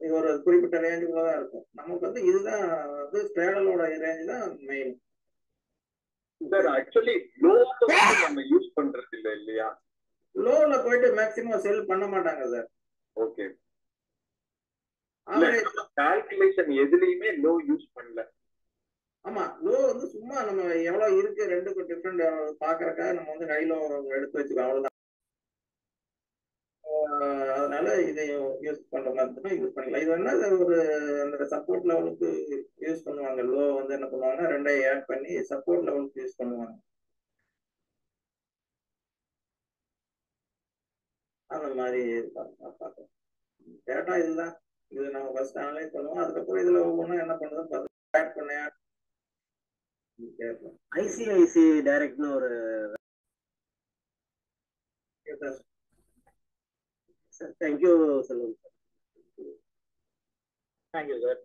இது ஒரு குறிப்பிட்ட ரேஞ்சுக்குள்ள தான் இருக்கும். நமக்கு வந்து இதுதான் வந்து ஸ்டேடலோட ரேஞ்ச் தான் மெயின். சார் ஆக்சுவலி லோ நம்ம யூஸ் பண்றது இல்ல இல்லையா? லோல போயிட்டு மேக்ஸிமம் செல் பண்ண மாட்டாங்க சார். ஓகே, கால்குலேஷன் எதுலயுமே லோ யூஸ் பண்ணல. ஆமா, லோ வந்து சும்மா நம்ம எவ்வளவு இருக்கு ரெண்டுக்கும் டிஃபரெண்ட் பாக்குறதுக்காக நம்ம வந்து ஹை லோ எடுத்து வச்சுக்கோ, அவ்வளவுதான். அதனால இதை யூஸ் பண்ற மாதிரி யூஸ் பண்ணிக்கலாம். இது என்ன ஒரு அந்த சப்போர்ட் லெவலுக்கு யூஸ் பண்ணுவாங்க. லோ வந்து என்ன பண்ணுவாங்கன்னா ரெண்டையும் ஆட் பண்ணி சப்போர்ட் லெவலுக்கு யூஸ் பண்ணுவாங்க. அந்த மாதிரி பார்க்கலாம். டேட்டா இதுதான், இது நம்ம ஃபர்ஸ்ட் அனலைஸ் பண்ணுவோம். அதுக்கப்புறம் இதுல ஒவ்வொன்றும் என்ன பண்ணுறதுன்னு பார்த்து ஆட் பண்ண ஐசிஐசி டைரக்ட்னு ஒரு சார். தேங்க்யூ செல்வம் சார். Thank you sir.